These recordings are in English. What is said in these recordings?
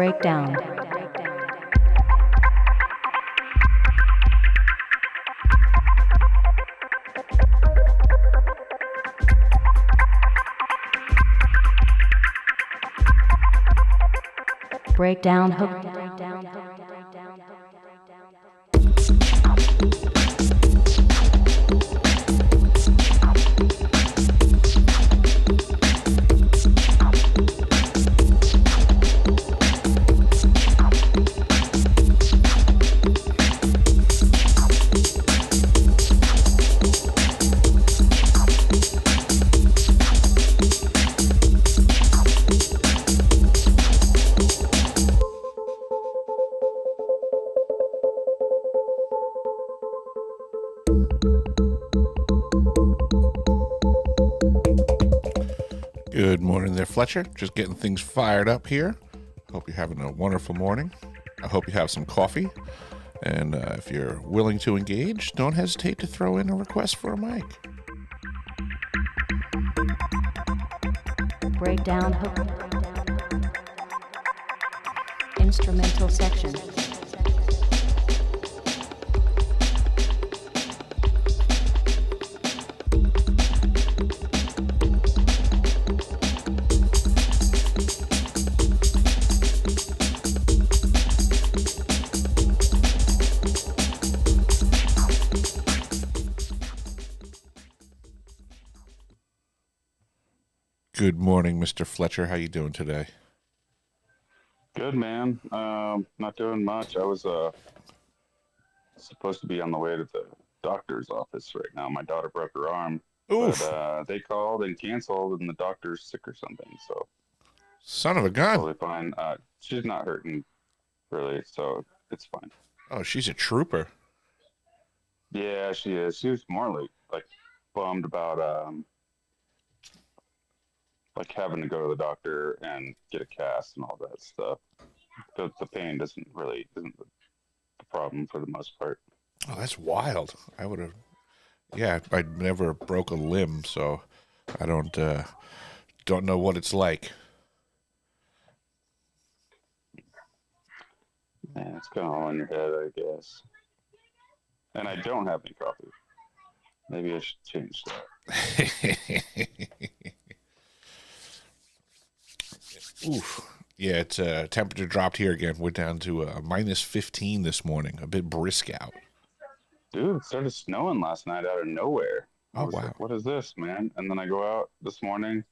Breakdown. Breakdown hook. Good morning there, Fletcher. Just getting things fired up here. Hope you're having a wonderful morning. I hope you have some coffee. And if you're willing to engage, don't hesitate to throw in a request for a mic. Breakdown hook. Instrumental section. Good morning, Mr. Fletcher. How you doing today? Good, man. Not doing much. I was supposed to be on the way to the doctor's office right now. My daughter broke her arm, Oof. but they called and canceled, and the doctor's sick or something. So Son of a gun. totally fine. She's not hurting really, so it's fine. Oh, she's a trooper. Yeah, she is. She was more like bummed about like having to go to the doctor and get a cast and all that stuff. The pain isn't the problem for the most part. Oh, that's wild. I would have. Yeah, I never broke a limb, so I don't know what it's like. Yeah, it's kind of all in your head, I guess. And I don't have any coffee. Maybe I should change that. Oof. Yeah, it's temperature dropped here again. We're down to minus 15 this morning. A bit brisk out. Dude, it started snowing last night out of nowhere. I Oh, was wow. like, what is this, man? And then I go out this morning,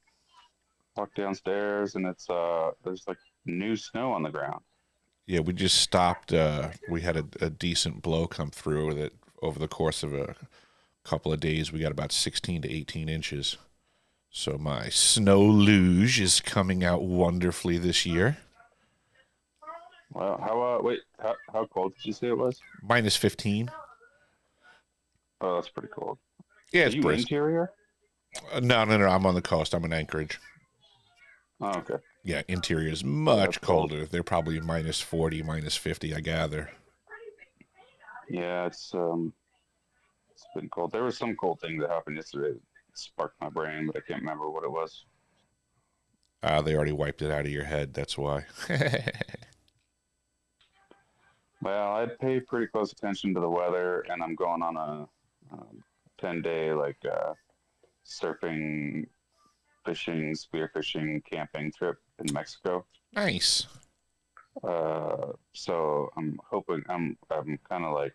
walk downstairs, and it's there's like new snow on the ground. Yeah, we just stopped. We had a decent blow come through that over the course of a couple of days. We got about 16 to 18 inches. So my snow luge is coming out wonderfully this year. Well, how cold did you say it was? Minus 15. Oh, that's pretty cold. Yeah, Are it's you brisk. interior? No. I'm on the coast. I'm in Anchorage. Oh, okay. Yeah, interior is much That's cold. colder. They're probably minus 40, minus 50, I gather. Yeah, it's been cold. There was some cold thing that happened yesterday that sparked my brain, but I can't remember what it was. They already wiped it out of your head. That's why. Well, I pay pretty close attention to the weather, and I'm going on a 10-day surfing, fishing, spearfishing, camping trip in Mexico. Nice. So I'm hoping I'm kind of like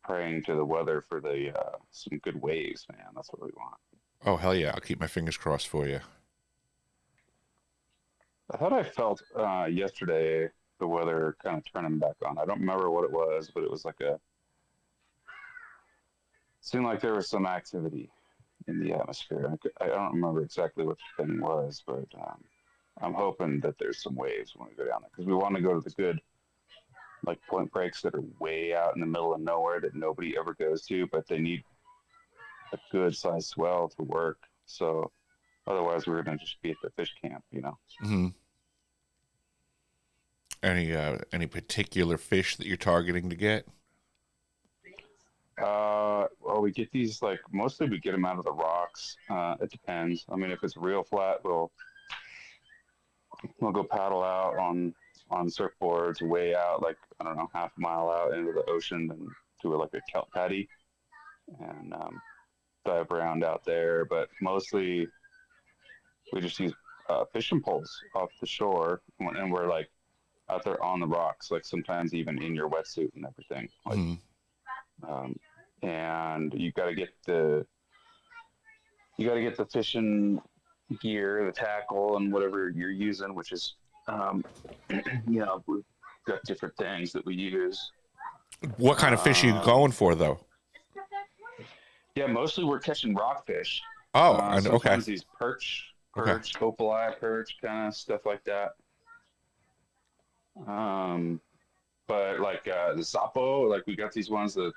praying to the weather for the some good waves, man. That's what we want. Oh, hell yeah. I'll keep my fingers crossed for you. I thought I felt yesterday the weather kind of turning back on. I don't remember what it was, but it was like seemed like there was some activity in the atmosphere. I don't remember exactly what the thing was, but I'm hoping that there's some waves when we go down there because we want to go to the good like point breaks that are way out in the middle of nowhere that nobody ever goes to, but they need a good sized swell to work. So otherwise we're going to just be at the fish camp, you know? Mm-hmm. Any particular fish that you're targeting to get? Well, we get these mostly we get them out of the rocks. It depends. I mean, if it's real flat, we'll go paddle out on on surfboards way out, like, I don't know, half a mile out into the ocean and do like a kelp patty and dive around out there. But mostly we just use fishing poles off the shore, and we're like out there on the rocks, like sometimes even in your wetsuit and everything. Like, and you got to get the fishing gear, the tackle, and whatever you're using, which is, we've got different things that we use. What kind of fish are you going for, though? Yeah, mostly we're catching rockfish. Oh, okay. Sometimes these perch, opali perch, kind of stuff like that. But like the sapo, like we got these ones that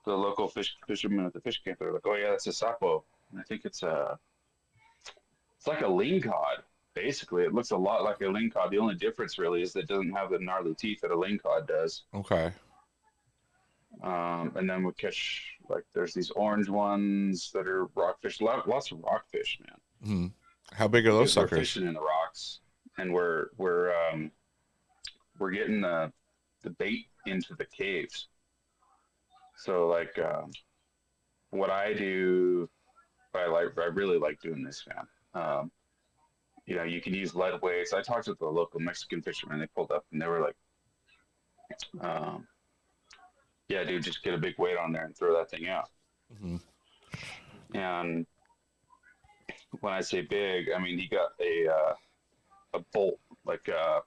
the local fishermen at the fish camp, they're like, oh yeah, that's a sapo. And I think it's like a lingcod. Basically, it looks a lot like a lingcod. The only difference really is that it doesn't have the gnarly teeth that a lingcod does. Okay. And then we catch, like, there's these orange ones that are rockfish. Lots of rockfish, man. Mm-hmm. How big are those suckers? We're fishing in the rocks, and we're getting the bait into the caves. So like, what I do, I really like doing this, man. You can use lead weights. I talked to the local Mexican fishermen. They pulled up and they were like, yeah, dude, just get a big weight on there and throw that thing out. Mm-hmm. And when I say big, I mean, he got a bolt, like a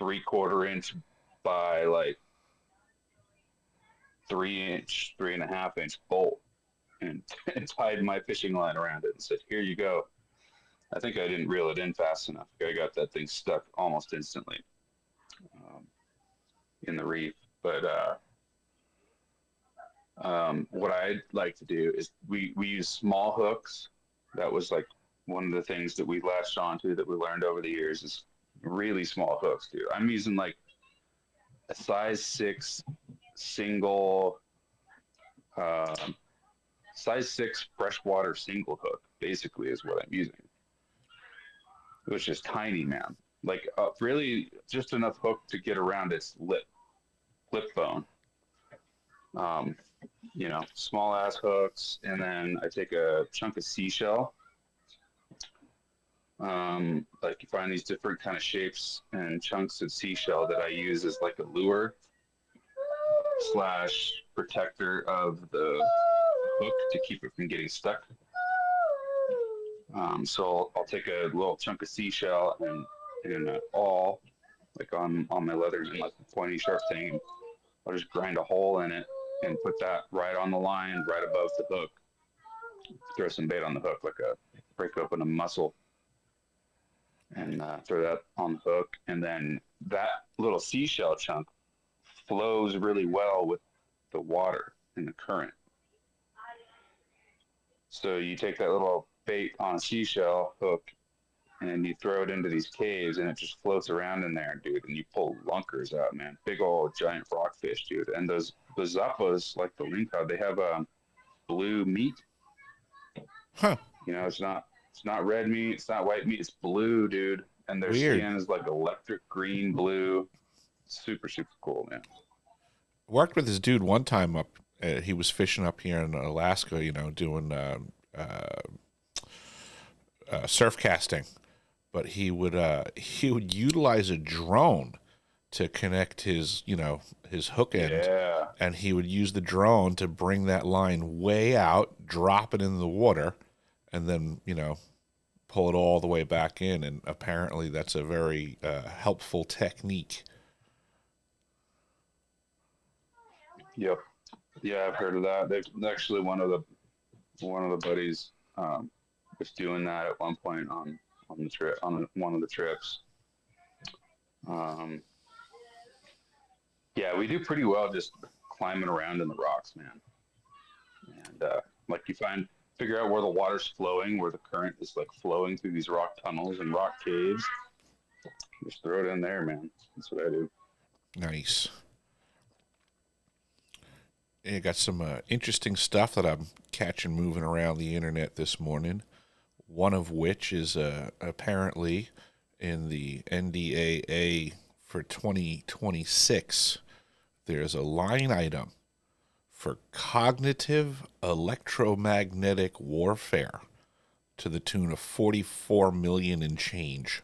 3/4 inch by like 3-inch, 3.5-inch bolt, and tied my fishing line around it and said, here you go. I think I didn't reel it in fast enough. I got that thing stuck almost instantly in the reef. But what I'd like to do is we use small hooks. That was like one of the things that we latched onto that we learned over the years is really small hooks, dude. I'm using like a size 6 single, size 6 freshwater single hook, basically, is what I'm using. Which is tiny, man. Like really just enough hook to get around its lip bone. Small ass hooks, and then I take a chunk of seashell. Like you find these different kind of shapes and chunks of seashell that I use as like a lure / protector of the hook to keep it from getting stuck. So I'll take a little chunk of seashell and an awl, like on my leather, and like a pointy sharp thing. I'll just grind a hole in it and put that right on the line, right above the hook. Throw some bait on the hook, like break open a mussel, and throw that on the hook. And then that little seashell chunk flows really well with the water and the current. So you take that little bait on a seashell hook and you throw it into these caves, and it just floats around in there, dude. And you pull lunkers out, man. Big old giant rockfish, dude. And those zappos, like the lingcod, they have blue meat. Huh. It's not red meat, it's not white meat, it's blue, dude. And their skin is like electric green blue. Super, super cool, man. Worked with this dude one time up. He was fishing up here in Alaska, doing surf casting. But he would utilize a drone to connect his hook end, and he would use the drone to bring that line way out, drop it in the water, and then pull it all the way back in. And apparently, that's a very helpful technique. Yep. Yeah, I've heard of that. They've actually one of the buddies was doing that at one point on the trip, on one of the trips. Yeah, we do pretty well just climbing around in the rocks, man. And like figure out where the water's flowing, where the current is like flowing through these rock tunnels and rock caves. Just throw it in there, man. That's what I do. Nice. You got some interesting stuff that I'm catching moving around the internet this morning. One of which is apparently in the NDAA for 2026, there's a line item for cognitive electromagnetic warfare to the tune of 44 million and change.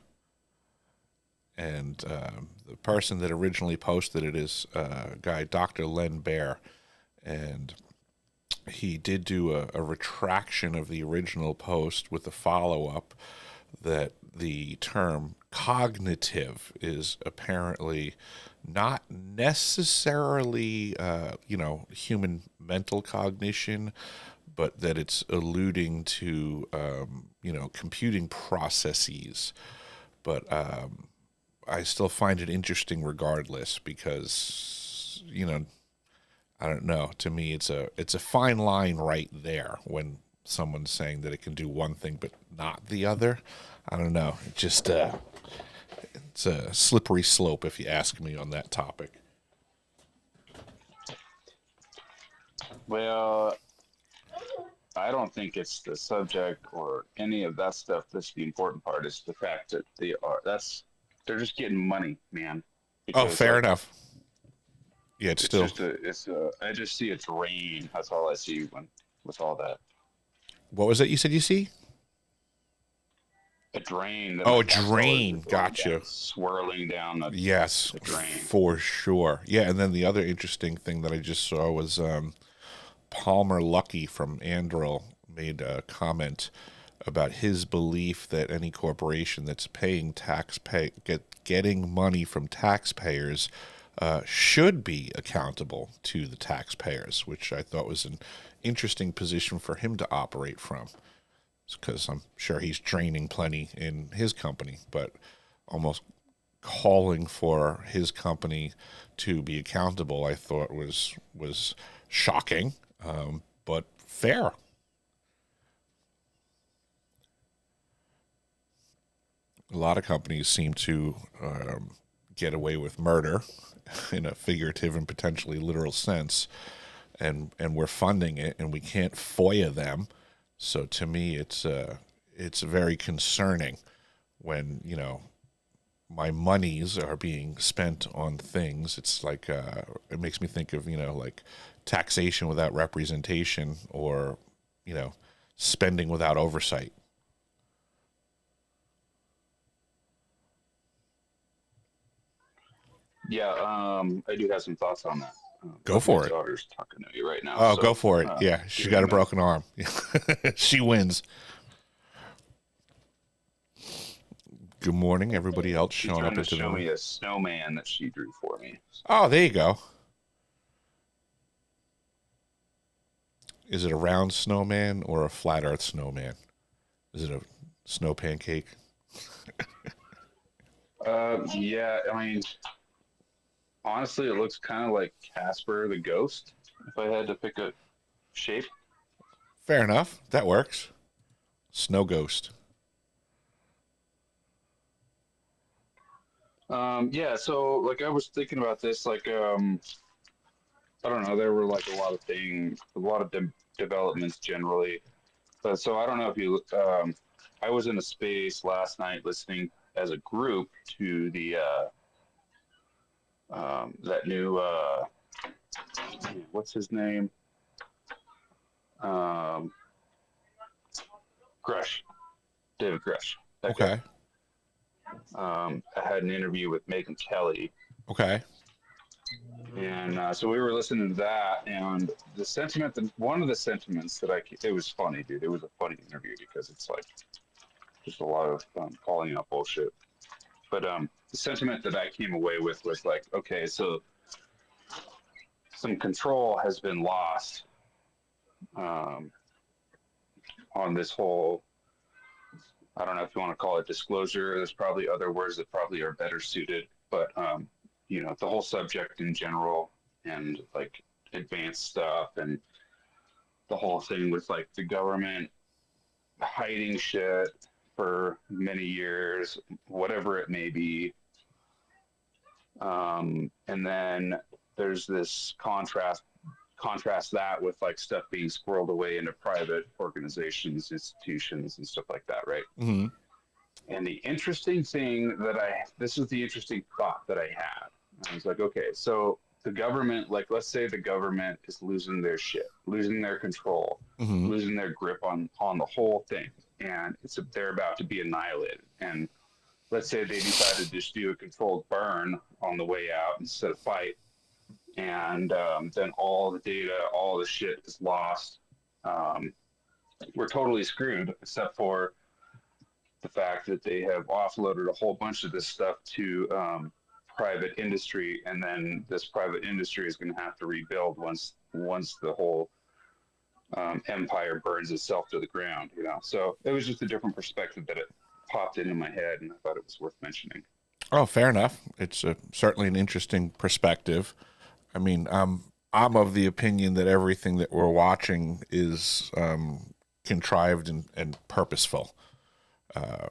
And the person that originally posted it is a guy, Dr. Len Bear, and he did do a retraction of the original post with a follow-up that the term cognitive is apparently not necessarily, human mental cognition, but that it's alluding to, computing processes. But I still find it interesting regardless because, I don't know. To me, it's a fine line right there when someone's saying that it can do one thing but not the other. I don't know. It just it's a slippery slope if you ask me on that topic. Well, I don't think it's the subject or any of that stuff that's the important part. It's the fact that they're just getting money, man. Oh, Because, fair like, enough. Yeah, it's still. I just see it's rain. That's all I see with all that. What was it you said you see? A drain. Oh, a that's all drain. it's going Gotcha. down, swirling down Yes, the drain. for sure. Yeah, and then the other interesting thing that I just saw was Palmer Lucky from Andril made a comment about his belief that any corporation that's paying getting money from taxpayers should be accountable to the taxpayers, which I thought was an interesting position for him to operate from, because I'm sure he's draining plenty in his company, but almost calling for his company to be accountable, I thought was shocking, but fair. A lot of companies seem to get away with murder in a figurative and potentially literal sense, and we're funding it, and we can't FOIA them. So to me, it's very concerning when my monies are being spent on things. It's like it makes me think of like taxation without representation, or spending without oversight. Yeah, I do have some thoughts on that. Go for my it. daughter's talking to me right now. Oh, so, go for it. Yeah, she's got a broken arm. She wins. Good morning, everybody else She's showing trying up to into show the me a snowman that she drew for me. Oh, there you go. Is it a round snowman or a flat earth snowman? Is it a snow pancake? Yeah, I mean, honestly, it looks kind of like Casper the Ghost, if I had to pick a shape. Fair enough. That works. Snow ghost. Yeah, so like I was thinking about this, like I don't know, there were like a lot of developments generally. But so I don't know if you, I was in a space last night listening as a group to the that new what's his name? Grush, David Grush. That guy. Okay. I had an interview with Megan Kelly, Okay. and so we were listening to that, and one of the sentiments it was funny, dude. It was a funny interview because it's like just a lot of calling out bullshit. But the sentiment that I came away with was like, okay, so some control has been lost on this whole. I don't know if you want to call it disclosure. There's probably other words that probably are better suited, but the whole subject in general, and like advanced stuff, and the whole thing with like the government hiding shit for many years, whatever it may be. And then there's this contrast that with like stuff being squirreled away into private organizations, institutions, and stuff like that, right? Mm-hmm. And the interesting thing this is the interesting thought that I had. I was like, okay, so the government, like, let's say the government is losing their shit, losing their control, Mm-hmm. losing their grip on the whole thing, and they're about to be annihilated. And let's say they decide to just do a controlled burn on the way out instead of fight, and then all the data, all the shit is lost. Um, we're totally screwed, except for the fact that they have offloaded a whole bunch of this stuff to private industry, and then this private industry is going to have to rebuild once the whole empire burns itself to the ground. So it was just a different perspective that it popped into my head, and I thought it was worth mentioning. Oh, fair enough. It's certainly an interesting perspective. I mean, I'm of the opinion that everything that we're watching is contrived and purposeful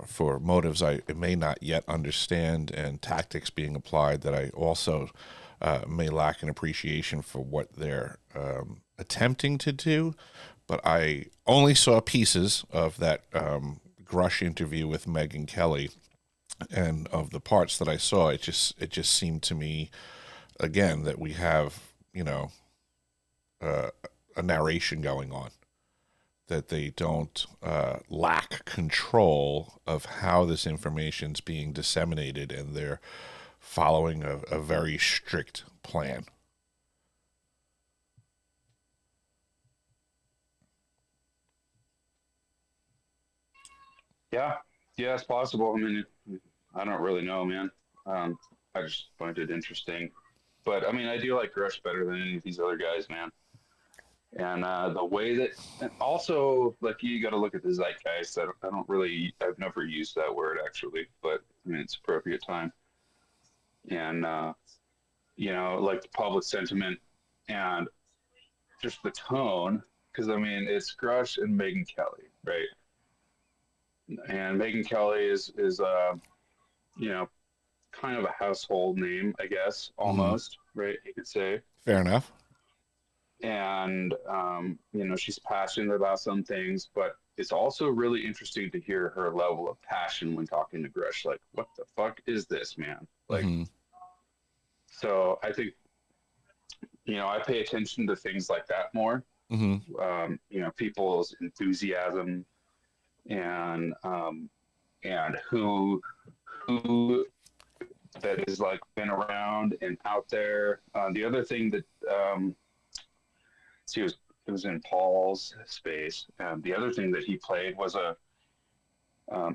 for motives I may not yet understand, and tactics being applied that I also may lack an appreciation for what they're attempting to do. But I only saw pieces of that Grush interview with Megyn Kelly, and of the parts that I saw, it just seemed to me, again, that we have, a narration going on, that they don't lack control of how this information's being disseminated, and they're following a very strict plan. Yeah, it's possible. I mean, I don't really know, man. I just find it interesting. But I mean, I do like Grush better than any of these other guys, man. And the way that, and also, like, you got to look at the zeitgeist. I've never used that word actually, but I mean, it's appropriate time. And, like the public sentiment and just the tone, because I mean, it's Grush and Megyn Kelly, right? And Megyn Kelly is kind of a household name, I guess, almost, right? You could say. Fair enough. And she's passionate about some things, but it's also really interesting to hear her level of passion when talking to Grush. Like, what the fuck is this, man? Like, so I think, I pay attention to things like that more. People's enthusiasm and who that is like been around and out there. The other thing that it was in Paul's space. The other thing that he played was a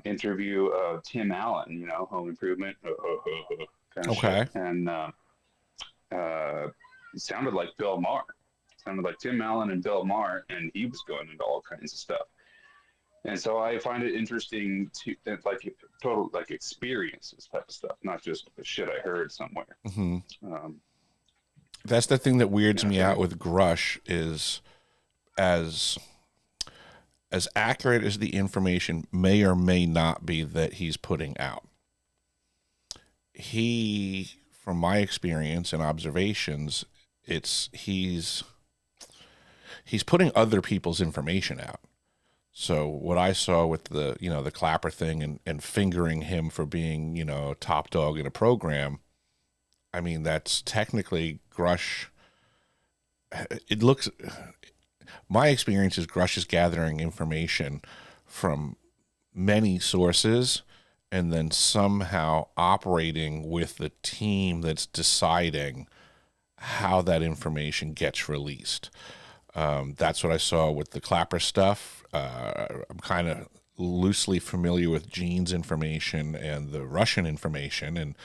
interview of Tim Allen, Home Improvement, kind of Okay. shit. And it sounded like Bill Maher. It sounded like Tim Allen and Bill Maher, and he was going into all kinds of stuff. And so I find it interesting to total experiences type of stuff, not just the shit I heard somewhere. That's the thing that weirds me out with Grush, is as accurate as the information may or may not be that he's putting out, he, from my experience and observations, he's putting other people's information out. So what I saw with the Clapper thing and fingering him for being, top dog in a program, I mean, that's technically Grush. It looks, my experience is Grush is gathering information from many sources and then somehow operating with the team that's deciding how that information gets released. That's what I saw with the Clapper stuff. I'm kind of loosely familiar with Gene's information and the Russian information, and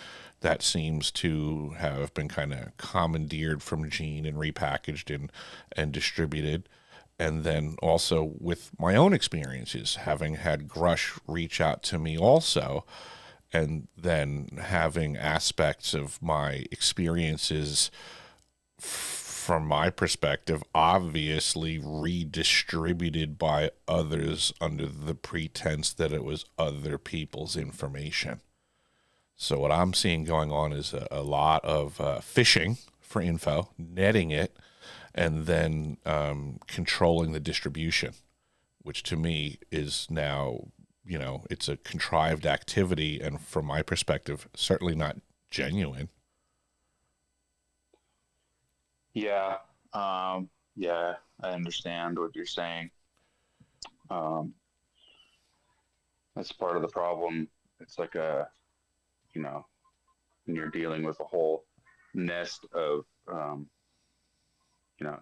that seems to have been kind of commandeered from Gene and repackaged and distributed. And then also with my own experiences, having had Grush reach out to me also, and then having aspects of my experiences from my perspective obviously redistributed by others under the pretense that it was other people's information. So what I'm seeing going on is a lot of fishing for info, netting it, and then controlling the distribution, which to me is now you know, it's a contrived activity, and from my perspective, certainly not genuine. Yeah. Yeah, I understand what you're saying. Um, that's part of the problem. It's like you know, when you're dealing with a whole nest of,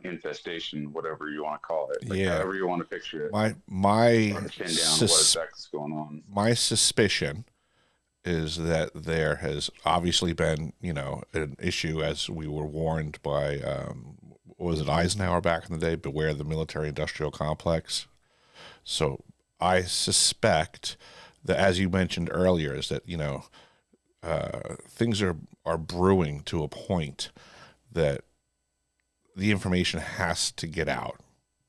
infestation, whatever you want to call it, like Yeah, however you want to picture it, my or pin down what exactly is going on. my suspicion is that there has obviously been, you know, an issue, as we were warned by, what was it, Eisenhower back in the day, beware the military-industrial complex. So I suspect that, as you mentioned earlier, is that, you know, things are brewing to a point that the information has to get out,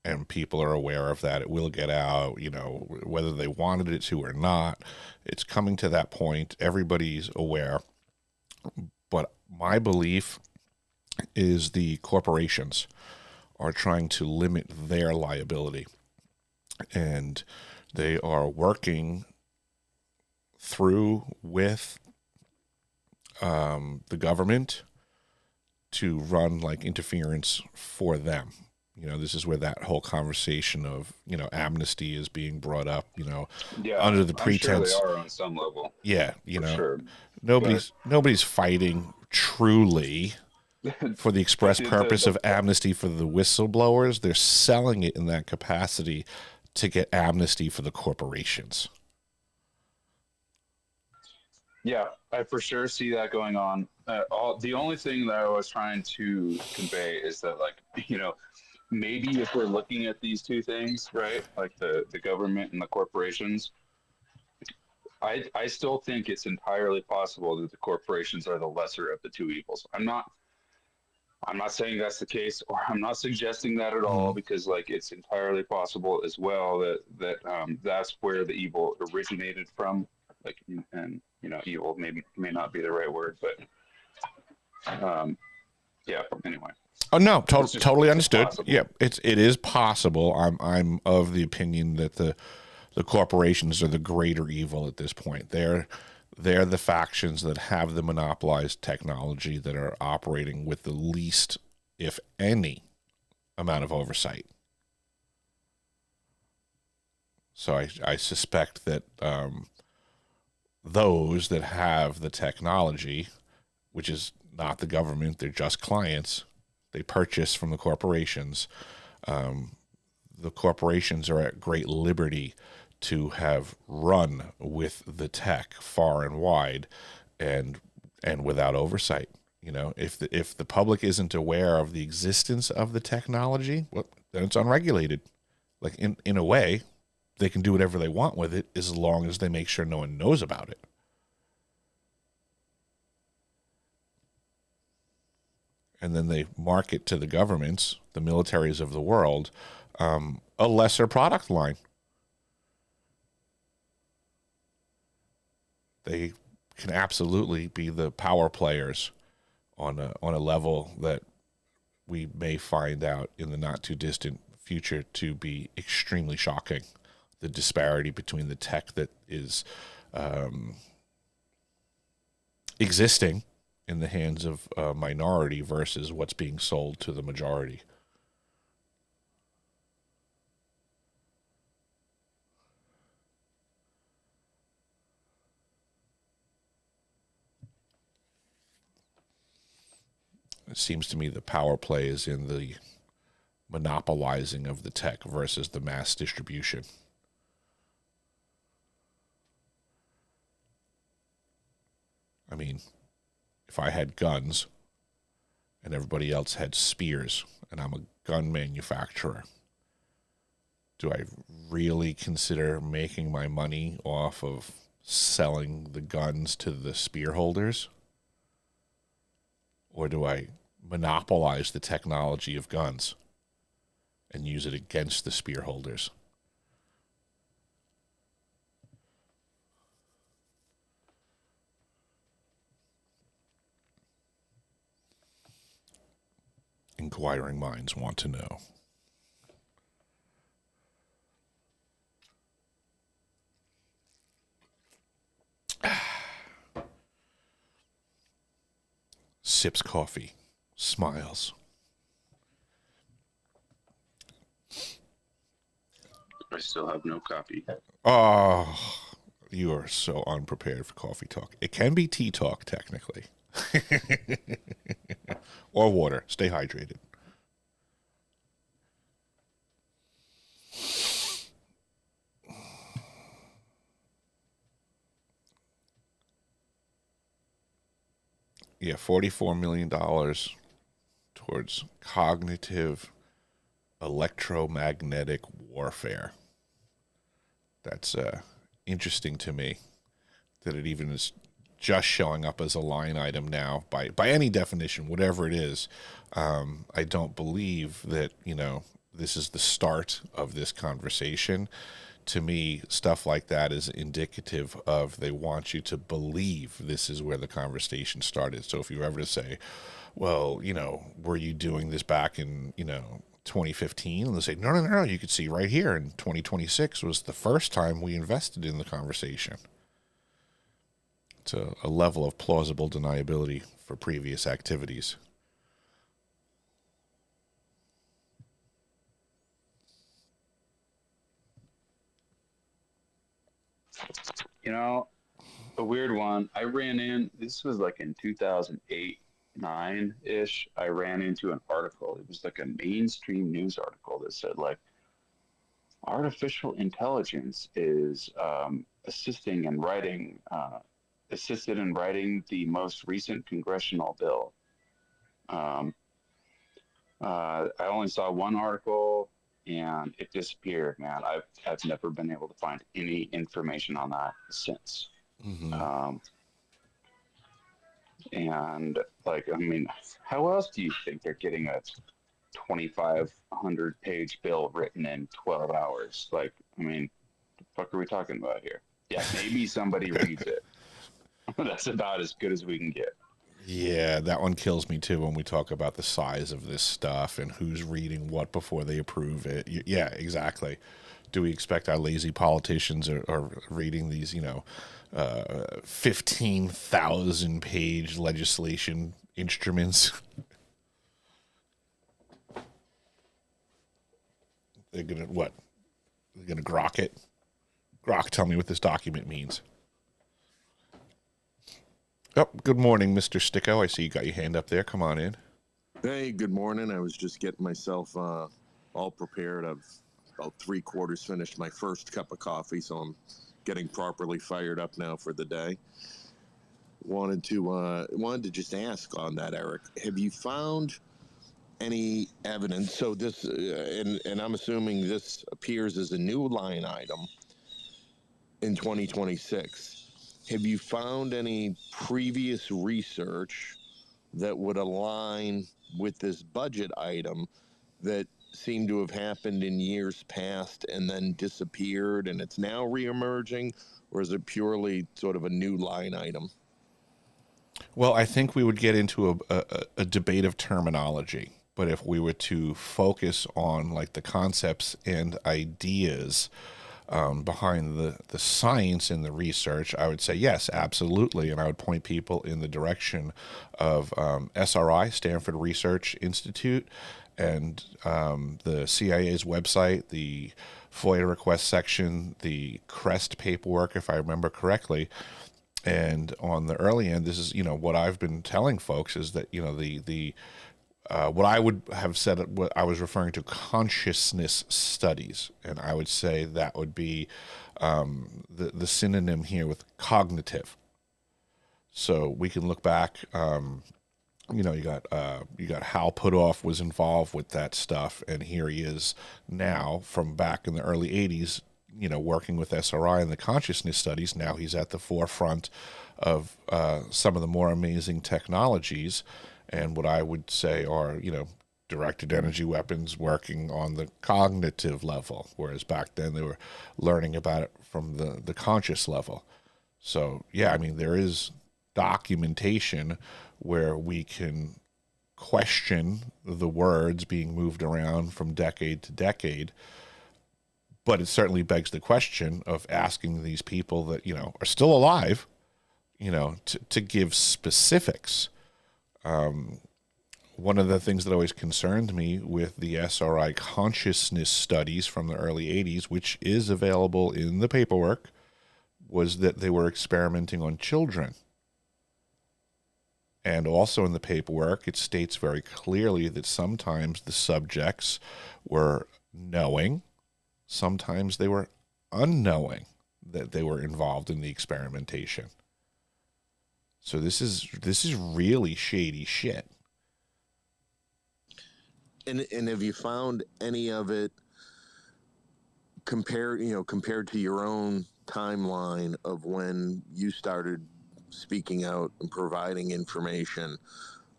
and people are aware of that. It will get out, you know, whether they wanted it to or not. It's coming to that point. Everybody's aware. But my belief is the corporations are trying to limit their liability, and they are working through with the government to run like interference for them. You know, this is where that whole conversation of, you know, amnesty is being brought up, you know, Yeah, under the I'm sure they pretense. are on some level, Yeah, you for know, sure. nobody's fighting truly But for the express purpose of amnesty for the whistleblowers. They're selling it in that capacity to get amnesty for the corporations. yeah, I for sure see that going on. The only thing that I was trying to convey is that, like, maybe if we're looking at these two things, right, like the government and the corporations, I still think it's entirely possible that the corporations are the lesser of the two evils. I'm not saying that's the case, or I'm not suggesting that at all, Mhm. because like it's entirely possible as well that that's where the evil originated from. Like, and evil maybe may not be the right word, but yeah. Anyway, Oh no, totally it's just understood. possible. Yeah, it is possible. I'm of the opinion that the corporations are the greater evil at this point. They're the factions that have the monopolized technology, that are operating with the least, if any, amount of oversight. So I suspect that those that have the technology, which is not the government, they're just clients, they purchase from the corporations. The corporations are at great liberty to have run with the tech far and wide, and without oversight. You know, if the public isn't aware of the existence of the technology, well, then it's unregulated. Like, in a way, they can do whatever they want with it as long as they make sure no one knows about it. And then they market to the governments, the militaries of the world, a lesser product line. They can absolutely be the power players on a level that we may find out in the not too distant future to be extremely shocking. The disparity between the tech that is existing in the hands of a minority versus what's being sold to the majority. It seems to me the power play is in the monopolizing of the tech versus the mass distribution. I mean, if I had guns and everybody else had spears and I'm a gun manufacturer, do I really consider making my money off of selling the guns to the spear holders? Or do I monopolize the technology of guns and use it against the spear holders? Inquiring minds want to know. sips coffee, smiles. I still have no copy. Oh, you are so unprepared for coffee talk. It can be tea talk, technically. Or water. Stay hydrated. Yeah, $44 million towards cognitive electromagnetic warfare. That's interesting to me that it even is just showing up as a line item now by any definition, whatever it is. I don't believe that, this is the start of this conversation. To me, stuff like that is indicative of they want you to believe this is where the conversation started. So if you were ever to say, well, were you doing this back in, 2015? And they say, no, you could see right here in 2026 was the first time we invested in the conversation. It's a level of plausible deniability for previous activities. A weird one. This was like in 2008, 9-ish. I ran into an article. It was like a mainstream news article that said, like, artificial intelligence is assisted in writing the most recent congressional bill. I only saw one article and it disappeared, man. I've never been able to find any information on that since. Mm-hmm. And how else do you think they're getting a 2,500 page bill written in 12 hours? Like, the fuck are we talking about here? Yeah, maybe somebody reads it. That's about as good as we can get. Yeah, that one kills me too when we talk about the size of this stuff and who's reading what before they approve it. Yeah, exactly. Do we expect our lazy politicians are reading these, 15,000 page legislation instruments? They're going to what? They're going to grok it? Grok, tell me what this document means. Oh, good morning, Mr. Sticko. I see you got your hand up there. Come on in. Hey, good morning. I was just getting myself all prepared. I've about 3/4 finished my first cup of coffee, so I'm getting properly fired up now for the day. Wanted to just ask on that, Eric. Have you found any evidence? So this, and I'm assuming this appears as a new line item in 2026. Have you found any previous research that would align with this budget item that seemed to have happened in years past and then disappeared and it's now reemerging? Or is it purely sort of a new line item? Well, I think we would get into a debate of terminology. But if we were to focus on like the concepts and ideas behind the science and the research, I would say yes, absolutely. And I would point people in the direction of SRI, Stanford Research Institute, and the CIA's website, the FOIA request section, the CREST paperwork, if I remember correctly. And on the early end, this is, what I've been telling folks is that, what I would have said, what I was referring to, consciousness studies, and I would say that would be the synonym here with cognitive. So we can look back. You got Hal Puthoff was involved with that stuff, and here he is now from back in the early '80s. Working with SRI and the consciousness studies. Now he's at the forefront of some of the more amazing technologies. And what I would say are, directed energy weapons working on the cognitive level, whereas back then they were learning about it from the conscious level. So, yeah, there is documentation where we can question the words being moved around from decade to decade. But it certainly begs the question of asking these people that, are still alive, to give specifics. One of the things that always concerned me with the SRI consciousness studies from the early 80s, which is available in the paperwork, was that they were experimenting on children. And also in the paperwork, it states very clearly that sometimes the subjects were knowing, sometimes they were unknowing that they were involved in the experimentation. So this is really shady shit. And have you found any of it compared to your own timeline of when you started speaking out and providing information?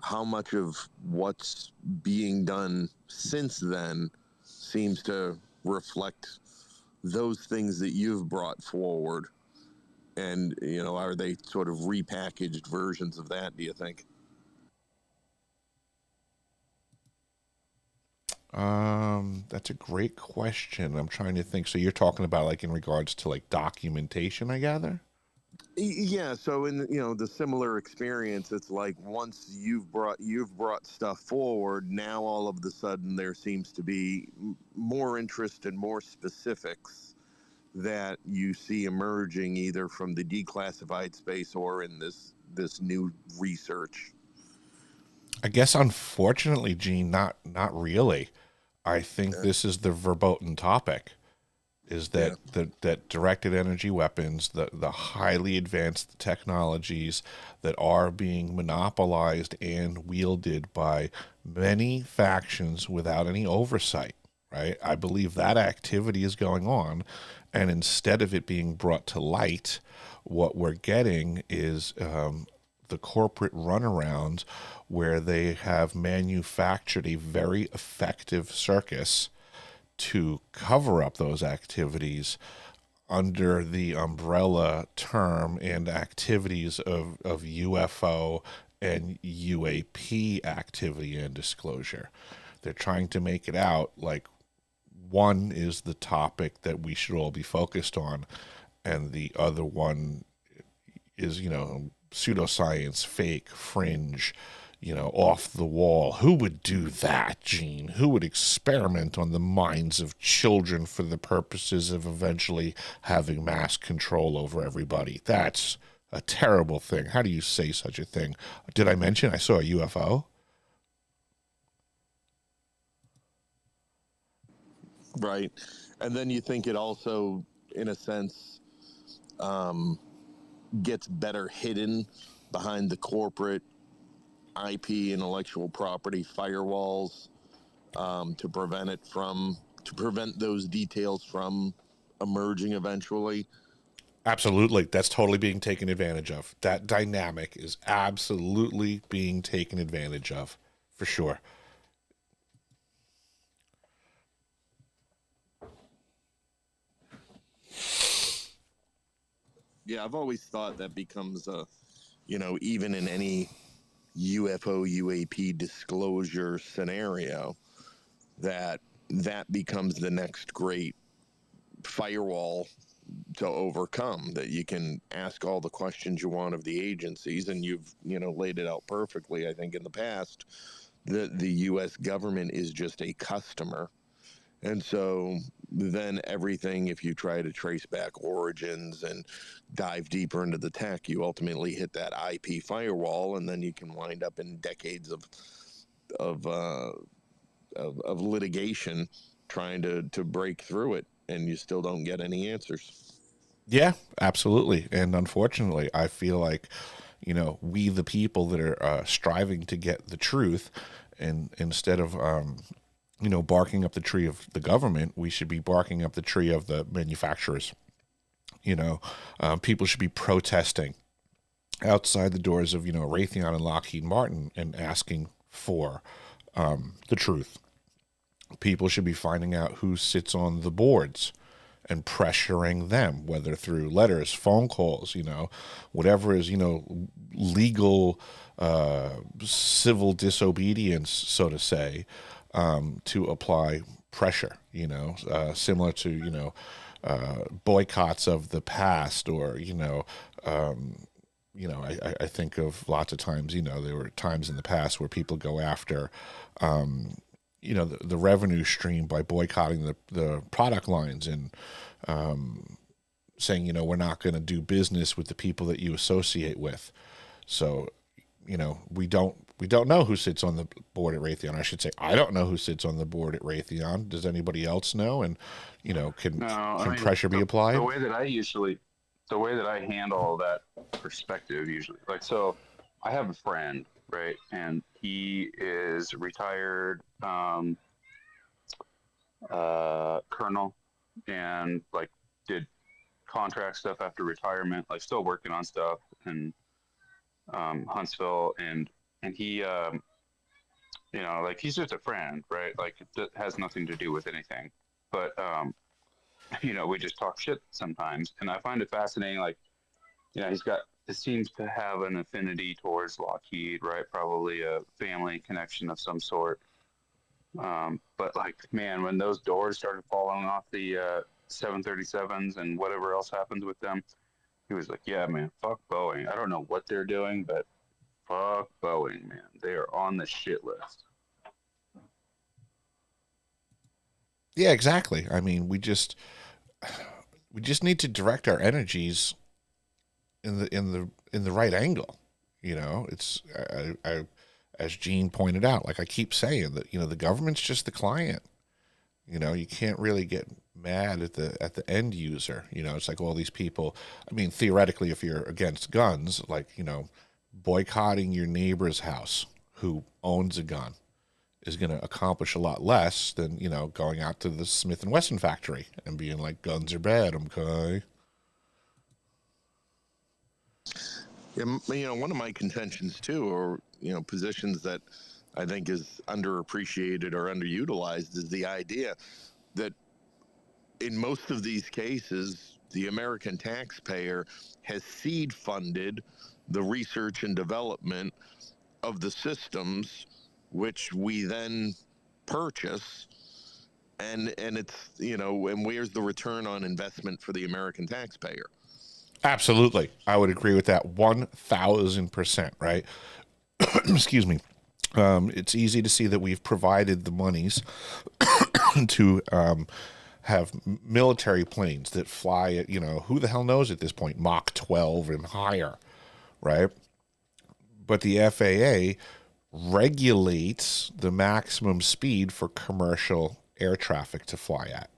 How much of what's being done since then seems to reflect those things that you've brought forward? And, are they sort of repackaged versions of that, do you think? That's a great question. I'm trying to think. So you're talking about like in regards to like documentation, I gather? Yeah, so in the similar experience, it's like once you've brought stuff forward, now all of the sudden there seems to be more interest and more specifics that you see emerging either from the declassified space or in this new research. I guess unfortunately, Gene, not really. I think this is the verboten topic. Is that that directed energy weapons, the highly advanced technologies that are being monopolized and wielded by many factions without any oversight, right? I believe that activity is going on, and instead of it being brought to light, what we're getting is the corporate runarounds where they have manufactured a very effective circus to cover up those activities under the umbrella term and activities of UFO and UAP activity and disclosure. They're trying to make it out like one is the topic that we should all be focused on, and the other one is, pseudoscience, fake, fringe, off the wall. Who would do that, Gene? Who would experiment on the minds of children for the purposes of eventually having mass control over everybody? That's a terrible thing. How do you say such a thing? Did I mention I saw a UFO? Right. And then you think it also, in a sense, gets better hidden behind the corporate IP, intellectual property firewalls, to prevent those details from emerging eventually. Absolutely. That's totally being taken advantage of. That dynamic is absolutely being taken advantage of, for sure. Yeah, I've always thought that becomes even in any UFO UAP disclosure scenario, that becomes the next great firewall to overcome, that you can ask all the questions you want of the agencies, and you've laid it out perfectly, I think, in the past, that the US government is just a customer. And so then everything, if you try to trace back origins and dive deeper into the tech, you ultimately hit that IP firewall, and then you can wind up in decades of litigation trying to break through it, and you still don't get any answers. Yeah, absolutely. And unfortunately, I feel like, we the people that are striving to get the truth, and instead of barking up the tree of the government, we should be barking up the tree of the manufacturers. People should be protesting outside the doors of, Raytheon and Lockheed Martin and asking for the truth. People should be finding out who sits on the boards and pressuring them, whether through letters, phone calls, whatever is, legal, civil disobedience, so to say, to apply pressure, similar to, boycotts of the past, or, you know, I think of lots of times, you know, there were times in the past where people go after, you know, the revenue stream by boycotting the product lines and saying, you know, we're not going to do business with the people that you associate with. So, you know, we don't know who sits on the board at Raytheon. I should say, I don't know who sits on the board at Raytheon. Does anybody else know? And, you know, No, I can mean, pressure be applied? the way that I handle that perspective usually, like, so I have a friend, right, and he is retired colonel, and like did contract stuff after retirement, like still working on stuff in Huntsville, and he, you know, like he's just a friend, right? Like it has nothing to do with anything, but you know, we just talk shit sometimes, and I find it fascinating. Like, you know, it seems to have an affinity towards Lockheed, right? Probably a family connection of some sort. But like, man, when those doors started falling off the 737s and whatever else happens with them, he was like, "Yeah, man, fuck Boeing. I don't know what they're doing, but fuck Boeing, man. They are on the shit list." Yeah, exactly. I mean, we just need to direct our energies in the right angle. You know, it's I as Gene pointed out, like I keep saying that, you know, the government's just the client. You know, you can't really get mad at the end user. You know, it's like all these people. I mean, theoretically, if you're against guns, like, you know, boycotting your neighbor's house who owns a gun is going to accomplish a lot less than, you know, going out to the Smith and Wesson factory and being like, guns are bad, okay? Yeah, you know, one of my contentions too, or, you know, positions that I think is underappreciated or underutilized, is the idea that in most of these cases, the American taxpayer has seed funded the research and development of the systems, which we then purchase. And it's, you know, and where's the return on investment for the American taxpayer? Absolutely. I would agree with that 1,000%, right? Excuse me. It's easy to see that we've provided the monies to have military planes that fly at, you know, who the hell knows at this point, Mach 12 and higher, right? But the FAA regulates the maximum speed for commercial air traffic to fly at.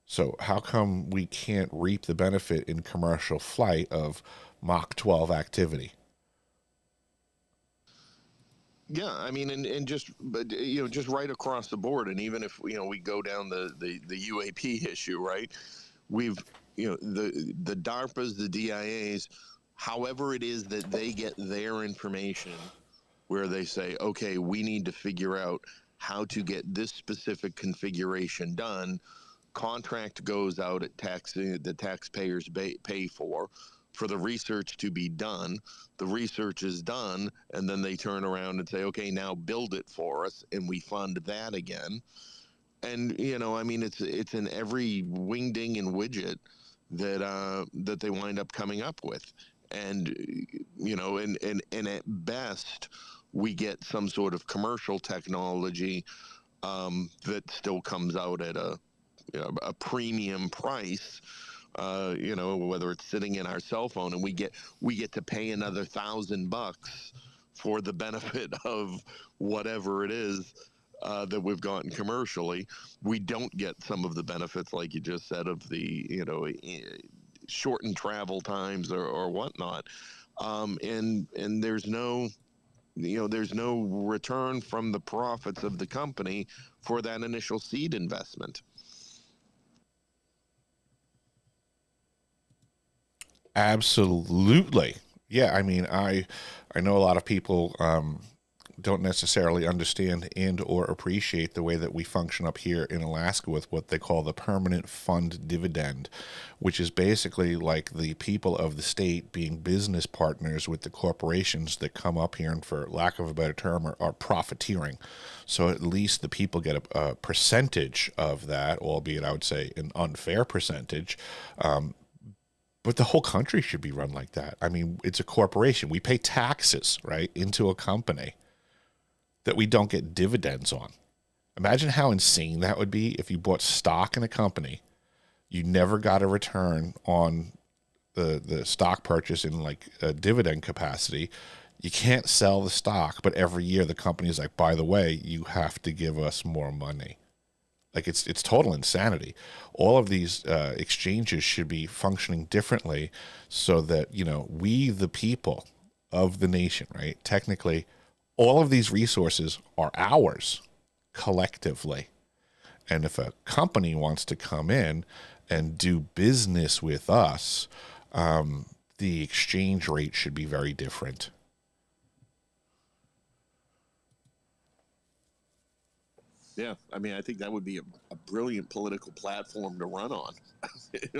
So how come we can't reap the benefit in commercial flight of Mach 12 activity? Yeah, I mean, and just, but, you know, just right across the board, and even if, you know, we go down the UAP issue, right? We've, you know, the DARPAs, the DIAs, however it is that they get their information, where they say, okay, we need to figure out how to get this specific configuration done. Contract goes out at the taxpayers pay for the research to be done. The research is done, and then they turn around and say, okay, now build it for us, and we fund that again. And, you know, I mean, it's in every wingding and widget that they wind up coming up with. And, you know, and at best, we get some sort of commercial technology that still comes out at a premium price, you know, whether it's sitting in our cell phone, and we get to pay another $1,000 for the benefit of whatever it is that we've gotten commercially. We don't get some of the benefits, like you just said, of the, you know, shortened travel times or whatnot, and there's no, you know, there's no return from the profits of the company for that initial seed investment. Absolutely. Yeah, I mean, I know a lot of people don't necessarily understand and or appreciate the way that we function up here in Alaska with what they call the permanent fund dividend, which is basically like the people of the state being business partners with the corporations that come up here and, for lack of a better term, are profiteering. So at least the people get a percentage of that, albeit I would say an unfair percentage, But the whole country should be run like that. I mean, it's a corporation. We pay taxes, right, into a company that we don't get dividends on. Imagine how insane that would be if you bought stock in a company. You never got a return on the stock purchase in like a dividend capacity. You can't sell the stock, but every year the company's like, by the way, you have to give us more money. Like it's total insanity. All of these exchanges should be functioning differently so that, you know, we, the people of the nation, right? Technically, all of these resources are ours collectively. And if a company wants to come in and do business with us, the exchange rate should be very different. Yeah, I mean, I think that would be a brilliant political platform to run on.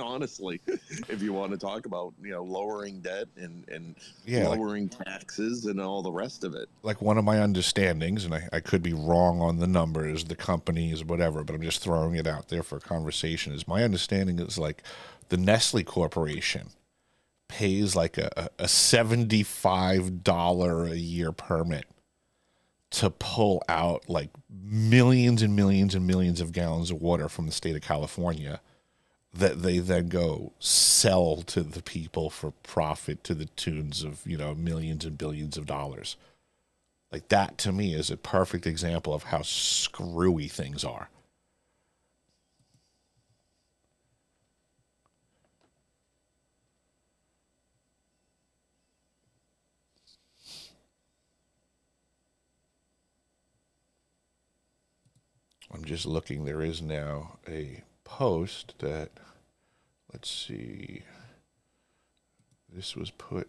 Honestly, if you want to talk about, you know, lowering debt and lowering taxes and all the rest of it. Like one of my understandings, and I could be wrong on the numbers, the companies, whatever, but I'm just throwing it out there for conversation, is my understanding is like the Nestle Corporation pays like a $75 a year permit to pull out like millions and millions and millions of gallons of water from the state of California that they then go sell to the people for profit to the tunes of, you know, millions and billions of dollars. Like that to me is a perfect example of how screwy things are. I'm just looking. There is now a post that, let's see, this was put.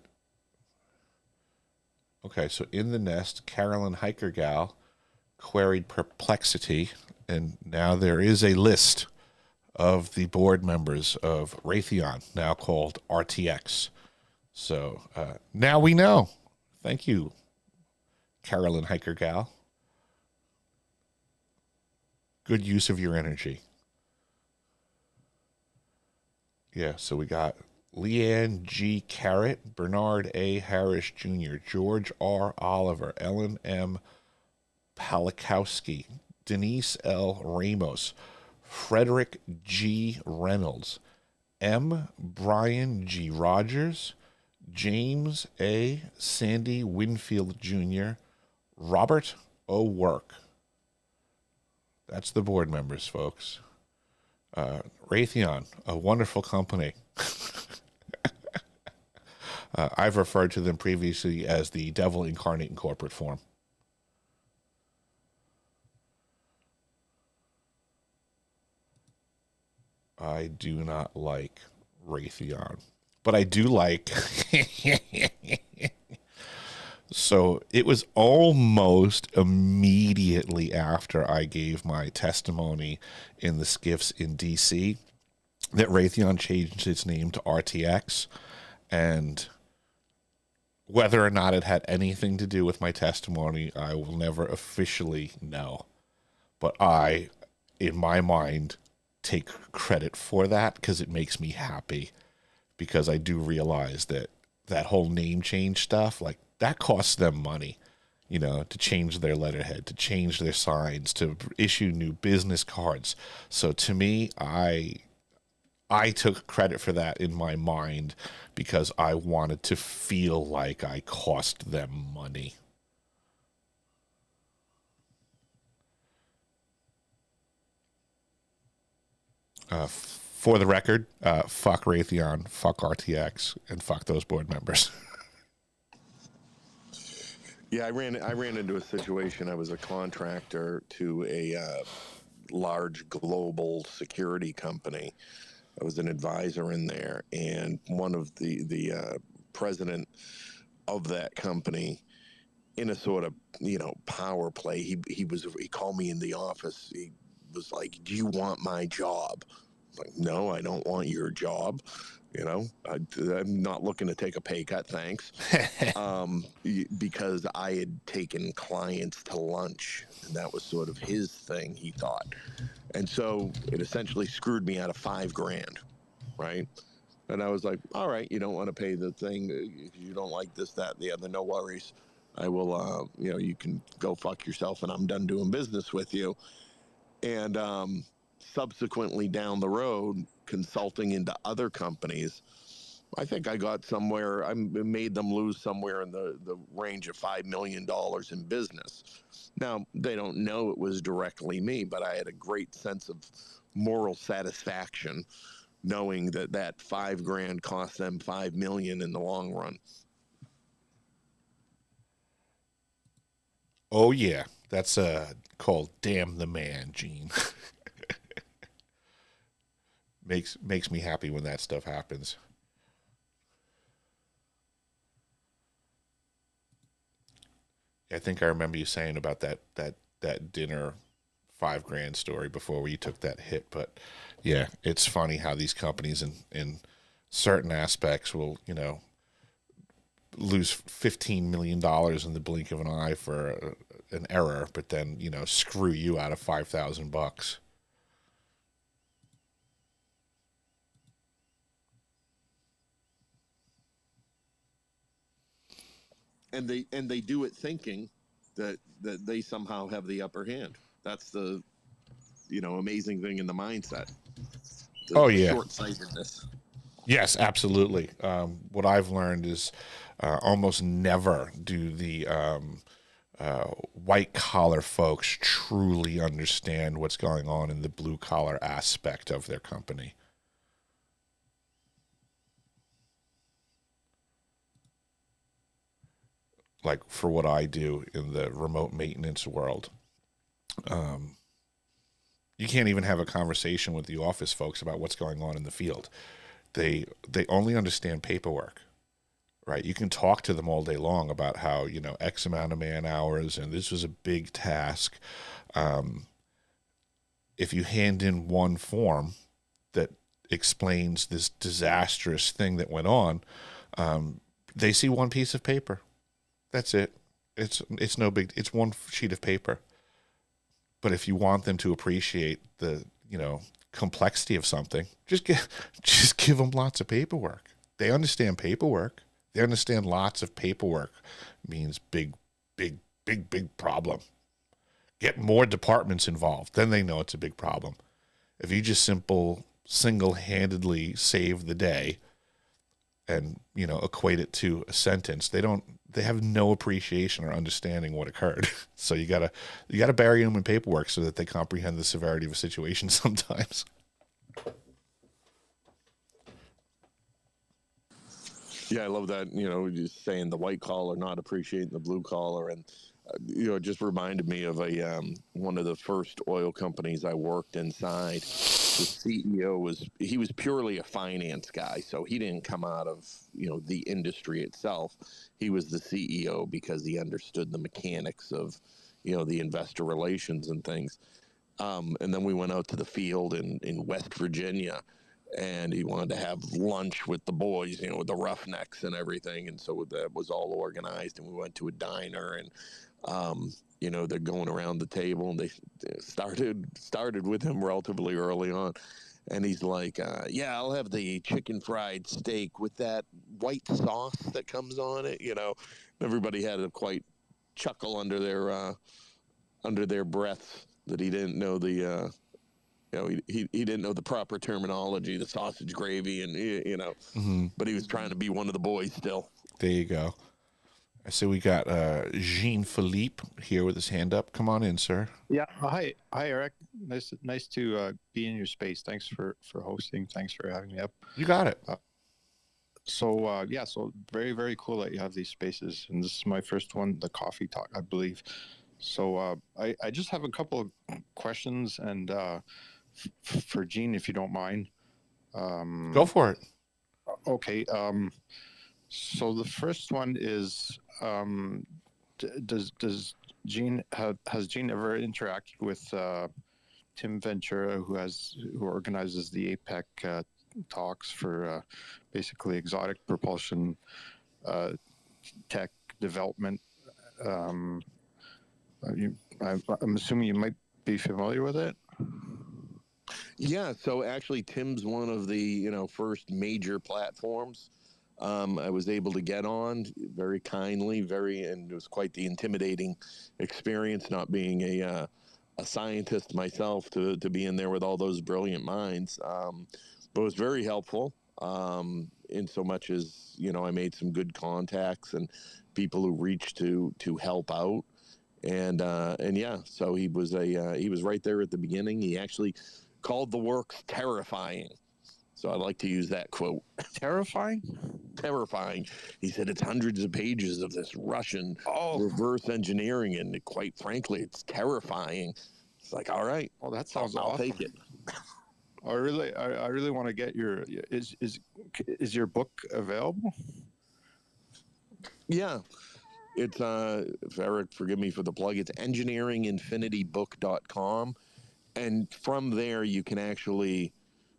Okay, so in the Nest, Carolyn Hikergal queried perplexity, and now there is a list of the board members of Raytheon, now called RTX. So now we know. Thank you, Carolyn Hikergal. Good use of your energy. Yeah, so we got Leanne G. Carrot, Bernard A. Harris Jr., George R. Oliver, Ellen M. Palikowski, Denise L. Ramos, Frederick G. Reynolds, M. Brian G. Rogers, James A. Sandy Winfield Jr., Robert O. Work. That's the board members, folks. Raytheon, a wonderful company. I've referred to them previously as the devil incarnate in corporate form. I do not like Raytheon, but I do like... So it was almost immediately after I gave my testimony in the skiffs in D.C. that Raytheon changed its name to RTX. And whether or not it had anything to do with my testimony, I will never officially know. But I, in my mind, take credit for that because it makes me happy. Because I do realize that that whole name change stuff, like, that costs them money, you know, to change their letterhead, to change their signs, to issue new business cards. So to me, I took credit for that in my mind because I wanted to feel like I cost them money. For the record, fuck Raytheon, fuck RTX, and fuck those board members. Yeah, I ran into a situation. I was a contractor to a large global security company. I was an advisor in there, and one of the president of that company, in a sort of, you know, power play, he called me in the office. He was like, "Do you want my job?" I'm like, "No, I don't want your job. You know, I'm not looking to take a pay cut, thanks." Because I had taken clients to lunch, and that was sort of his thing, he thought. And so it essentially screwed me out of $5,000, right? And I was like, all right, you don't want to pay the thing. You don't like this, that, and the other. No worries. I will, you can go fuck yourself and I'm done doing business with you. And subsequently down the road, consulting into other companies, I think I got somewhere, I made them lose somewhere in the range of $5 million in business. Now, they don't know it was directly me, but I had a great sense of moral satisfaction knowing that that $5,000 cost them $5 million in the long run. Oh yeah, that's called "Damn the Man," Gene. makes me happy when that stuff happens. I think I remember you saying about that dinner $5,000 story before where you took that hit. But yeah, it's funny how these companies in certain aspects will, lose $15 million in the blink of an eye for an error, but then, screw you out of $5,000. And they do it thinking that they somehow have the upper hand. That's the amazing thing in the mindset. The Oh yeah. short-sightedness. Yes, absolutely. What I've learned is almost never do the white collar folks truly understand what's going on in the blue collar aspect of their company. Like for what I do in the remote maintenance world, you can't even have a conversation with the office folks about what's going on in the field. They only understand paperwork. Right, you can talk to them all day long about how X amount of man hours and this was a big task. If you hand in one form that explains this disastrous thing that went on, they see one piece of paper. That's it. It's no big. It's one sheet of paper. But if you want them to appreciate the complexity of something, just give them lots of paperwork. They understand paperwork. They understand lots of paperwork means big problem. Get more departments involved. Then they know it's a big problem. If you just single-handedly save the day and, equate it to a sentence, they have no appreciation or understanding what occurred. So you gotta bury them in paperwork so that they comprehend the severity of a situation sometimes. Yeah, I love that. Just saying the white collar, not appreciating the blue collar, and it just reminded me of one of the first oil companies I worked inside. The CEO was purely a finance guy, so he didn't come out of the industry itself. He was the CEO because he understood the mechanics of the investor relations and things. And then we went out to the field in West Virginia, and he wanted to have lunch with the boys, with the Roughnecks and everything. And so that was all organized, and we went to a diner, and they're going around the table, and they started with him relatively early on. And he's like, yeah, I'll have the chicken fried steak with that white sauce that comes on it. Everybody had a quite chuckle under their breath that he didn't know he didn't know the proper terminology, the sausage gravy, and Mm-hmm. but he was trying to be one of the boys still. There you go. I see we got Jean-Philippe here with his hand up. Come on in, sir. Yeah. Hi, Eric. Nice to be in your space. Thanks for hosting. Thanks for having me up. You got it. So very, very cool that you have these spaces. And this is my first one, the Cawffee Talk, I believe. So I just have a couple of questions, and for Gene, if you don't mind. Go for it. Okay. So the first one is, does Gene has Gene ever interacted with Tim Ventura, who organizes the APEC talks for basically exotic propulsion tech development? I'm assuming you might be familiar with it. Yeah, so actually, Tim's one of the first major platforms I was able to get on very kindly, and it was quite the intimidating experience not being a scientist myself to be in there with all those brilliant minds. But it was very helpful in so much as I made some good contacts and people who reached to help out. And yeah, so he was right there at the beginning. He actually called the works terrifying. So I like to use that quote. Terrifying? Terrifying. He said it's hundreds of pages of this Russian Oh, reverse engineering, and quite frankly, it's terrifying. It's like, all right, well, that sounds I'll awesome. take it. I really want to get your is your book available? Yeah, it's Eric, forgive me for the plug. It's engineeringinfinitybook.com, and from there you can actually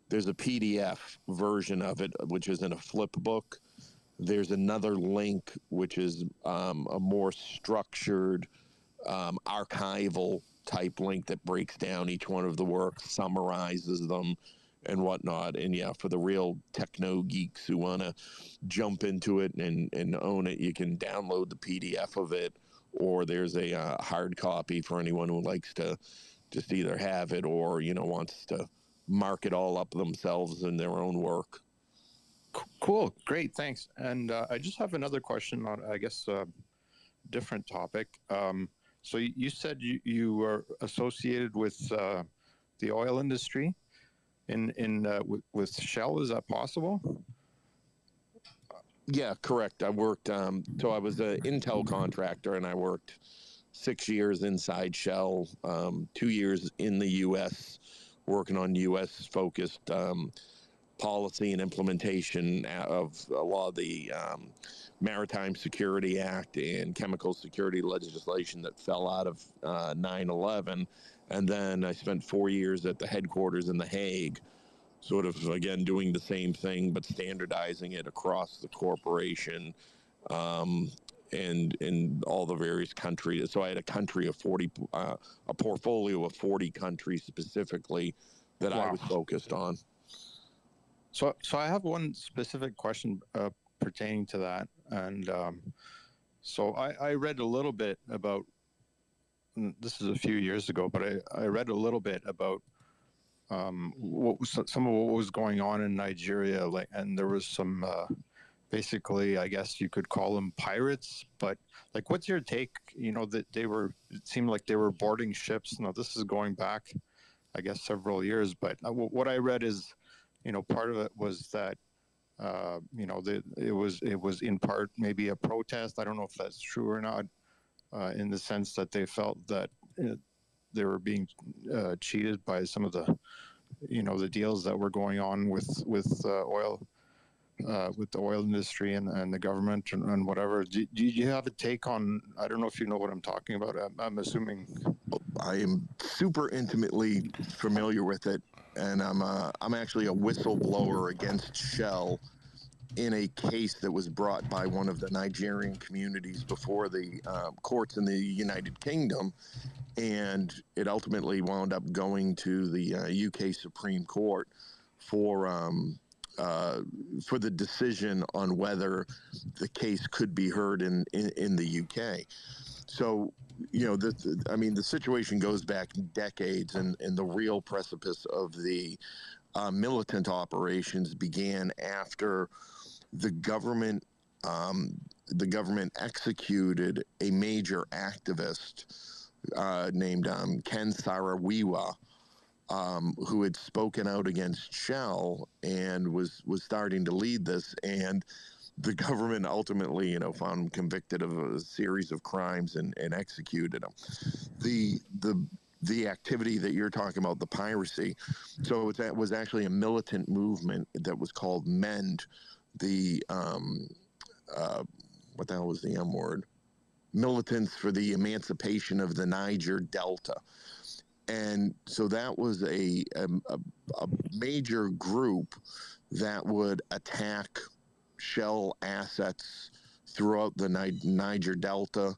there's a PDF version of it, which is in a flip book. There's another link, which is a more structured, archival type link that breaks down each one of the works, summarizes them, and whatnot. And yeah, for the real techno geeks who want to jump into it and own it, you can download the PDF of it, or there's a hard copy for anyone who likes to just either have it or wants to mark it all up themselves in their own work. Cool, great, thanks. And I just have another question on, I guess, different topic. So you said you were associated with the oil industry with Shell. Is that possible? Yeah, correct. I worked, so I was an Intel contractor and I worked 6 years inside Shell, 2 years in the U.S., working on U.S. focused policy and implementation of a lot of the Maritime Security Act and chemical security legislation that fell out of 9/11. And then I spent 4 years at the headquarters in The Hague, sort of again doing the same thing but standardizing it across the corporation, um, and in all the various countries. So I had a country of 40, a portfolio of 40 countries specifically that I Wow. was focused on. So I have one specific question pertaining to that, and so I read a little bit about. This is a few years ago, but I read a little bit about some of what was going on in Nigeria, like, and there was some basically, I guess you could call them pirates, but like, what's your take? That it seemed like they were boarding ships. Now this is going back, I guess, several years, but what I read is, part of it was that, it was in part maybe a protest. I don't know if that's true or not, in the sense that they felt that they were being cheated by some of the deals that were going on with oil, with the oil industry and the government and whatever. Do you have a take on? I don't know if you know what I'm talking about. I'm assuming. I am super intimately familiar with it, and I'm actually a whistleblower against Shell in a case that was brought by one of the Nigerian communities before the courts in the United Kingdom, and it ultimately wound up going to the UK Supreme Court for the decision on whether the case could be heard in the UK. So, the situation goes back decades, and the real precipice of the militant operations began after the government executed a major activist named Ken Saro-Wiwa, who had spoken out against Shell and was starting to lead this. And the government ultimately, found him convicted of a series of crimes and executed him. The activity that you're talking about, the piracy, so it was actually a militant movement that was called MEND. The what the hell was the M word? Militants for the Emancipation of the Niger Delta. And so that was a major group that would attack Shell assets throughout the Niger Delta.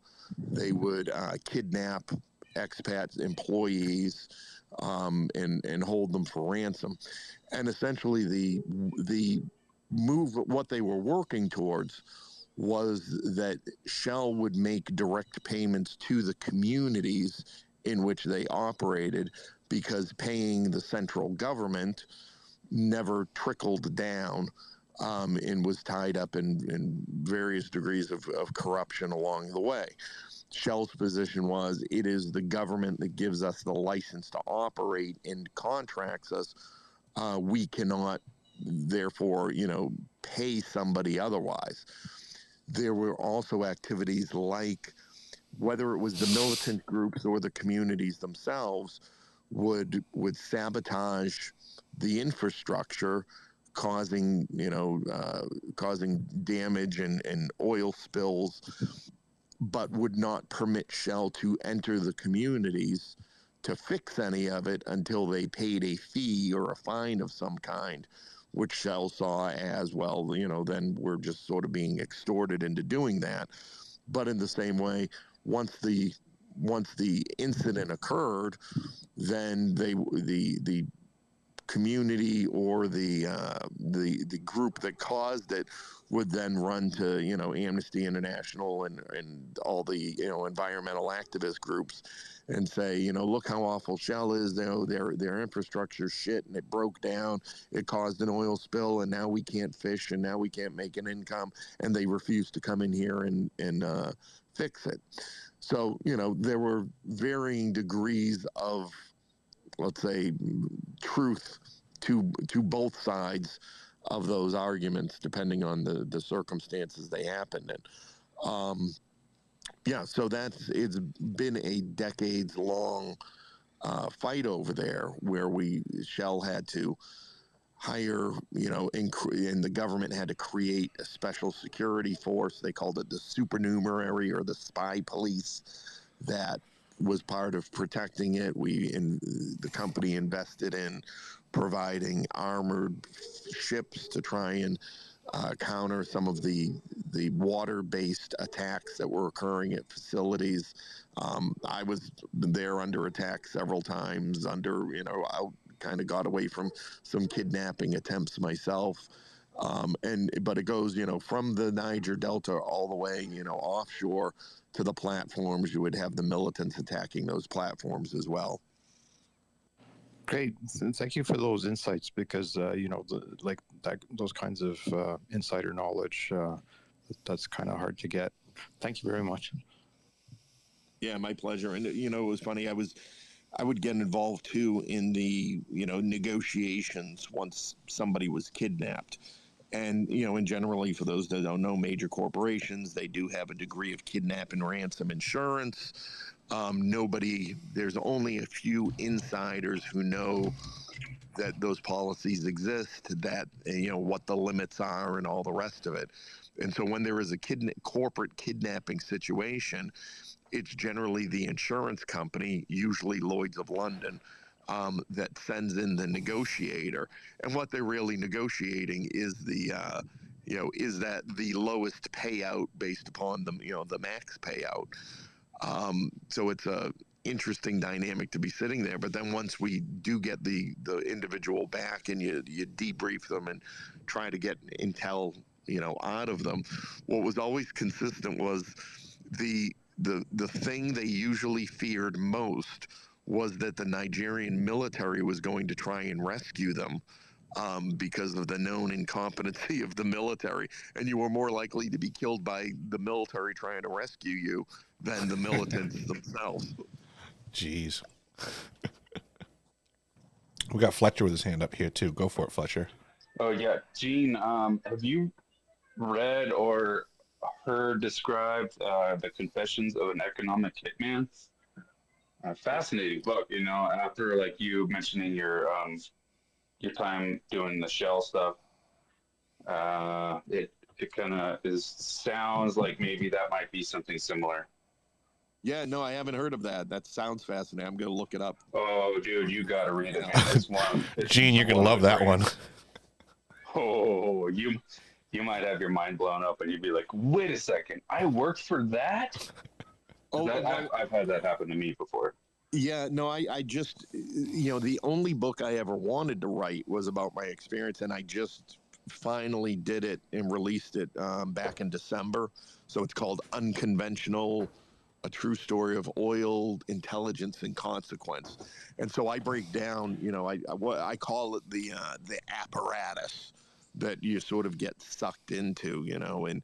They would kidnap expats, employees, and hold them for ransom. And essentially, the move, what they were working towards, was that Shell would make direct payments to the communities in which they operated, because paying the central government never trickled down, and was tied up in various degrees of corruption along the way. Shell's position was, it is the government that gives us the license to operate and contracts us. We cannot, therefore, pay somebody otherwise. There were also activities like, whether it was the militant groups or the communities themselves, would sabotage the infrastructure, causing causing damage and oil spills, but would not permit Shell to enter the communities to fix any of it until they paid a fee or a fine of some kind, which Shell saw as, well, then we're just sort of being extorted into doing that. But in the same way, once the incident occurred, then the community or the group that caused it would then run to Amnesty International and all the environmental activist groups and say, look how awful Shell is. Their infrastructure shit, and it broke down. It caused an oil spill, and now we can't fish, and now we can't make an income, and they refuse to come in here and fix it. So there were varying degrees of, let's say, truth to both sides of those arguments, depending on the circumstances they happened in. So it's been a decades long fight over there, where Shell had to hire, and the government had to create a special security force. They called it the supernumerary or the spy police, that was part of protecting it. The company invested in providing armored ships to try and counter some of the water-based attacks that were occurring at facilities. I was there under attack several times. I kind of got away from some kidnapping attempts myself. But it goes, from the Niger Delta all the way, offshore to the platforms. You would have the militants attacking those platforms as well. Great. Thank you for those insights, because, those kinds of insider knowledge, that's kind of hard to get. Thank you very much. Yeah, my pleasure. And, it was funny. I would get involved too in the, negotiations once somebody was kidnapped. And, and generally, for those that don't know, major corporations, they do have a degree of kidnap and ransom insurance. There's only a few insiders who know that those policies exist, that, what the limits are and all the rest of it. And so when there is a corporate kidnapping situation, it's generally the insurance company, usually Lloyd's of London, that sends in the negotiator. And what they're really negotiating is is that the lowest payout based upon the max payout. So it's a interesting dynamic to be sitting there. But then once we do get the individual back, and you debrief them and try to get intel out of them, what was always consistent was the thing they usually feared most was that the Nigerian military was going to try and rescue them, because of the known incompetency of the military. And you were more likely to be killed by the military trying to rescue you than the militants themselves. Jeez. We got Fletcher with his hand up here too. Go for it, Fletcher. Oh yeah, Gene. Have you read or heard described the Confessions of an Economic Hitman? Fascinating book. After you mentioning your time doing the Shell stuff, it kind of sounds like maybe that might be something similar. Yeah, no, I haven't heard of that. That sounds fascinating. I'm going to look it up. Oh, dude, you got to read it, man. It's one. Gene, you're going to love that one. Oh, you might have your mind blown up, and you'd be like, wait a second, I worked for that? I've had that happen to me before. Yeah, no, I just, the only book I ever wanted to write was about my experience, and I just finally did it and released it back in December. So it's called Unconventional, a true story of oil, intelligence, and consequence. And so I break down, what I call it the apparatus that you sort of get sucked into, and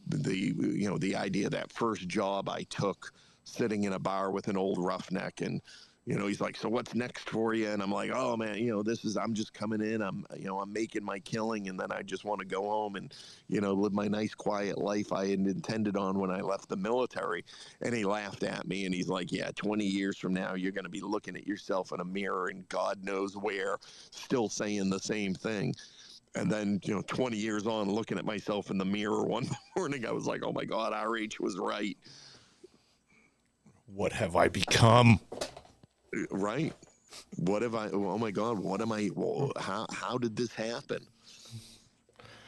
the idea that first job I took sitting in a bar with an old roughneck, and he's like, so what's next for you? And I'm like, oh man, I'm just coming in, I'm making my killing, and then I just want to go home and live my nice quiet life I had intended on when I left the military. And he laughed at me, and he's like, yeah, 20 years from now you're going to be looking at yourself in a mirror and God knows where, still saying the same thing. And then, 20 years on, looking at myself in the mirror one morning, I was like, oh my God, RH was right. What have I become? Right. What have I, oh my God, what am I, how did this happen?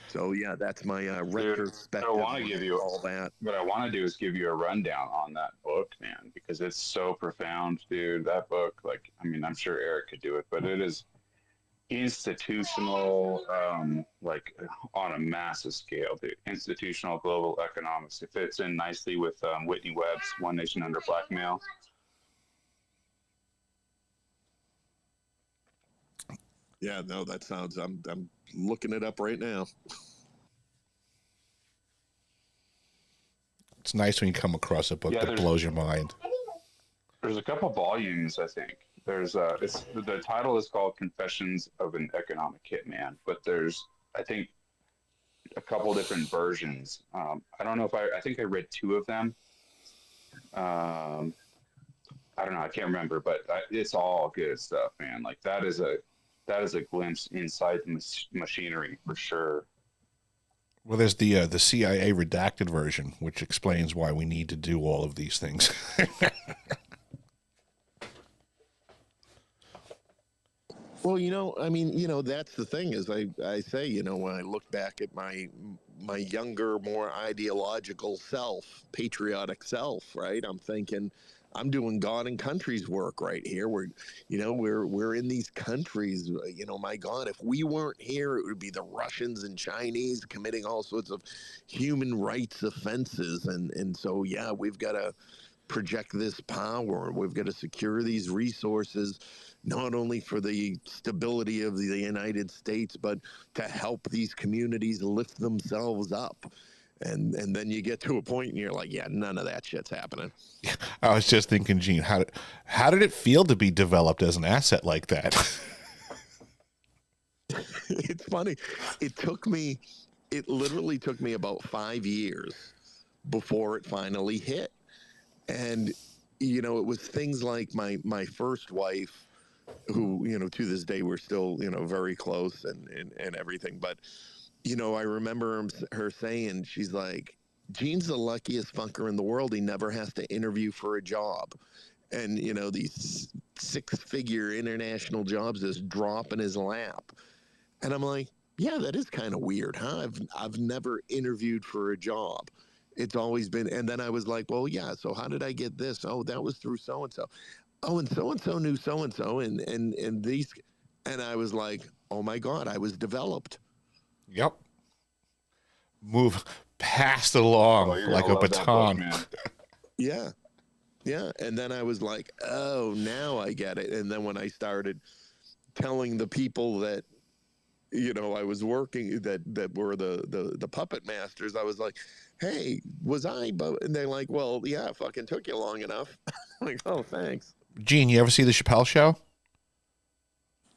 So, yeah, that's my retrospective. I want to give you all that. What I want to do is give you a rundown on that book, man, because it's so profound, dude. That book, I'm sure Eric could do it, but it is institutional, like on a massive scale, dude. Institutional global economics. It fits in nicely with Whitney Webb's One Nation Under Blackmail. Yeah, no, that sounds, I'm looking it up right now. It's nice when you come across a book that blows your mind. There's a couple volumes, I think. There's the title is called Confessions of an Economic Hitman, but there's, I think, a couple different versions. I don't know if I think I read two of them. I don't know, I can't remember, but it's all good stuff, man. Like that is a glimpse inside the machinery for sure. Well, there's the CIA redacted version, which explains why we need to do all of these things. Well, that's the thing is I say, when I look back at my younger, more ideological self, patriotic self, right? I'm thinking I'm doing God and country's work right here. We're in these countries, my God, if we weren't here, it would be the Russians and Chinese committing all sorts of human rights offenses. And so, yeah, we've got to project this power. We've got to secure these resources, not only for the stability of the United States, but to help these communities lift themselves up. And then you get to a point and you're like, yeah, none of that shit's happening. I was just thinking, Gene, how did it feel to be developed as an asset like that? It's funny. It literally took me about 5 years before it finally hit. And, it was things like my first wife, who, to this day, we're still, very close and everything. But, I remember her saying, she's like, Gene's the luckiest fucker in the world. He never has to interview for a job. And, these 6-figure international jobs just drop in his lap. And I'm like, yeah, that is kind of weird, huh? I've never interviewed for a job. It's always been, and then I was like, well, yeah, so how did I get this? Oh, that was through so-and-so. Oh, and so-and-so knew so-and-so, and these, and I was like, oh my God, I was developed. Yep. Move passed along like a baton. Yeah. Yeah. And then I was like, oh, now I get it. And then when I started telling the people that, I was working that were the puppet masters, I was like, hey, was I? And they're like, well, yeah, it fucking took you long enough. I'm like, oh, thanks. Gene, you ever see the Chappelle Show?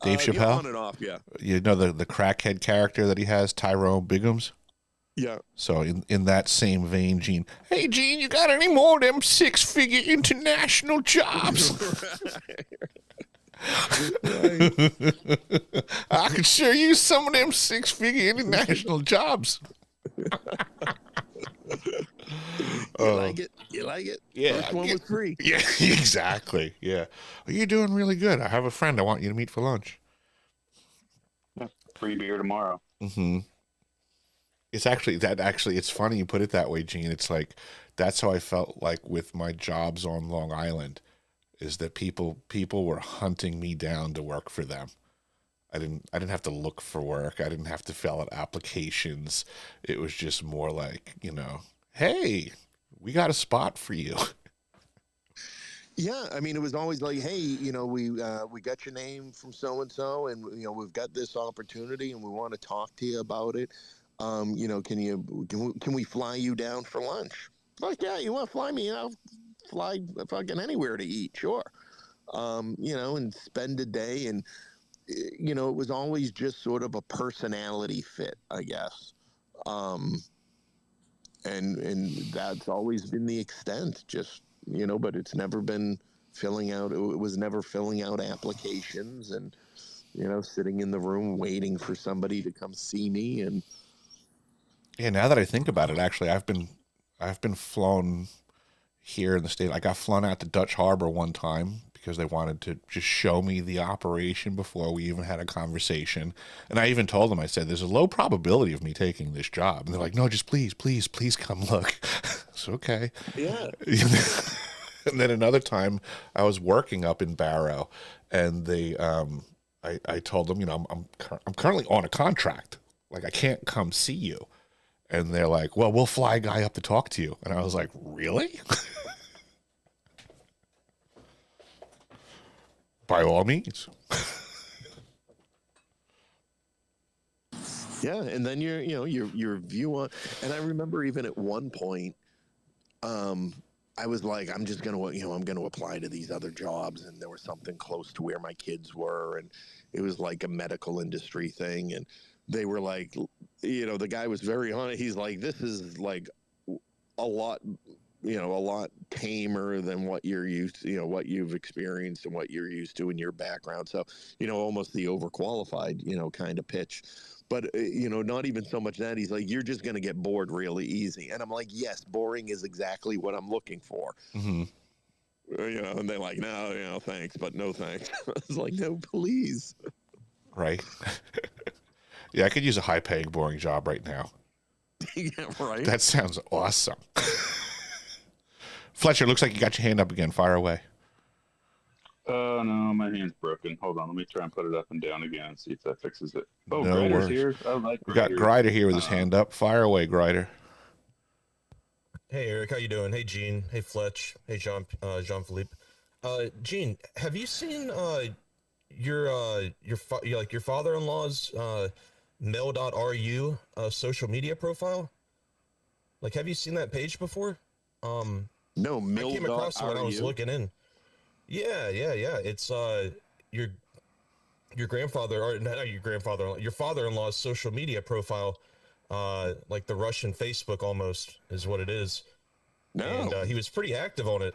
Dave Chappelle? Yeah, on and off, yeah. You know the crackhead character that he has, Tyrone Biggums? Yeah. So in that same vein, Gene, hey, Gene, you got any more of them 6-figure international jobs? Right. I could sure use some of them 6-figure international jobs. You like it? You like it? Yeah. First one was free. Yeah, exactly. Yeah. Well, you're doing really good. I have a friend I want you to meet for lunch. Free beer tomorrow. Mm-hmm. It's funny you put it that way, Gene. It's like, that's how I felt like with my jobs on Long Island. is that people were hunting me down to work for them. I didn't have to look for work. I didn't have to fill out applications. It was just more like, hey, we got a spot for you. Yeah, I mean, it was always like, hey, we got your name from so and so, and we've got this opportunity, and we want to talk to you about it. Can we fly you down for lunch? Like, yeah, you want to fly me? I'll fly fucking anywhere to eat, sure. And spend a day, and it was always just sort of a personality fit, I guess. And that's always been the extent, just but it's never been filling out. It was never filling out applications and sitting in the room waiting for somebody to come see me. And yeah, now that I think about it, actually, I've been flown here in the state. I got flown out to Dutch Harbor one time because they wanted to just show me the operation before we even had a conversation. And I even told them, I said, there's a low probability of me taking this job. And they're like, no, just please come look. It's okay. yeah. And then another time I was working up in Barrow, and they, I told them, I'm currently on a contract. Like, I can't come see you. And they're like, well, we'll fly a guy up to talk to you. And I was like, really? By all means. Yeah, and then your view on, and I remember even at one point, I was like, I'm just gonna I'm gonna apply to these other jobs, and there was something close to where my kids were, and it was like a medical industry thing, and they were like, the guy was very honest. He's like, this is like a lot tamer than what you're used to, what you've experienced and what you're used to in your background. So, almost the overqualified, kind of pitch. But, not even so much that. He's like, you're just going to get bored really easy. And I'm like, yes, boring is exactly what I'm looking for. Mm-hmm. And they're like, no, thanks, but no thanks. I was like, no, please. Right. Yeah, I could use a high-paying, boring job right now. Yeah, right. That sounds awesome. Fletcher, looks like you got your hand up again. Fire away. Oh, no, my hand's broken. Hold on, let me try and put it up and down again and see if that fixes it. Oh, No Grider's worries. here. I like We got Grider. Grider here with his hand up. Fire away, Grider. Hey Eric, how you doing? Hey Gene, hey Fletch, hey Jean Philippe. Gene, have you seen your father-in-law's mail.ru social media profile? Like, have you seen that page before? No, I came across it when I was mill.ru. looking in. Yeah. It's your grandfather, or not your grandfather, your father-in-law's social media profile, like the Russian Facebook almost is what it is. No. And he was pretty active on it.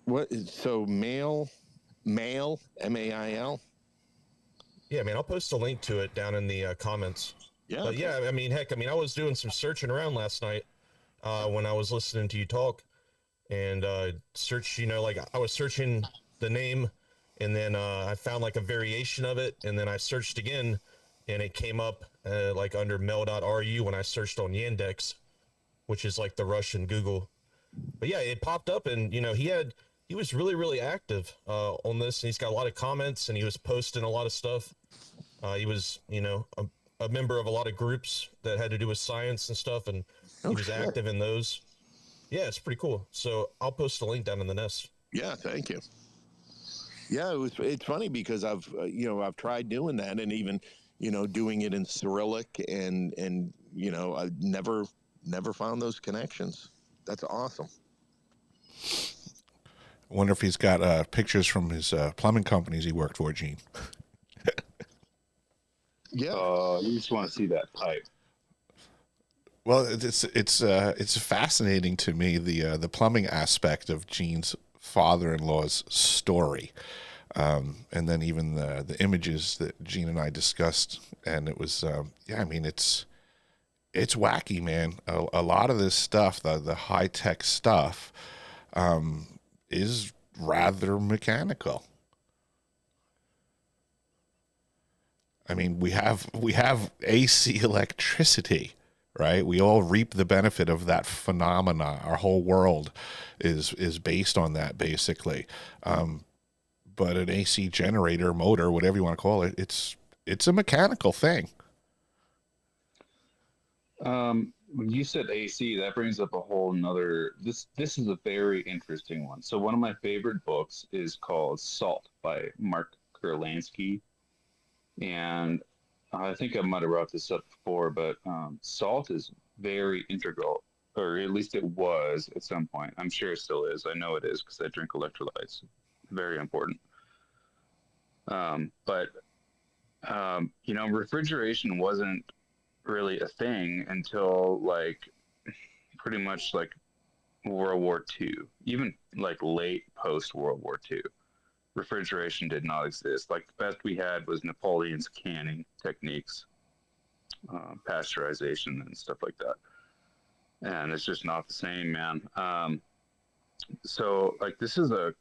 What? So mail, MAIL. Yeah, man, I'll post a link to it down in the comments. Yeah. But yeah, I mean, heck, I was doing some searching around last night when I was listening to you talk, and search, like I was searching the name, and then I found like a variation of it, and then I searched again, and it came up like under mail.ru when I searched on Yandex, which is like the Russian Google. But yeah, it popped up, and he was really, really active on this, and he's got a lot of comments, and he was posting a lot of stuff. He was, a member of a lot of groups that had to do with science and stuff, and he was active in those. Yeah, it's pretty cool. So I'll post a link down in the nest. Yeah, thank you. Yeah, it's funny because I've tried doing that, and even doing it in Cyrillic, and I've never found those connections. That's awesome. I wonder if he's got pictures from his plumbing companies he worked for, Gene. Yeah. You just want to see that pipe. Well, it's fascinating to me, the plumbing aspect of Gene's father-in-law's story, and then even the images that Gene and I discussed, and it was it's wacky, man. A lot of this stuff, the high-tech stuff, is rather mechanical. I mean, we have AC electricity. right? We all reap the benefit of that phenomena. Our whole world is based on that, basically. But an AC generator, motor, whatever you want to call it, it's a mechanical thing. When you said AC, that brings up a whole nother. This is a very interesting one. So one of my favorite books is called Salt by Mark Kurlansky, and I think I might have brought this up before, but salt is very integral, or at least it was at some point. I'm sure it still is. I know it is because I drink electrolytes. Very important. But refrigeration wasn't really a thing until like pretty much like World War II, even like late post World War II. Refrigeration did not exist. Like the best we had was Napoleon's canning techniques, pasteurization and stuff like that. And it's just not the same, man. So like this is a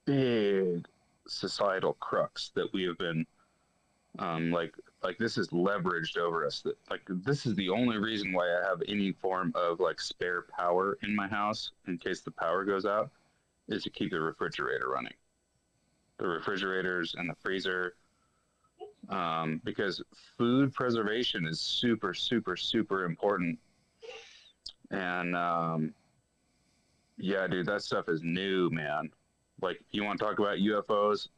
big societal crux that we have been like this is leveraged over us. That like this is the only reason why I have any form of like spare power in my house in case the power goes out, is to keep the refrigerator running. The refrigerators and the freezer, because food preservation is super, super, super important. And yeah, dude, that stuff is new, man. Like, you want to talk about UFOs?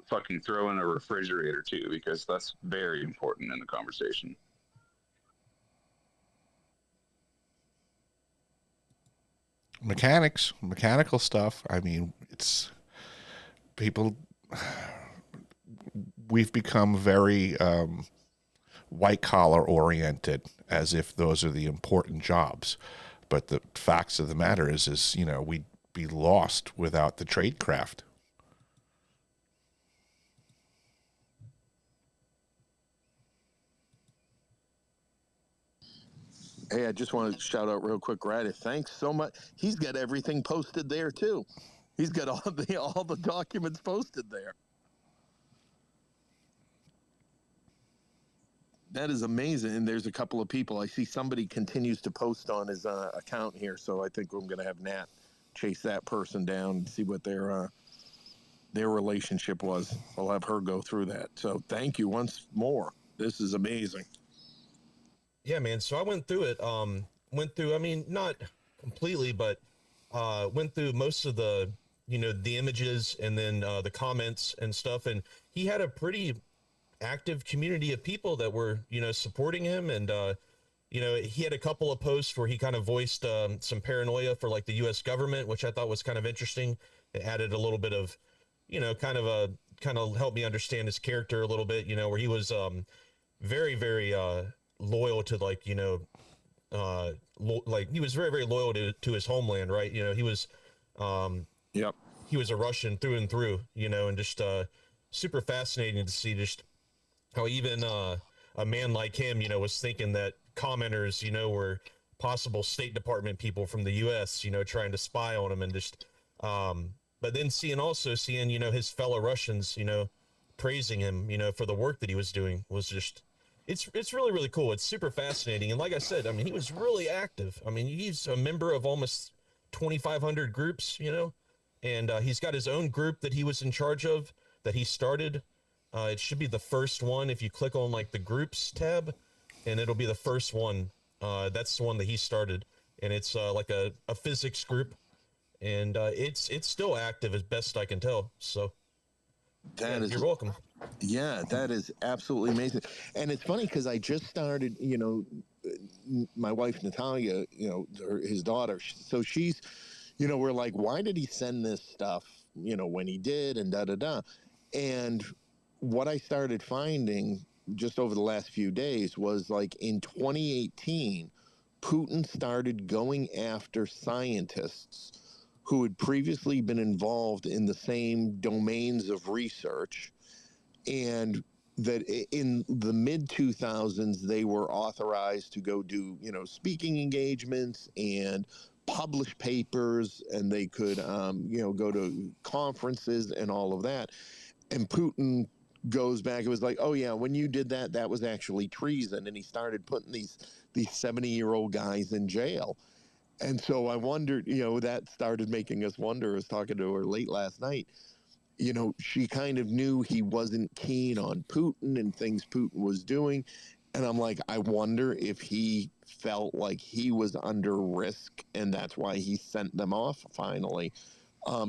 Fucking throw in a refrigerator too, because that's very important in the conversation. Mechanical stuff. I mean, it's people. We've become very white collar oriented, as if those are the important jobs. But the facts of the matter is we'd be lost without the trade craft. Hey, I just want to shout out real quick, Ryder. Thanks so much. He's got everything posted there too. He's got all the documents posted there. That is amazing. And there's a couple of people. I see somebody continues to post on his account here, so I think I'm going to have Nat chase that person down and see what their relationship was. I'll have her go through that. So thank you once more. This is amazing. Yeah, man. So I went through it. I mean, not completely, but went through most of the images and then the comments and stuff. And he had a pretty active community of people that were supporting him. And he had a couple of posts where he kind of voiced some paranoia for like the U.S. government, which I thought was kind of interesting. It added a little bit of kind of helped me understand his character a little bit. Where he was very, very loyal to like like he was very, very loyal to his homeland, right? He was Yep. He was a Russian through and through, and just super fascinating to see just how even a man like him was thinking that commenters were possible State Department people from the U.S. Trying to spy on him, and just but then seeing his fellow Russians praising him for the work that he was doing was just it's really, really cool. It's super fascinating. And like I said, I mean, he was really active. I mean, he's a member of almost 2,500 groups, and he's got his own group that he was in charge of that he started. It should be the first one if you click on like the groups tab, and it'll be the first one. That's the one that he started, and it's like a physics group, and it's still active as best I can tell. So you're welcome. Yeah, that is absolutely amazing. And it's funny because I just started, my wife, Natalia, his daughter. So she's, we're like, why did he send this stuff, when he did, and da-da-da. And what I started finding just over the last few days was like in 2018, Putin started going after scientists who had previously been involved in the same domains of research, and that in the mid 2000s they were authorized to go do speaking engagements and publish papers, and they could go to conferences and all of that. And Putin goes back. It was like, oh yeah, when you did that, that was actually treason, and he started putting these 70-year-old guys in jail. And so I wondered, that started making us wonder. I was talking to her late last night. She kind of knew he wasn't keen on Putin and things Putin was doing. And I'm like, I wonder if he felt like he was under risk and that's why he sent them off finally.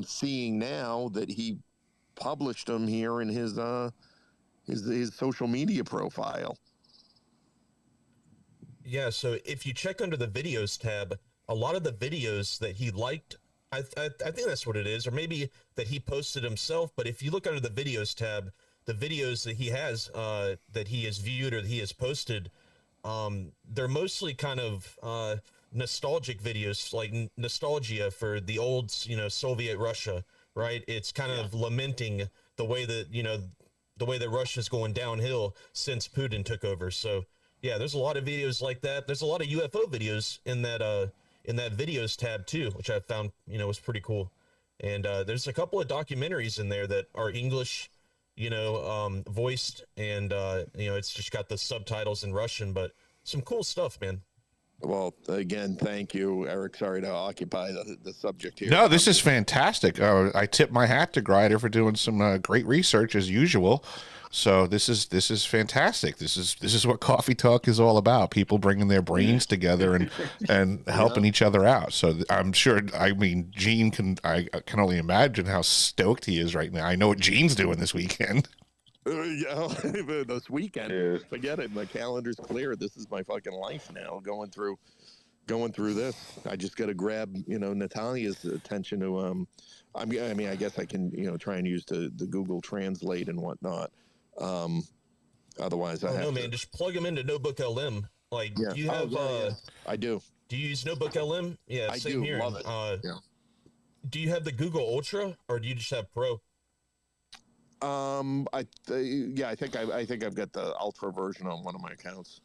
Seeing now that he published them here in his social media profile. Yeah, so if you check under the videos tab, a lot of the videos that he liked, I think that's what it is, or maybe that he posted himself. But if you look under the videos tab, the videos that he has, that he has viewed or that he has posted, they're mostly kind of nostalgic videos, like nostalgia for the old, Soviet Russia, right? It's kind of lamenting the way that Russia's going downhill since Putin took over. So yeah, there's a lot of videos like that. There's a lot of UFO videos in that videos tab too, which I found, was pretty cool. And there's a couple of documentaries in there that are English, voiced, and it's just got the subtitles in Russian, but some cool stuff, man. Well, again, thank you, Eric. Sorry to occupy the subject here. No, this is fantastic. I tip my hat to Grider for doing some great research as usual. So this is fantastic. This is what Coffee Talk is all about. People bringing their brains together and helping each other out. So I'm sure. I mean, Gene I can only imagine how stoked he is right now. I know what Gene's doing this weekend. This weekend, Dude. forget it. My calendar's clear. This is my fucking life now. Going through this. I just got to grab, Natalia's attention to. I guess I can, try and use the Google Translate and whatnot. Otherwise, I have no, man, just plug them into Notebook LM. Like, Yeah. do you have? I do. Do you use Notebook LM? Yeah, I same do. here. Love it. Do you have the Google Ultra, or do you just have Pro? I think I've got the Ultra version on one of my accounts.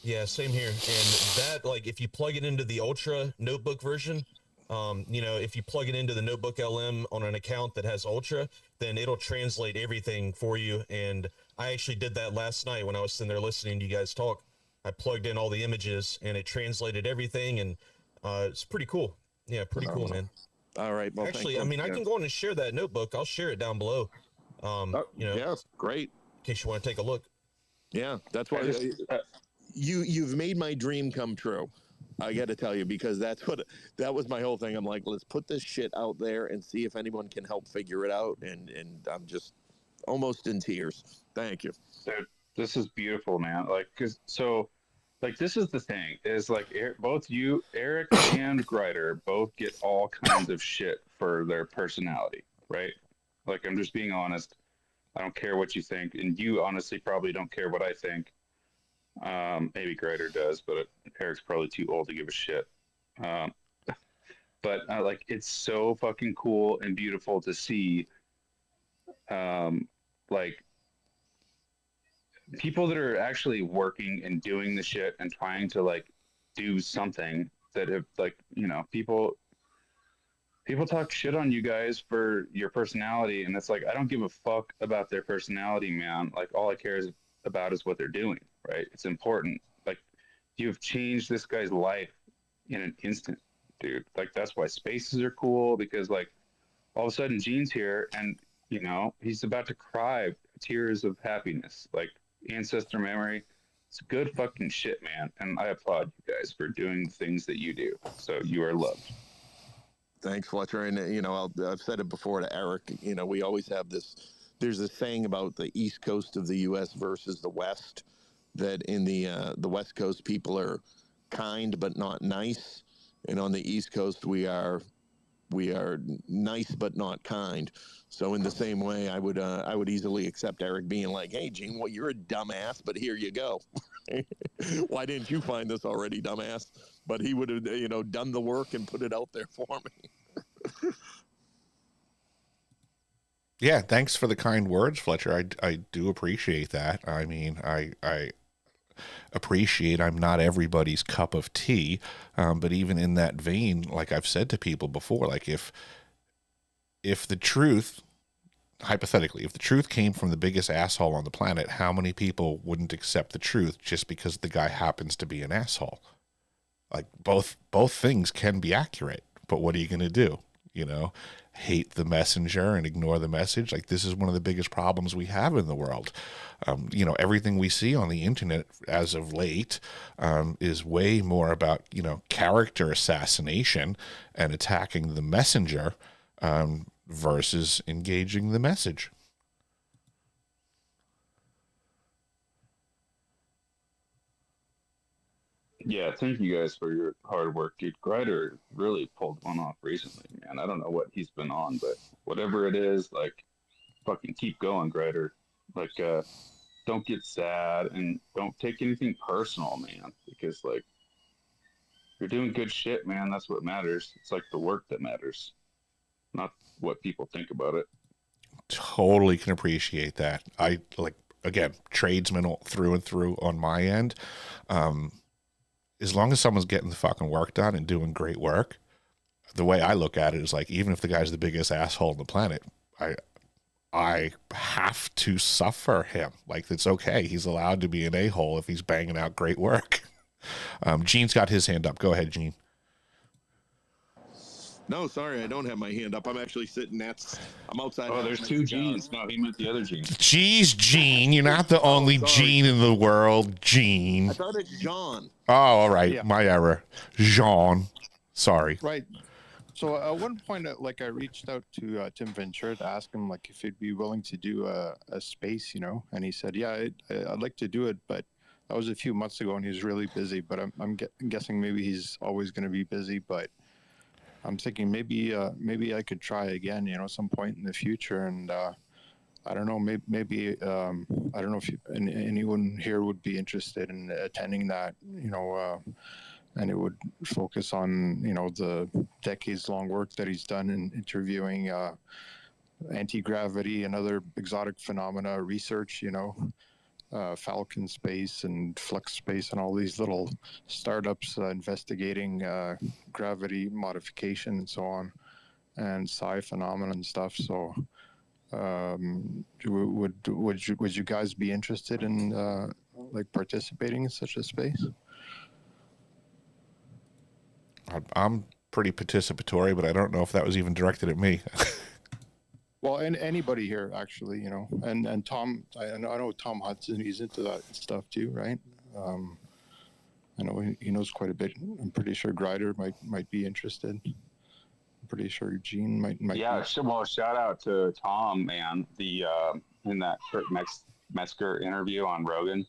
Yeah, same here. And that, like, if you plug it into the Ultra Notebook version, if you plug it into the Notebook LM on an account that has Ultra, then it'll translate everything for you. And I actually did that last night when I was sitting there listening to you guys talk. I plugged in all the images and it translated everything, and it's pretty cool. Yeah, pretty cool, man. All right. Well, Actually, I mean, I can go on and share that notebook. I'll share it down below. Yeah, great. In case you want to take a look. Yeah, that's why you've made my dream come true. I got to tell you, because that was my whole thing. I'm like, let's put this shit out there and see if anyone can help figure it out. And I'm just almost in tears. Thank you. Dude, this is beautiful, man. This is the thing is like both you, Eric and Grider, both get all kinds of shit for their personality, right? Like, I'm just being honest. I don't care what you think, and you honestly probably don't care what I think. Maybe Grider does, but Eric's probably too old to give a shit. But it's so fucking cool and beautiful to see, people that are actually working and doing the shit and trying to do something that have people talk shit on you guys for your personality, and it's like, I don't give a fuck about their personality, man. Like, all I care about is what they're doing, right? It's important. Like, you've changed this guy's life in an instant, dude. Like, that's why spaces are cool, because all of a sudden Gene's here and he's about to cry tears of happiness, like ancestor memory. It's good fucking shit, man. And I applaud you guys for doing the things that you do. So you are loved. Thanks, Fletcher. And, I've said it before to Eric, we always have there's this saying about the East Coast of the U.S. versus the West, that in the West Coast, people are kind but not nice. And on the East Coast, we are nice but not kind. So in the same way, I would easily accept Eric being like, "Hey, Gene, well, you're a dumbass, but here you go. Why didn't you find this already, dumbass?" But he would have, done the work and put it out there for me. Yeah, thanks for the kind words, Fletcher. I do appreciate that. I mean, I appreciate I'm not everybody's cup of tea, but even in that vein, like I've said to people before, like if the truth hypothetically, if the truth came from the biggest asshole on the planet, how many people wouldn't accept the truth just because the guy happens to be an asshole? Like both things can be accurate, but what are you going to do? You know, hate the messenger and ignore the message. Like, this is one of the biggest problems we have in the world. You know, everything we see on the internet as of late is way more about, you know, character assassination and attacking the messenger versus engaging the message. Yeah, thank you guys for your hard work, dude. Grider really pulled one off recently, man. I don't know what he's been on, but whatever it is, like, fucking keep going, Grider. Like, don't get sad and don't take anything personal, man, because, like, you're doing good shit, man. That's what matters. It's like the work that matters, not what people think about it. Totally can appreciate that. I, like, again, tradesman through and through on my end. As long as someone's getting the fucking work done and doing great work, the way I look at it is like, even if the guy's the biggest asshole on the planet, I have to suffer him. Like, it's okay. He's allowed to be an a-hole if he's banging out great work. Gene's got his hand up. Go ahead, Gene. No, sorry, I don't have my hand up. I'm actually sitting I'm outside. Oh, there's two Genes. No, he meant the other Gene. Jeez, Gene, you're not the only Gene in the world, Gene. I thought it's John. Oh, all right. Yeah. My error. Jean. Sorry. Right. So at one point, like, I reached out to Tim Ventura to ask him, like, if he'd be willing to do a space, you know, and he said, yeah, I'd like to do it, but that was a few months ago and he's really busy, but I'm guessing maybe he's always going to be busy, but I'm thinking maybe I could try again, you know, some point in the future. And I don't know, maybe I don't know if anyone here would be interested in attending that, you know, and it would focus on, you know, the decades-long work that he's done in interviewing anti-gravity and other exotic phenomena research, you know, Falcon Space and Flux Space and all these little startups investigating gravity modification and so on, and psi phenomena and stuff. So would you guys be interested in like participating in such a space? I'm pretty participatory, but I don't know if that was even directed at me. Well, and anybody here, actually, you know, and Tom, I know Tom Hudson, he's into that stuff too, right? I know he knows quite a bit. I'm pretty sure Grider might be interested. I'm pretty sure Gene might. Yeah, be. well, shout out to Tom, man. The in that Kurt Metzger interview on Rogan,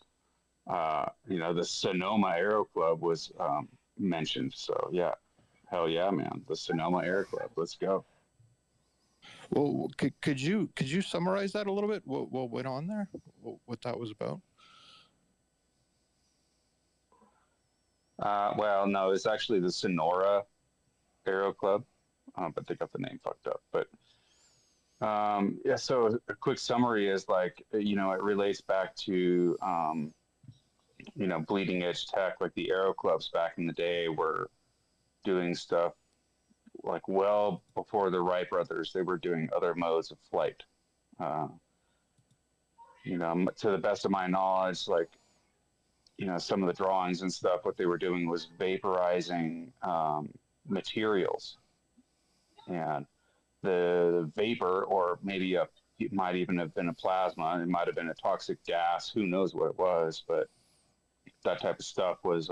you know, the Sonoma Aero Club was mentioned. So yeah, hell yeah, man, the Sonoma Aero Club. Let's go. Well, could you summarize that a little bit? What went on there? What that was about? Well, no, it's actually the Sonora Aero Club, but they got the name fucked up. But yeah, so a quick summary is, like, you know, it relates back to you know, bleeding edge tech. Like, the Aero Clubs back in the day were doing stuff like well before the Wright brothers. They were doing other modes of flight. You know, to the best of my knowledge, like, you know, some of the drawings and stuff, what they were doing was vaporizing materials, and the vapor, or maybe it might even have been a plasma, it might have been a toxic gas, who knows what it was, but that type of stuff was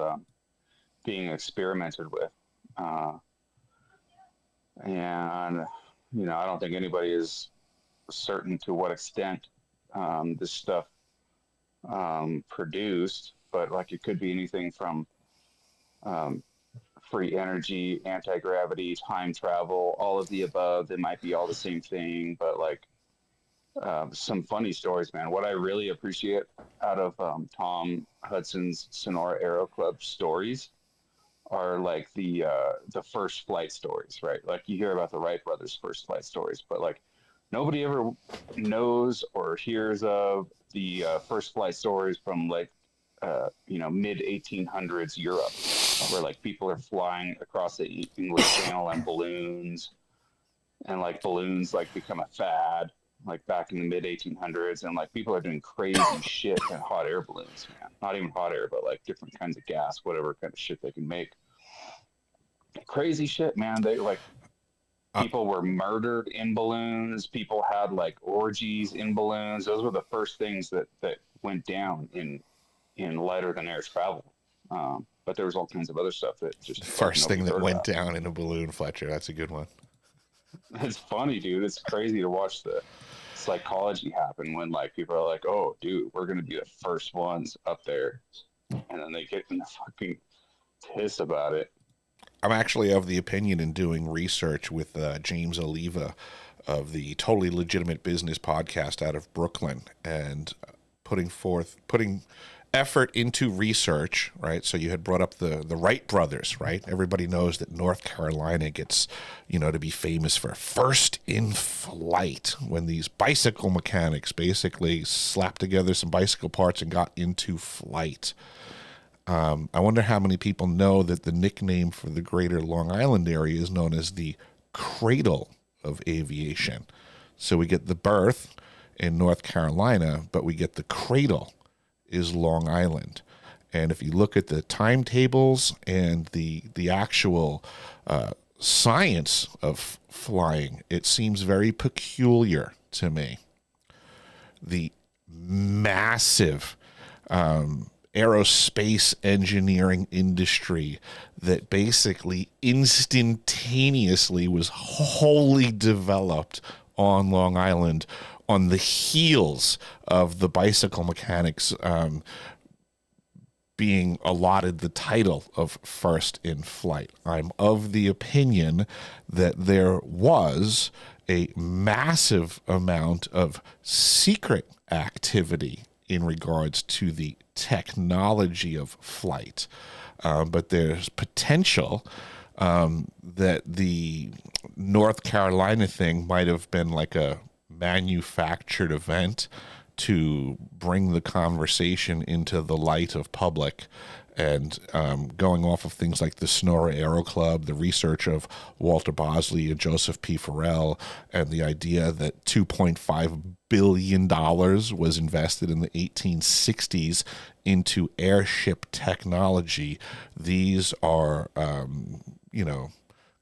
being experimented with. And, you know, I don't think anybody is certain to what extent this stuff produced, but, like, it could be anything from free energy, anti-gravity, time travel, all of the above. It might be all the same thing, but, like, some funny stories, man. What I really appreciate out of Tom Hudson's Sonora Aero Club stories are, like, the first flight stories, right? Like, you hear about the Wright brothers' first flight stories, but, like, nobody ever knows or hears of the first flight stories from, like, you know, mid 1800s Europe, where, like, people are flying across the English Channel in balloons, and, like, balloons, like, become a fad. like back in the mid 1800s, and like people are doing crazy shit in hot air balloons, man. Not even hot air, but like different kinds of gas, whatever kind of shit they can make. Crazy shit, man. They like Uh, people were murdered in balloons. People had like orgies in balloons. Those were the first things that went down in lighter than air travel. But there was all kinds of other stuff that just like First nobody thing that heard went about. down in a balloon, Fletcher. That's a good one. It's funny, dude. It's crazy to watch the psychology happen when like people are like, "Oh, dude, we're gonna be the first ones up there," and then they get in the fucking piss about it. I'm actually of the opinion in doing research with James Oliva of the Totally Legitimate Business podcast out of Brooklyn and putting effort into research, right? So you had brought up the Wright brothers, right? Everybody knows that North Carolina gets, to be famous for first in flight when these bicycle mechanics basically slapped together some bicycle parts and got into flight. I wonder how many people know that the nickname for the greater Long Island area is known as the cradle of aviation. So we get the birth in North Carolina, but we get the cradle is Long Island. And if you look at the timetables and the actual science of flying, it seems very peculiar to me. The massive aerospace engineering industry that basically instantaneously was wholly developed on Long Island on the heels of the bicycle mechanics being allotted the title of first in flight. I'm of the opinion that there was a massive amount of secret activity in regards to the technology of flight. But there's potential that the North Carolina thing might have been like a manufactured event to bring the conversation into the light of public. And going off of things like the Sonora Aero Club, the research of Walter Bosley and Joseph P. Farrell, and the idea that $2.5 billion was invested in the 1860s into airship technology. These are,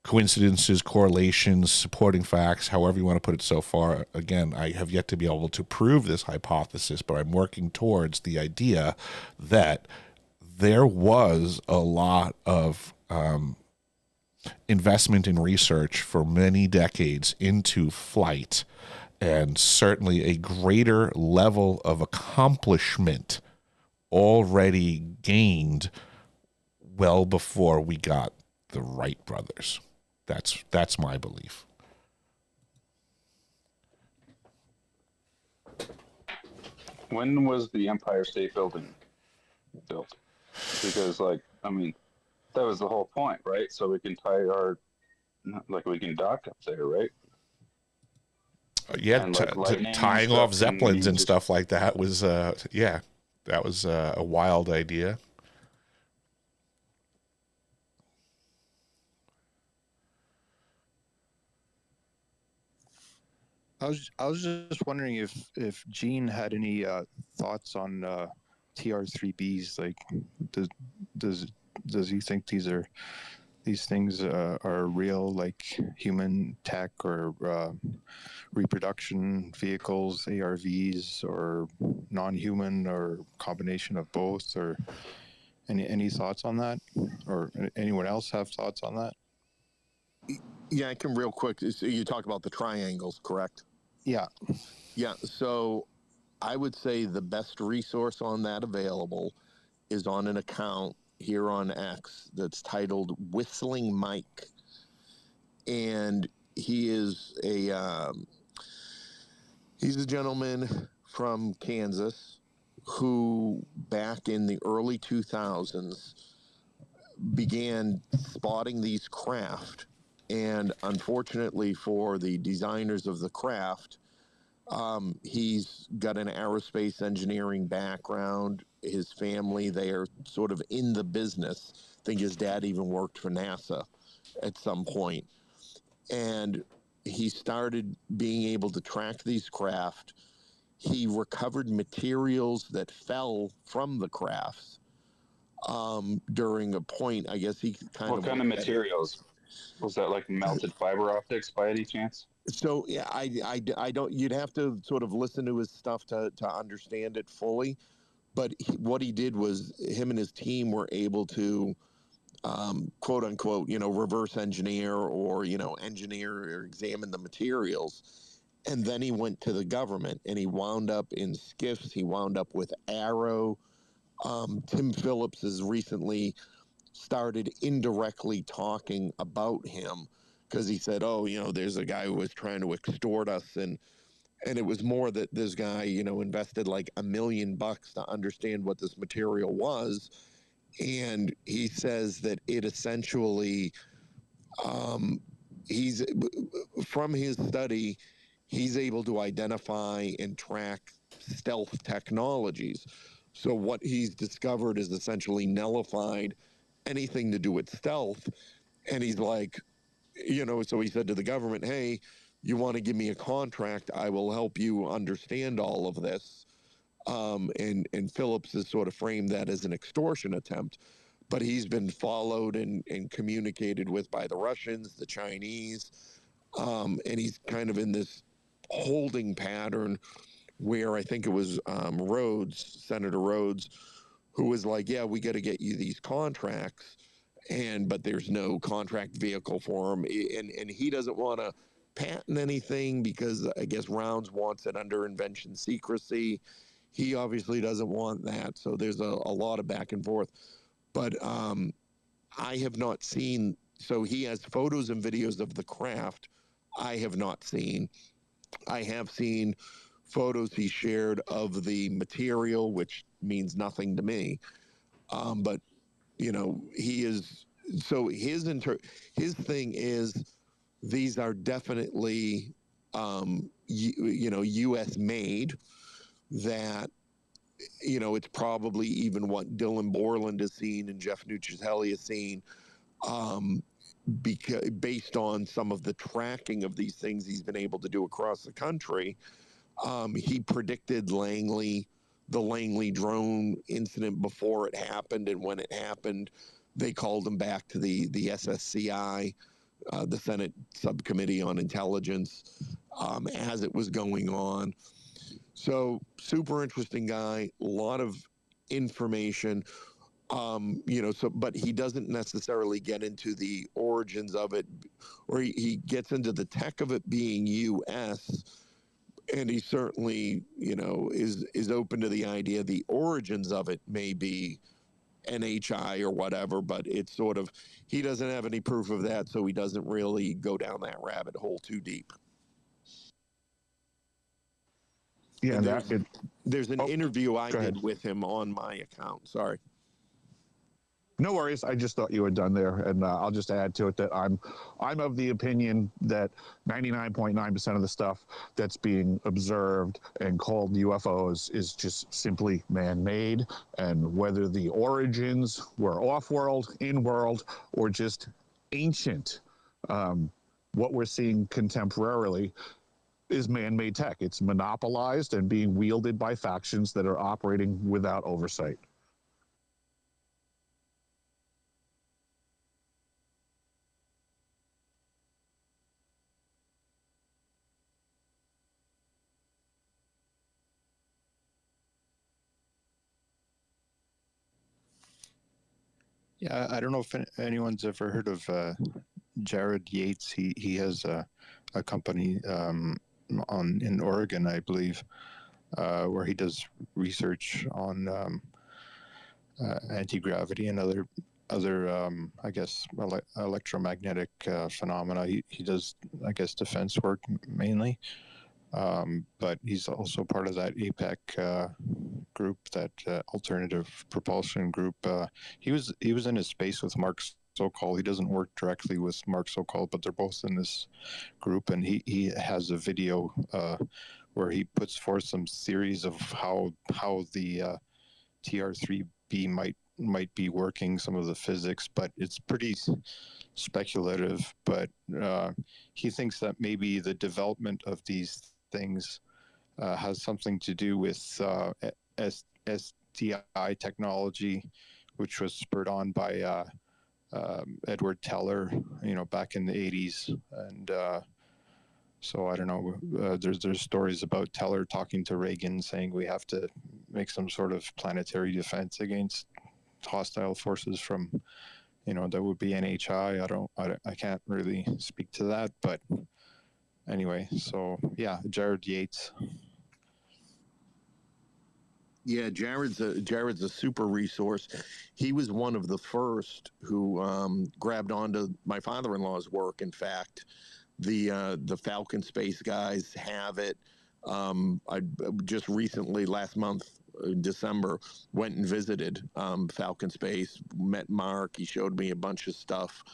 coincidences, correlations, supporting facts, however you want to put it so far. Again, I have yet to be able to prove this hypothesis, but I'm working towards the idea that there was a lot of investment in research for many decades into flight, and certainly a greater level of accomplishment already gained well before we got the Wright brothers. That's my belief. When was the Empire State Building built? Because, like, I mean, that was the whole point, right? So we can tie our, like, we can dock up there, right? Yeah, And like lightning and tying off stuff can zeppelins be and just stuff like that was, that was a wild idea. I was just wondering if Gene had any thoughts on TR3Bs. Like, does he think these things are real, like human tech or reproduction vehicles, ARVs, or non-human, or combination of both? Or any thoughts on that? Or anyone else have thoughts on that? Yeah, I can real quick. So you talk about the triangles, correct? Yeah. Yeah, so I would say the best resource on that available is on an account here on X that's titled Whistling Mike. And he is he's a gentleman from Kansas who back in the early 2000s began spotting these craft. And unfortunately for the designers of the craft, he's got an aerospace engineering background. His family, they are sort of in the business. I think his dad even worked for NASA at some point. And he started being able to track these craft. He recovered materials that fell from the crafts during a point. I guess he kind What of kind of looked at. materials? Was that like melted fiber optics by any chance? So yeah, I don't. You'd have to sort of listen to his stuff to understand it fully. But what he did was him and his team were able to quote unquote, reverse engineer or, engineer or examine the materials. And then he went to the government and he wound up in skiffs. He wound up with Arrow. Tim Phillips has recently started indirectly talking about him because he said, oh, there's a guy who was trying to extort us. And it was more that this guy, invested like $1 million to understand what this material was. And he says that it essentially, he's from his study, he's able to identify and track stealth technologies. So what he's discovered is essentially nullified anything to do with stealth. And he's like, so he said to the government, hey, you want to give me a contract, I will help you understand all of this. And Phillips has sort of framed that as an extortion attempt, but he's been followed and communicated with by the Russians, the Chinese, and he's kind of in this holding pattern where I think it was Senator Rhodes, who was like, yeah, we got to get you these contracts, but there's no contract vehicle for him, and he doesn't want to patent anything because I guess Rounds wants it under invention secrecy. He obviously doesn't want that, so there's a lot of back and forth. But I have not seen, so he has photos and videos of the craft I have not seen. I have seen photos he shared of the material, which means nothing to me. But, he is, so his thing is these are definitely, U.S. made, that it's probably even what Dylan Borland has seen and Jeff Nucciatelli has seen, because based on some of the tracking of these things he's been able to do across the country. He predicted the Langley drone incident before it happened, and when it happened, they called him back to the SSCI, the Senate Subcommittee on Intelligence, as it was going on. So super interesting guy, a lot of information, but he doesn't necessarily get into the origins of it, or he gets into the tech of it being U.S., and he certainly, is open to the idea the origins of it may be NHI or whatever, but it's sort of, he doesn't have any proof of that, so he doesn't really go down that rabbit hole too deep. Yeah, and there's an interview I go ahead. did with him on my account. Sorry. No worries. I just thought you were done there, and I'll just add to it that I'm of the opinion that 99.9% of the stuff that's being observed and called UFOs is just simply man-made, and whether the origins were off-world, in-world, or just ancient, what we're seeing contemporarily is man-made tech. It's monopolized and being wielded by factions that are operating without oversight. Yeah, I don't know if anyone's ever heard of Jared Yates. He has a company in Oregon, I believe, where he does research on anti-gravity and other I guess electromagnetic phenomena. He does, I guess, defense work mainly, but he's also part of that APEC group, that alternative propulsion group. He was in his space with Mark Sokol. He doesn't work directly with Mark Sokol, but they're both in this group, and he has a video where he puts forth some theories of how the TR-3B might might be working, some of the physics, but it's pretty speculative. But he thinks that maybe the development of these things has something to do with STI technology, which was spurred on by Edward Teller, back in the 80s. And so I don't know, there's stories about Teller talking to Reagan saying we have to make some sort of planetary defense against hostile forces from, that would be NHI. I can't really speak to that, but anyway, so yeah, Jared Yates. Yeah, Jared's a super resource. He was one of the first who grabbed onto my father-in-law's work. In fact, the Falcon Space guys have it. I just recently, last month, December, went and visited Falcon Space, met Mark. He showed me a bunch of stuff.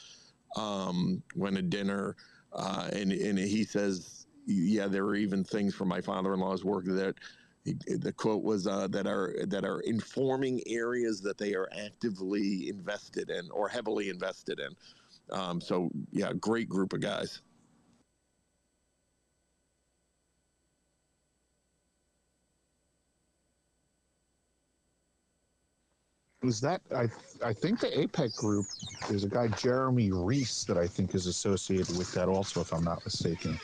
Went to dinner, and he says, yeah, there are even things from my father-in-law's work that the quote was that are informing areas that they are actively invested in or heavily invested in. So yeah, great group of guys. Is that I think the APEC group, there's a guy Jeremy Reese that I think is associated with that also, if I'm not mistaken.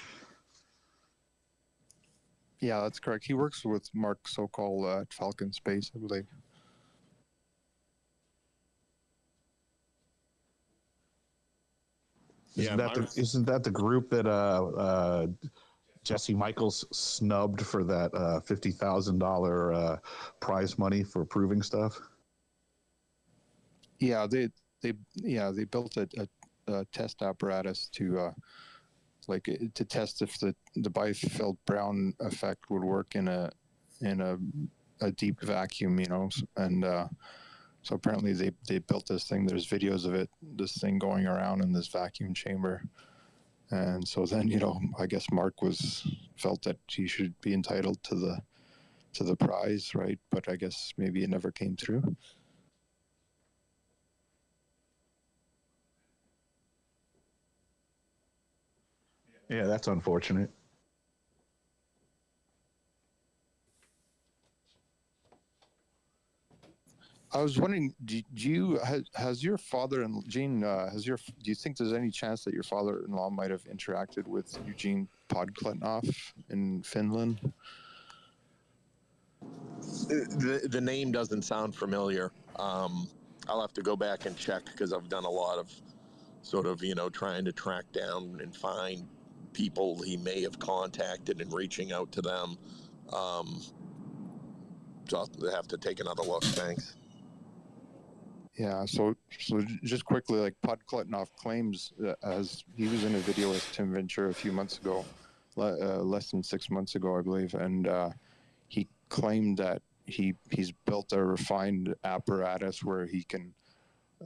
Yeah, that's correct. He works with Mark Sokol at Falcon Space, I believe. Isn't that the group that Jesse Michaels snubbed for that $50,000 prize money for proving stuff? Yeah, they built a test apparatus to to test if the Biefeld-Brown effect would work in a deep vacuum, and so apparently they built this thing. There's videos of this thing going around in this vacuum chamber, and so then I guess Mark felt that he should be entitled to the prize, right? But I guess maybe it never came through. Yeah, that's unfortunate. I was wondering, has your father and Gene, do you think there's any chance that your father-in-law might have interacted with Eugene Podkletnov in Finland? The name doesn't sound familiar. I'll have to go back and check because I've done a lot of sort of, trying to track down and find people he may have contacted and reaching out to them. So I'll have to take another look. Thanks. Yeah, so just quickly, like Podkletnov claims, as he was in a video with Tim Ventura a few months ago, less than 6 months ago, I believe, and he claimed that he's built a refined apparatus where he can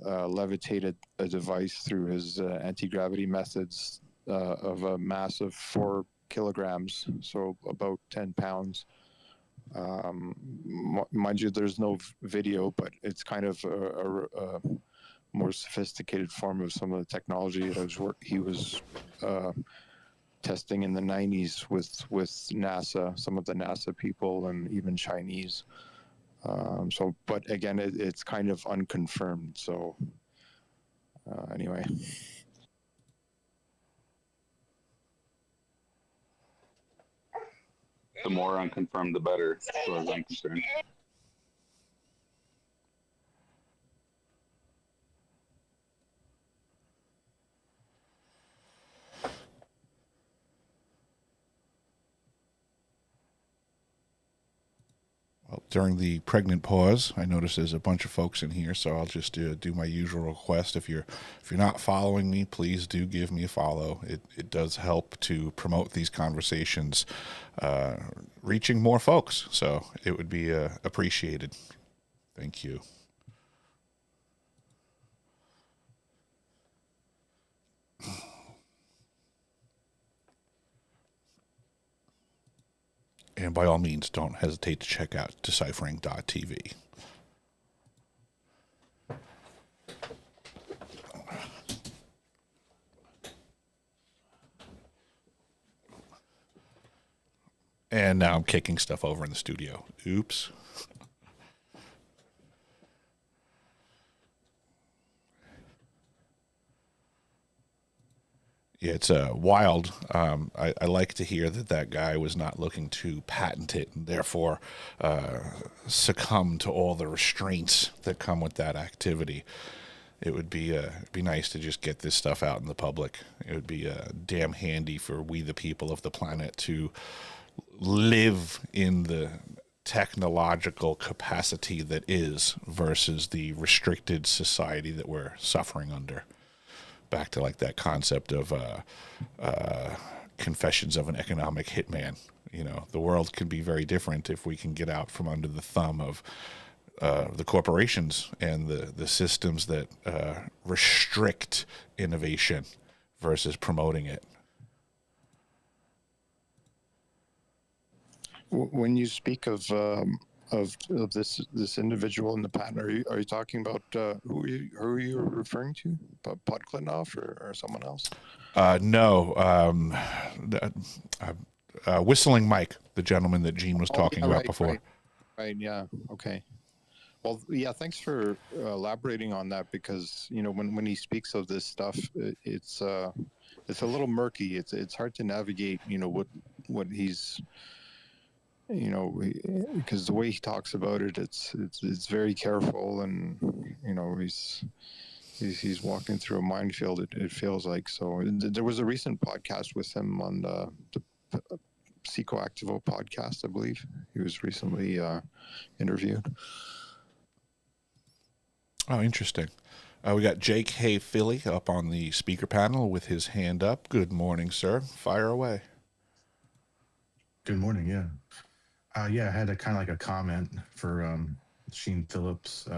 levitate a device through his anti-gravity methods of a mass of 4 kilograms, so about 10 pounds. Mind you, there's no video, but it's kind of a more sophisticated form of some of the technology that he was testing in the 90s with NASA, some of the NASA people, and even Chinese. But again, it's kind of unconfirmed. So anyway. The more unconfirmed, the better, as far as I'm concerned. Well, during the pregnant pause, I noticed there's a bunch of folks in here, so I'll just do my usual request. If you're not following me, please do give me a follow. It does help to promote these conversations, reaching more folks. So it would be appreciated. Thank you. And by all means, don't hesitate to check out deciphering.tv. And now I'm kicking stuff over in the studio. Oops. Yeah, it's wild. I like to hear that guy was not looking to patent it and therefore succumb to all the restraints that come with that activity. It would be nice to just get this stuff out in the public. It would be damn handy for we the people of the planet to live in the technological capacity that is versus the restricted society that we're suffering under. Back to like that concept of confessions of an economic hitman. You know, the world can be very different if we can get out from under the thumb of the corporations and the systems that restrict innovation versus promoting it. When you speak of this individual in the patent, are you talking about who are you referring to? Podkletnov or someone else? No, Whistling Mike, the gentleman that Gene was talking about before. Right. Yeah. Okay. Well, yeah. Thanks for elaborating on that, because when he speaks of this stuff, it's a little murky. It's hard to navigate. What he's. Because the way he talks about it, it's very careful, and he's walking through a minefield. It feels like. So there was a recent podcast with him on the Psychoactivo podcast, I believe. He was recently interviewed. Oh, interesting. We got Jake Hay Philly up on the speaker panel with his hand up. Good morning, sir. Fire away. Good morning. Yeah. I had a kind of like a comment for Sheen Phillips.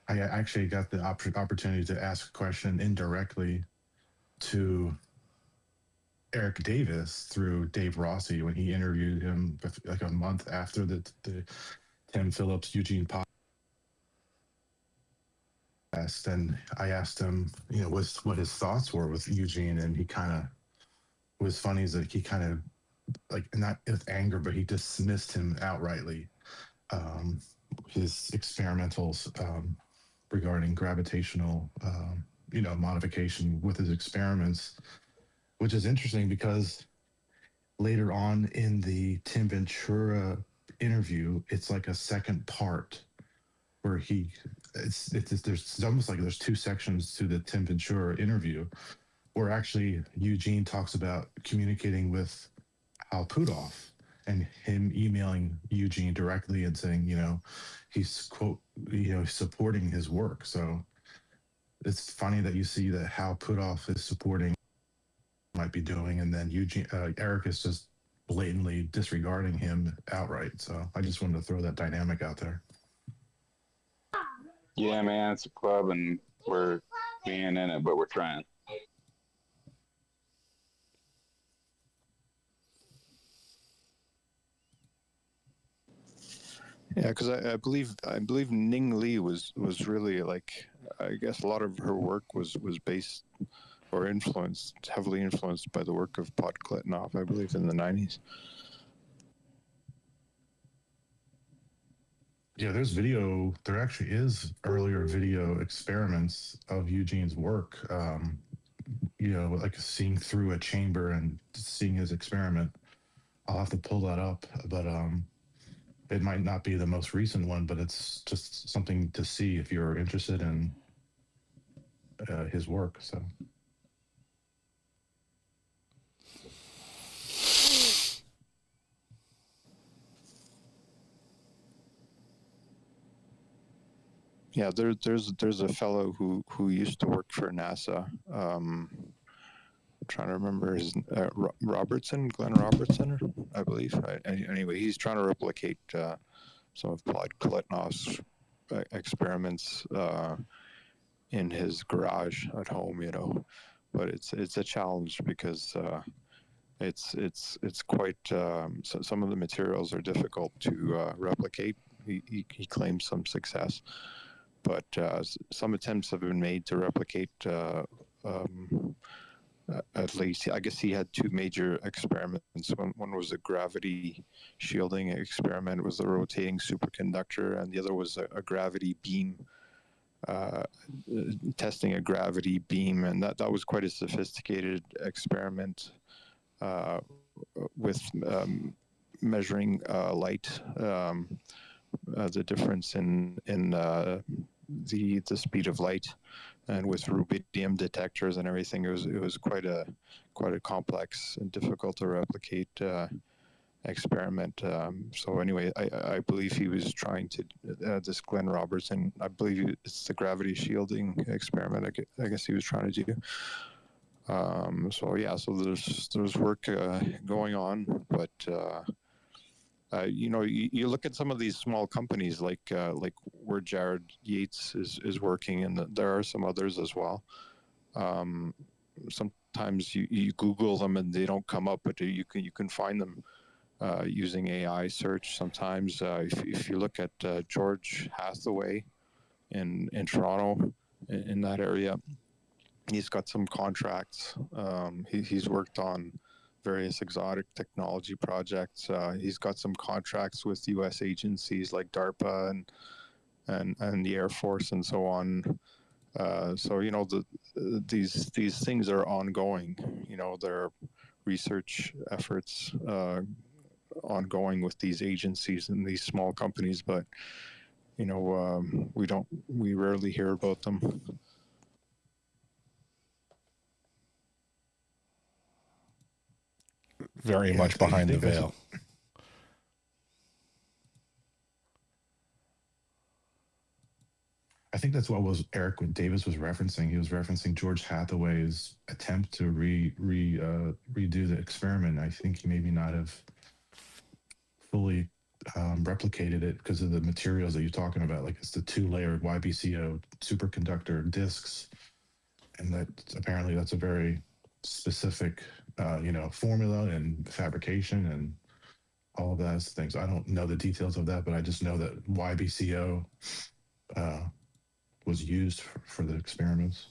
I actually got the opportunity to ask a question indirectly to Eric Davis through Dave Rossi when he interviewed him like a month after the Tim Phillips Eugene podcast. And I asked him, what his thoughts were with Eugene, and he kind of was funny is that he kind of like not with anger, but he dismissed him outrightly. His experimentals regarding gravitational, modification with his experiments, which is interesting because later on in the Tim Ventura interview, it's like a second part where there's almost like there's two sections to the Tim Ventura interview where actually Eugene talks about communicating with Al Puthoff and him emailing Eugene directly and saying, he's quote, supporting his work. So it's funny that you see that Hal Puthoff is supporting might be doing, and then Eric is just blatantly disregarding him outright. So I just wanted to throw that dynamic out there. Yeah, man, it's a club, and we're being in it, but we're trying. Yeah, because I believe Ning Li was really like, I guess a lot of her work was based or heavily influenced by the work of Podkletnov, I believe, in the 90s. Yeah, there actually is earlier video experiments of Eugene's work, like seeing through a chamber and seeing his experiment. I'll have to pull that up, but it might not be the most recent one, but it's just something to see if you're interested in his work. So. Yeah, there's a fellow who used to work for NASA. I'm trying to remember his Glenn Robertson, I believe. Anyway, he's trying to replicate some of Podkletnov's experiments in his garage at home, but it's a challenge because it's quite some of the materials are difficult to replicate. He claims some success, but some attempts have been made to replicate at least. I guess he had two major experiments. One was a gravity shielding experiment with a rotating superconductor, and the other was a gravity beam, testing a gravity beam, and that was quite a sophisticated experiment with measuring light, the difference in the speed of light, and with rubidium detectors and everything. It was quite a complex and difficult to replicate experiment. So anyway, I believe he was trying to this Glenn Robertson. I believe it's the gravity shielding experiment. I guess he was trying to do. So yeah, so there's work going on, but you know, you look at some of these small companies like where Jared Yates is working, and there are some others as well. Sometimes you Google them and they don't come up, but you can find them using AI search. Sometimes if you look at George Hathaway in Toronto, in that area, he's got some contracts. He's worked on various exotic technology projects. He's got some contracts with U.S. agencies like DARPA and the Air Force and so on. So you know, these things are ongoing. You know, there are research efforts ongoing with these agencies and these small companies, but you know, we rarely hear about them. Very much behind the veil. I think that's what was Eric Davis was referencing. He was referencing George Hathaway's attempt to redo the experiment. I think he maybe not have fully replicated it because of the materials that you're talking about. Like it's the 2-layered YBCO superconductor discs, and that apparently that's a very specific, you know, formula and fabrication and all of those things. I don't know the details of that, but I just know that YBCO was used for the experiments,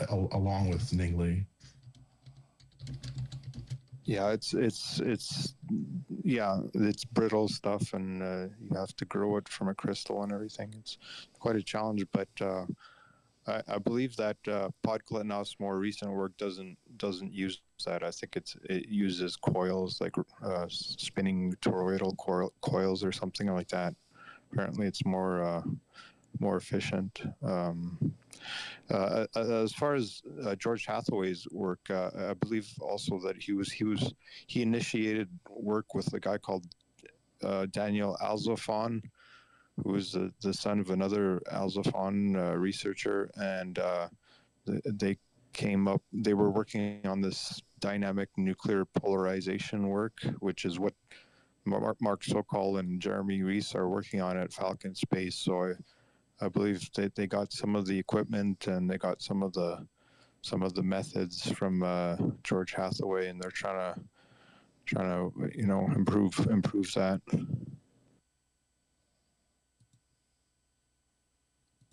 along with Ningley. Yeah, it's brittle stuff, and you have to grow it from a crystal and everything. It's quite a challenge, but I believe that Podkletnov's more recent work doesn't use that. I think it uses coils, like spinning toroidal coils or something like that. Apparently, it's more efficient. As far as George Hathaway's work, I believe also that he initiated work with a guy called Daniel Alzofan, who was the son of another Alzofan researcher, and they were working on this dynamic nuclear polarization work, which is what Mark Sokol and Jeremy Reese are working on at Falcon Space. So I believe they got some of the equipment and they got some of the methods from George Hathaway, and they're trying to you know, improve that.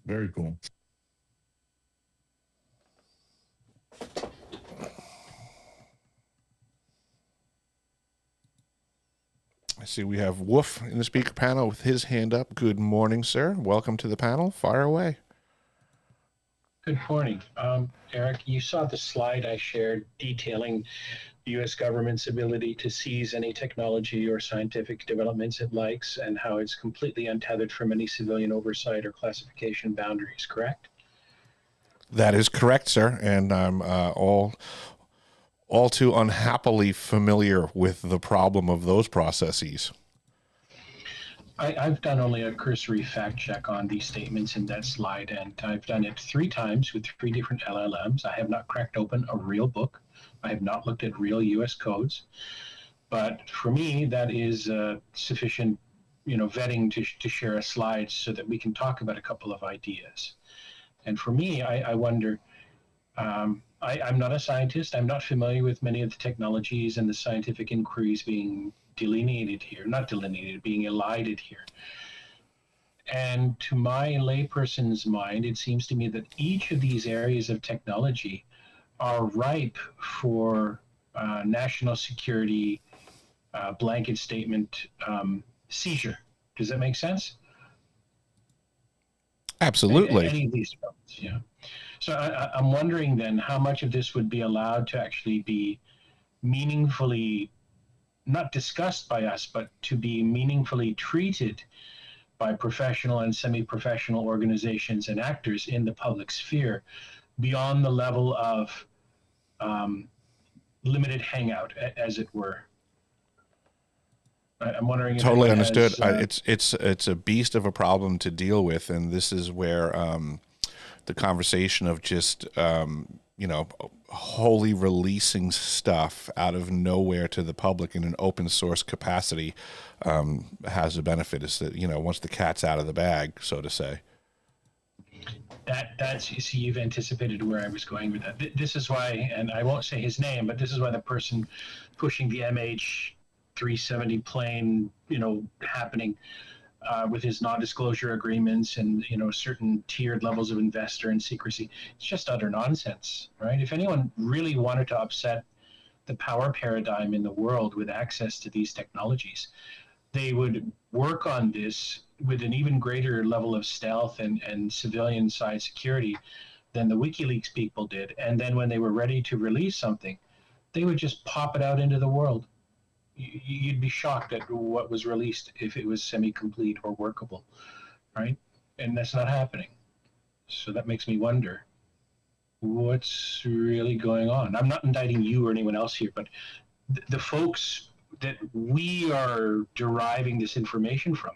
Very cool. I see we have Wolf in the speaker panel with his hand up. Good morning, sir. Welcome to the panel. Fire away. Good morning. Eric, you saw the slide I shared detailing the U.S. government's ability to seize any technology or scientific developments it likes, and how it's completely untethered from any civilian oversight or classification boundaries, correct? That is correct, sir. And I'm all too unhappily familiar with the problem of those processes. I've done only a cursory fact check on these statements in that slide, and I've done it 3 times with 3 different LLMs. I have not cracked open a real book. I have not looked at real U.S. codes. But for me, that is sufficient, you know, vetting to share a slide so that we can talk about a couple of ideas. And for me, I wonder, I'm not a scientist. I'm not familiar with many of the technologies and the scientific inquiries being delineated here, not delineated, being elided here. And to my layperson's mind, it seems to me that each of these areas of technology are ripe for national security blanket statement seizure. Does that make sense? Absolutely. Any of these films, yeah. So I'm wondering then how much of this would be allowed to actually be meaningfully, not discussed by us, but to be meaningfully treated by professional and semi-professional organizations and actors in the public sphere beyond the level of limited hangout, as it were. I'm wondering. Totally if understood. has, It's a beast of a problem to deal with, and this is where the conversation of just wholly releasing stuff out of nowhere to the public in an open source capacity has a benefit. Is that once the cat's out of the bag, so to say. That's you see, you've anticipated where I was going with that. This is why, and I won't say his name, but this is why the person pushing the MH370 plane, happening with his non-disclosure agreements and certain tiered levels of investor and secrecy, it's just utter nonsense, right? If anyone really wanted to upset the power paradigm in the world with access to these technologies, they would work on this with an even greater level of stealth and civilian side security than the WikiLeaks people did. And then when they were ready to release something, they would just pop it out into the world. You'd be shocked at what was released if it was semi-complete or workable, right? And that's not happening. So that makes me wonder what's really going on. I'm not indicting you or anyone else here, but the folks that we are deriving this information from,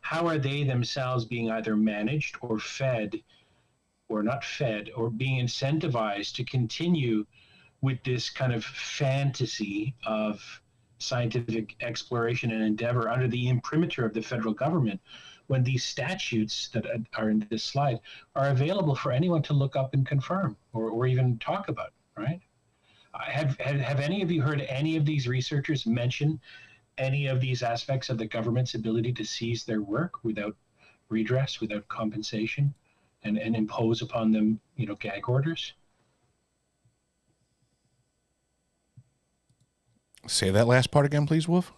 how are they themselves being either managed or fed or not fed or being incentivized to continue with this kind of fantasy of scientific exploration and endeavor under the imprimatur of the federal government, when these statutes that are in this slide are available for anyone to look up and confirm or even talk about, right? Have any of you heard any of these researchers mention any of these aspects of the government's ability to seize their work without redress, without compensation, and impose upon them, gag orders? Say that last part again, please, Wolf.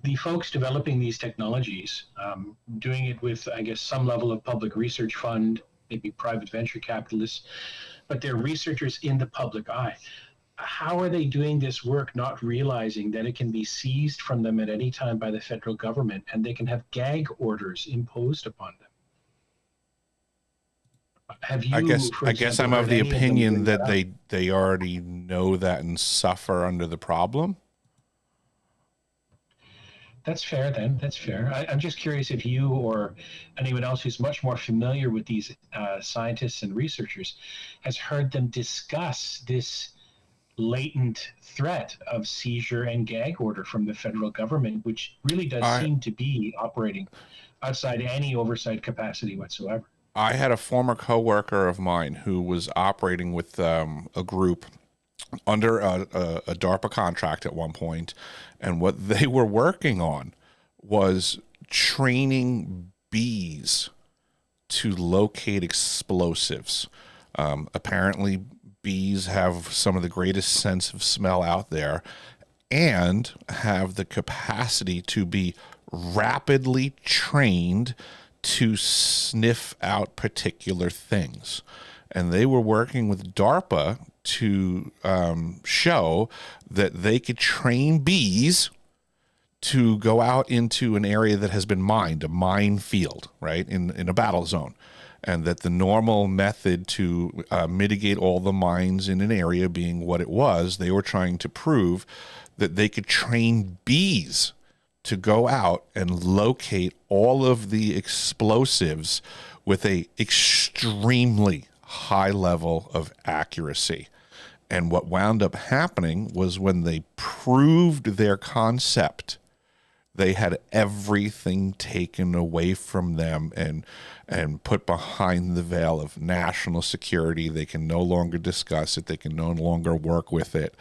The folks developing these technologies, doing it with, I guess, some level of public research fund, maybe private venture capitalists, but they're researchers in the public eye. How are they doing this work not realizing that it can be seized from them at any time by the federal government and they can have gag orders imposed upon them? Have you, I guess example, I'm of heard the any them opinion bring that up? they already know that and suffer under the problem. That's fair then. That's fair. I'm just curious if you or anyone else who's much more familiar with these scientists and researchers has heard them discuss this latent threat of seizure and gag order from the federal government, which really does seem to be operating outside any oversight capacity whatsoever. I had a former coworker of mine who was operating with a group under a DARPA contract at one point, and what they were working on was training bees to locate explosives. Apparently, bees have some of the greatest sense of smell out there and have the capacity to be rapidly trained to sniff out particular things. And they were working with DARPA to show that they could train bees to go out into an area that has been mined, a minefield, right, in a battle zone. And that the normal method to mitigate all the mines in an area being what it was, they were trying to prove that they could train bees to go out and locate all of the explosives with a extremely high level of accuracy. And what wound up happening was when they proved their concept, they had everything taken away from them and put behind the veil of national security. They can no longer discuss it. They can no longer work with it.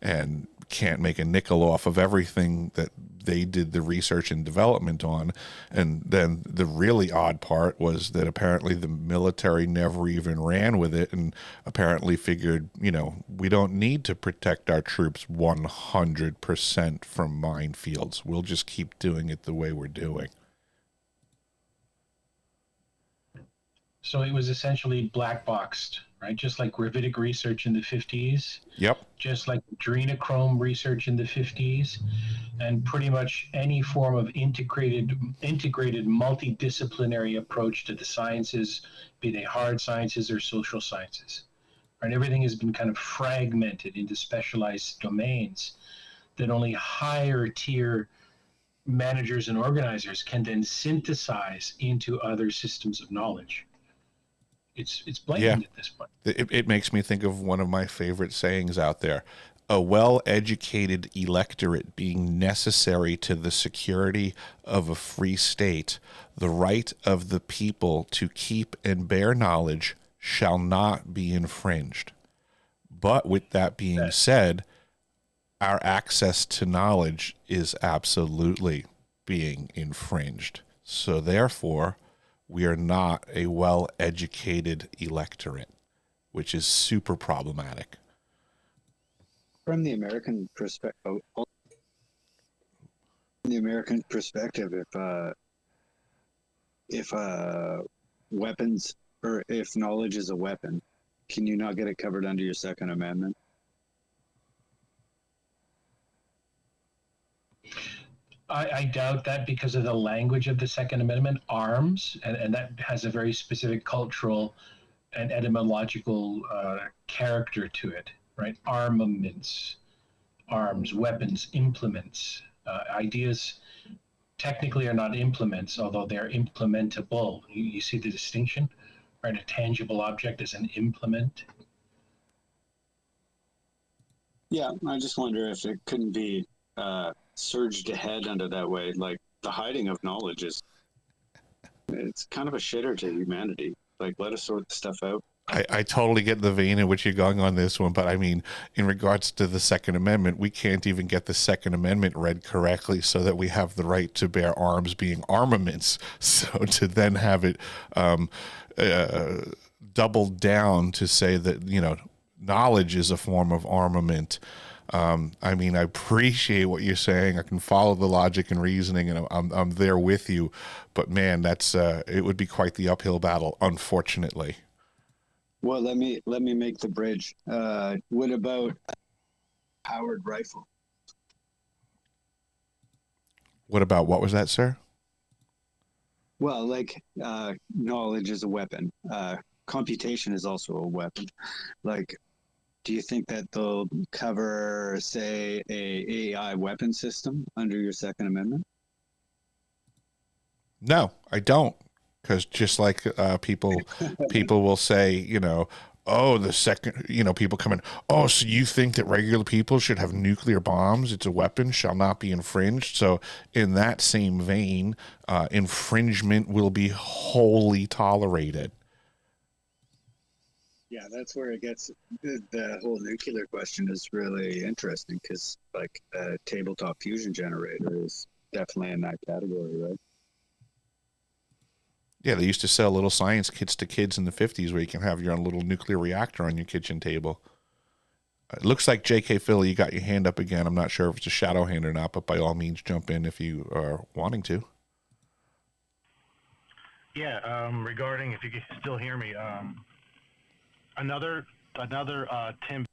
And can't make a nickel off of everything that they did the research and development on. And then the really odd part was that apparently the military never even ran with it, and apparently figured, we don't need to protect our troops 100% from minefields. We'll just keep doing it the way we're doing. So it was essentially black boxed, right? Just like gravitic research in the 50s. Yep. Just like adrenochrome research in the 50s, and pretty much any form of integrated multidisciplinary approach to the sciences, be they hard sciences or social sciences. Right? Everything has been kind of fragmented into specialized domains that only higher tier managers and organizers can then synthesize into other systems of knowledge. It's blatant at this point. It makes me think of one of my favorite sayings out there: a well-educated electorate being necessary to the security of a free state, the right of the people to keep and bear knowledge shall not be infringed. But with that being said, our access to knowledge is absolutely being infringed. So therefore, we are not a well-educated electorate, which is super problematic. From the American perspective, if weapons, or if knowledge is a weapon, can you not get it covered under your Second Amendment? I doubt that, because of the language of the Second Amendment, arms, and that has a very specific cultural and etymological character to it, right? Armaments, arms, weapons, implements. Ideas technically are not implements, although they're implementable. You see the distinction, right? A tangible object is an implement. Yeah, I just wonder if it couldn't be surged ahead under that way. Like, the hiding of knowledge it's kind of a shitter to humanity. Like, let us sort the stuff out. I totally get the vein in which you're going on this one, but I mean, in regards to the Second Amendment, we can't even get the Second Amendment read correctly so that we have the right to bear arms being armaments. So to then have it doubled down to say that, knowledge is a form of armament. I mean, I appreciate what you're saying. I can follow the logic and reasoning, and I'm there with you. But man, that's it would be quite the uphill battle, unfortunately. Well, let me make the bridge. What about powered rifle? What about, what was that, sir? Well, like, knowledge is a weapon. Computation is also a weapon. Like, do you think that they'll cover, say, a AI weapon system under your Second Amendment? No, I don't. Because just like people will say, oh, the second, people come in, oh, so you think that regular people should have nuclear bombs? It's a weapon, shall not be infringed. So in that same vein, infringement will be wholly tolerated. Yeah, that's where it gets, the whole nuclear question is really interesting, because like a tabletop fusion generator is definitely in that category, right? Yeah, they used to sell little science kits to kids in the 50s where you can have your own little nuclear reactor on your kitchen table. It looks like J.K. Philly, you got your hand up again. I'm not sure if it's a shadow hand or not, but by all means, jump in if you are wanting to. Yeah, regarding, if you can still hear me, another Tim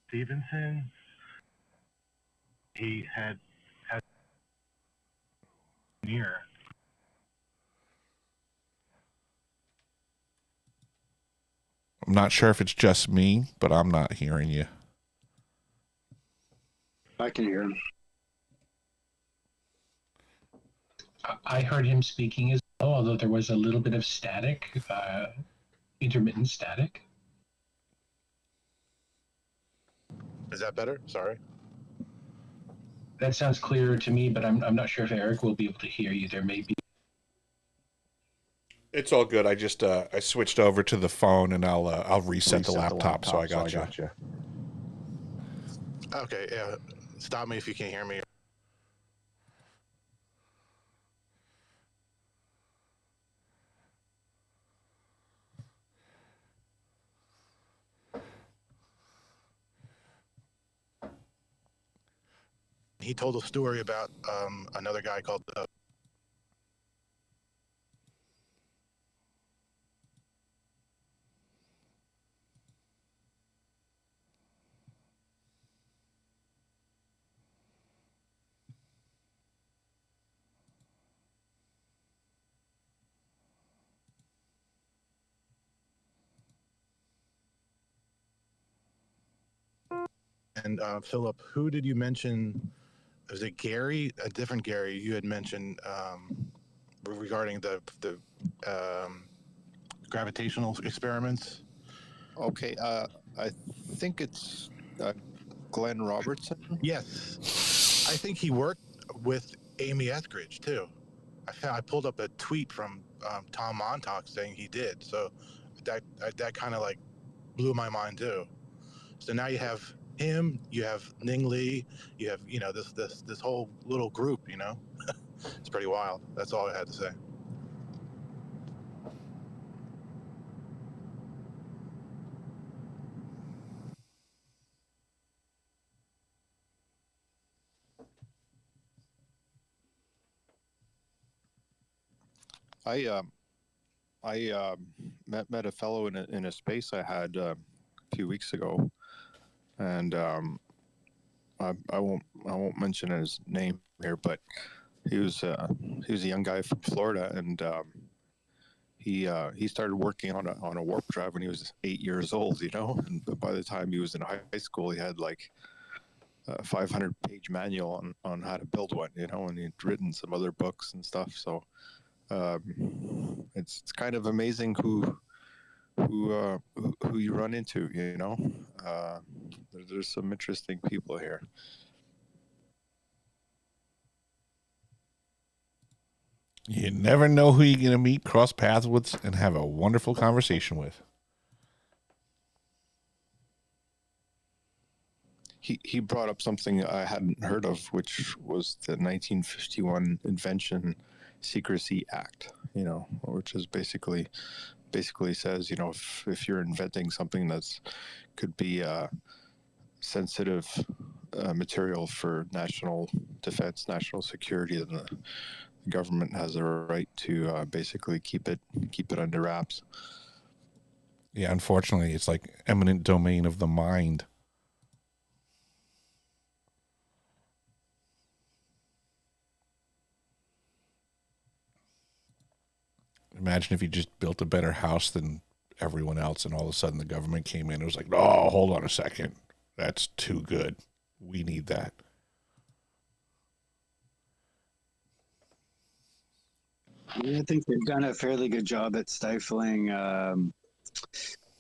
Stevenson, he had near. I'm not sure if it's just me, but I'm not hearing you. I can hear him. I heard him speaking as well, although there was a little bit of static, intermittent static. Is that better? Sorry. That sounds clearer to me, but I'm not sure if Eric will be able to hear you. There may be. It's all good. I just I switched over to the phone, and I'll reset the laptop. So I got you. Okay, yeah. Stop me if you can't hear me. He told a story about another guy called and Philip, who did you mention? Was it Gary? A different Gary you had mentioned regarding the gravitational experiments? Okay, I think it's Glenn Robertson. Yes, I think he worked with Amy Etheridge too. I pulled up a tweet from Tom Montauk saying he did. So that kind of like blew my mind too. So now you have him, you have Ning Lee, you have this whole little group. It's pretty wild. That's all I had to say. I met a fellow in a space I had a few weeks ago, and I won't mention his name here, but he was a young guy from Florida, and he started working on a warp drive when he was 8 years old, and by the time he was in high school, he had like a 500-page manual on how to build one, and he'd written some other books and stuff. So it's kind of amazing who you run into, there's some interesting people here. You never know who you're going to meet, cross paths with, and have a wonderful conversation with. He brought up something I hadn't heard of, which was the 1951 Invention Secrecy Act, which is basically says, if you're inventing something that's could be sensitive material for national defense, national security, then the government has a right to basically keep it under wraps. Yeah, unfortunately, it's like eminent domain of the mind. Imagine if you just built a better house than everyone else, and all of a sudden the government came in and was like, "Oh, hold on a second, that's too good. We need that." Yeah, I think they've done a fairly good job at stifling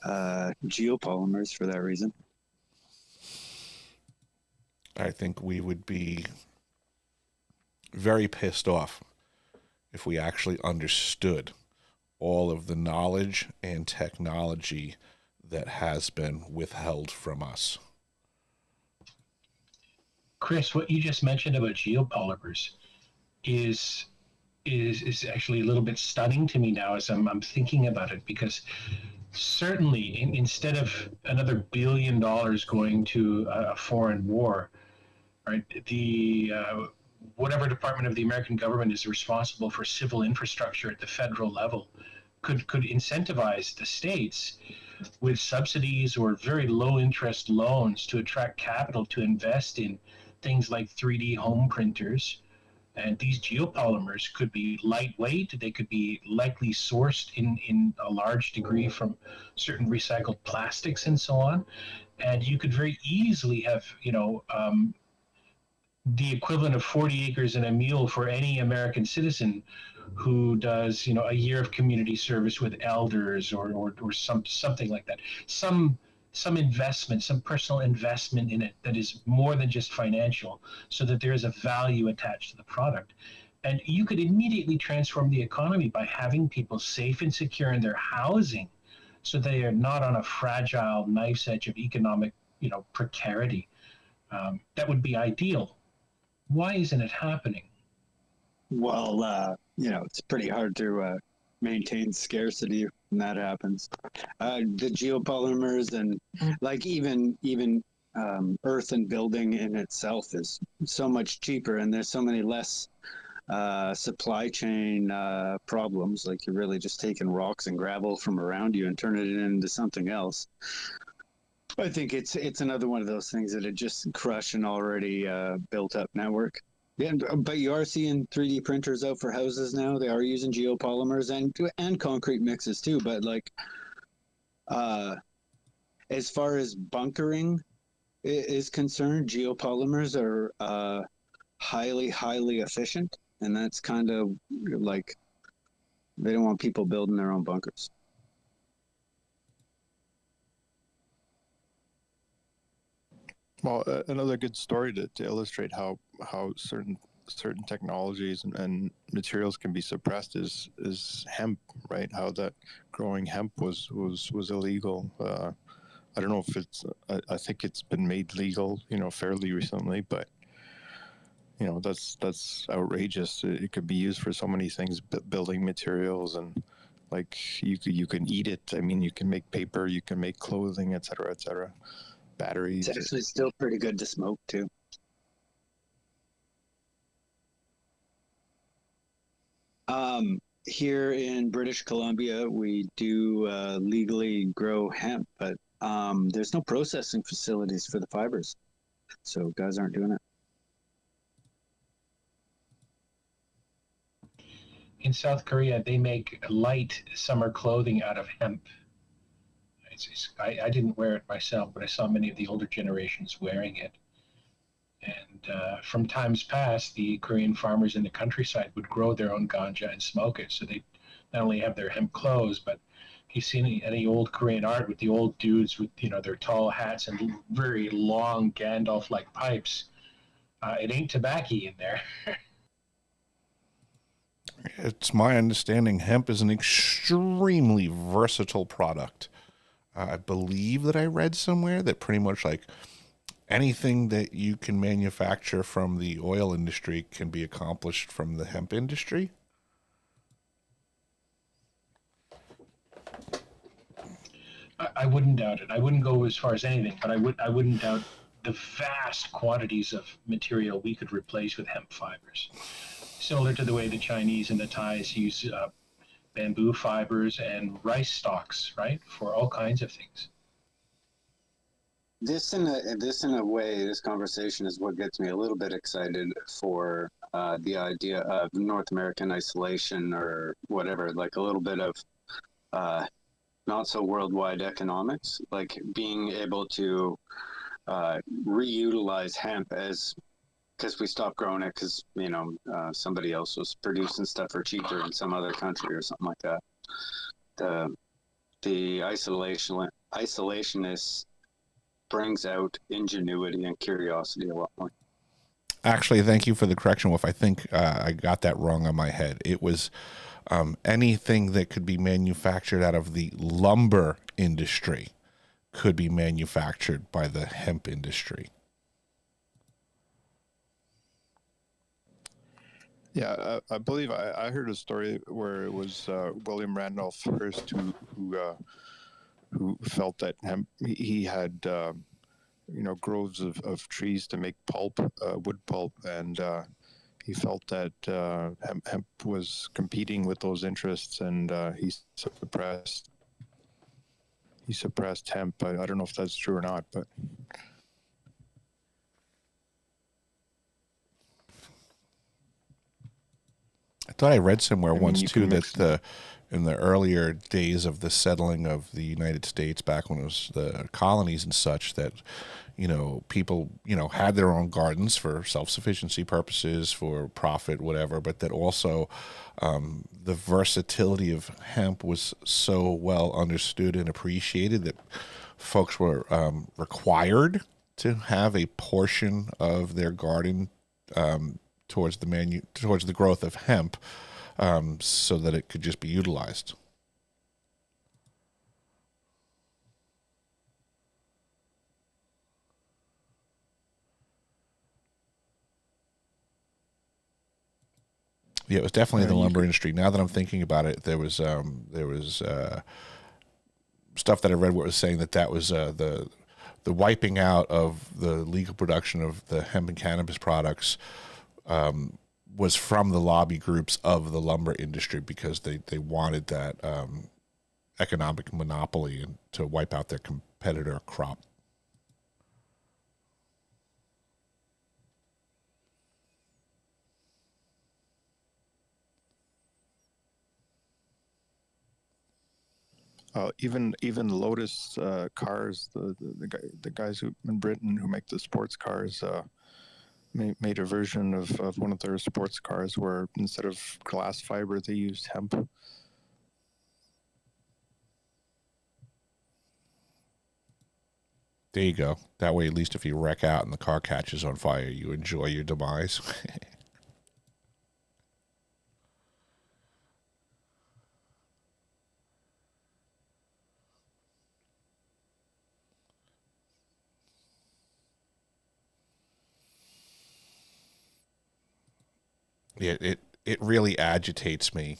geopolymers for that reason. I think we would be very pissed off if we actually understood all of the knowledge and technology that has been withheld from us. Chris, what you just mentioned about geopolymers is actually a little bit stunning to me now as I'm thinking about it, because certainly instead of another $1 billion going to a foreign war, right? The whatever department of the American government is responsible for civil infrastructure at the federal level could incentivize the states with subsidies or very low interest loans to attract capital to invest in things like 3D home printers. And these geopolymers could be lightweight. They could be likely sourced in a large degree from certain recycled plastics and so on. And you could very easily have, the equivalent of 40 acres and a mule for any American citizen who does, a year of community service with elders or something like that. Some investment, some personal investment in it that is more than just financial, so that there is a value attached to the product. And you could immediately transform the economy by having people safe and secure in their housing, so they are not on a fragile knife's edge of economic, precarity. That would be ideal. Why isn't it happening? Well, it's pretty hard to maintain scarcity when that happens. The geopolymers and like even earth and building in itself is so much cheaper, and there's so many less supply chain problems. Like you're really just taking rocks and gravel from around you and turning it into something else. I think it's another one of those things that it just crush an already built up network. Yeah, but you are seeing 3D printers out for houses now. They are using geopolymers and concrete mixes too. But like, as far as bunkering is concerned, geopolymers are highly efficient, and that's kind of like they don't want people building their own bunkers. Well, another good story to illustrate how certain technologies and materials can be suppressed is hemp, right? How that growing hemp was illegal. I don't know if it's. I think it's been made legal, fairly recently, but that's outrageous. It could be used for so many things, building materials, and like you can eat it. I mean, you can make paper, you can make clothing, etc., etc. Batteries. It's actually still pretty good to smoke too. Here in British Columbia, we do legally grow hemp, but there's no processing facilities for the fibers, so guys aren't doing it. In South Korea, they make light summer clothing out of hemp. I didn't wear it myself, but I saw many of the older generations wearing it. And from times past, the Korean farmers in the countryside would grow their own ganja and smoke it. So they not only have their hemp clothes, but you see any old Korean art with the old dudes with their tall hats and very long Gandalf-like pipes. It ain't tobacco in there. It's my understanding hemp is an extremely versatile product. I believe that I read somewhere that pretty much like anything that you can manufacture from the oil industry can be accomplished from the hemp industry. I wouldn't doubt it. I wouldn't go as far as anything, but I wouldn't doubt the vast quantities of material we could replace with hemp fibers. Similar to the way the Chinese and the Thais use bamboo fibers and rice stalks, right, for all kinds of things. This in a way, this conversation is what gets me a little bit excited for the idea of North American isolation or whatever, like a little bit of not so worldwide economics, like being able to reutilize hemp as because we stopped growing it because somebody else was producing stuff for cheaper in some other country or something like that. The isolationist brings out ingenuity and curiosity a lot more. Actually, thank you for the correction, Wolf. I think I got that wrong on my head. It was anything that could be manufactured out of the lumber industry could be manufactured by the hemp industry. Yeah, I believe I heard a story where it was William Randolph Hearst who felt that hemp, he had groves of trees to make pulp, wood pulp, and he felt that hemp was competing with those interests, and he suppressed hemp. I don't know if that's true or not, but. I thought I read somewhere once too that in the earlier days of the settling of the United States, back when it was the colonies and such, that people had their own gardens for self-sufficiency purposes, for profit, whatever, but that also the versatility of hemp was so well understood and appreciated that folks were required to have a portion of their garden towards the growth of hemp, so that it could just be utilized. Yeah, it was definitely the lumber industry. Now that I'm thinking about it, there was stuff that I read where it was saying that was the wiping out of the legal production of the hemp and cannabis products was from the lobby groups of the lumber industry because they wanted that economic monopoly and to wipe out their competitor crop. Even Lotus cars, the guys who in Britain who make the sports cars made a version of one of their sports cars where instead of glass fiber they used hemp. There you go. That way, at least if you wreck out and the car catches on fire, you enjoy your demise. Yeah, it really agitates me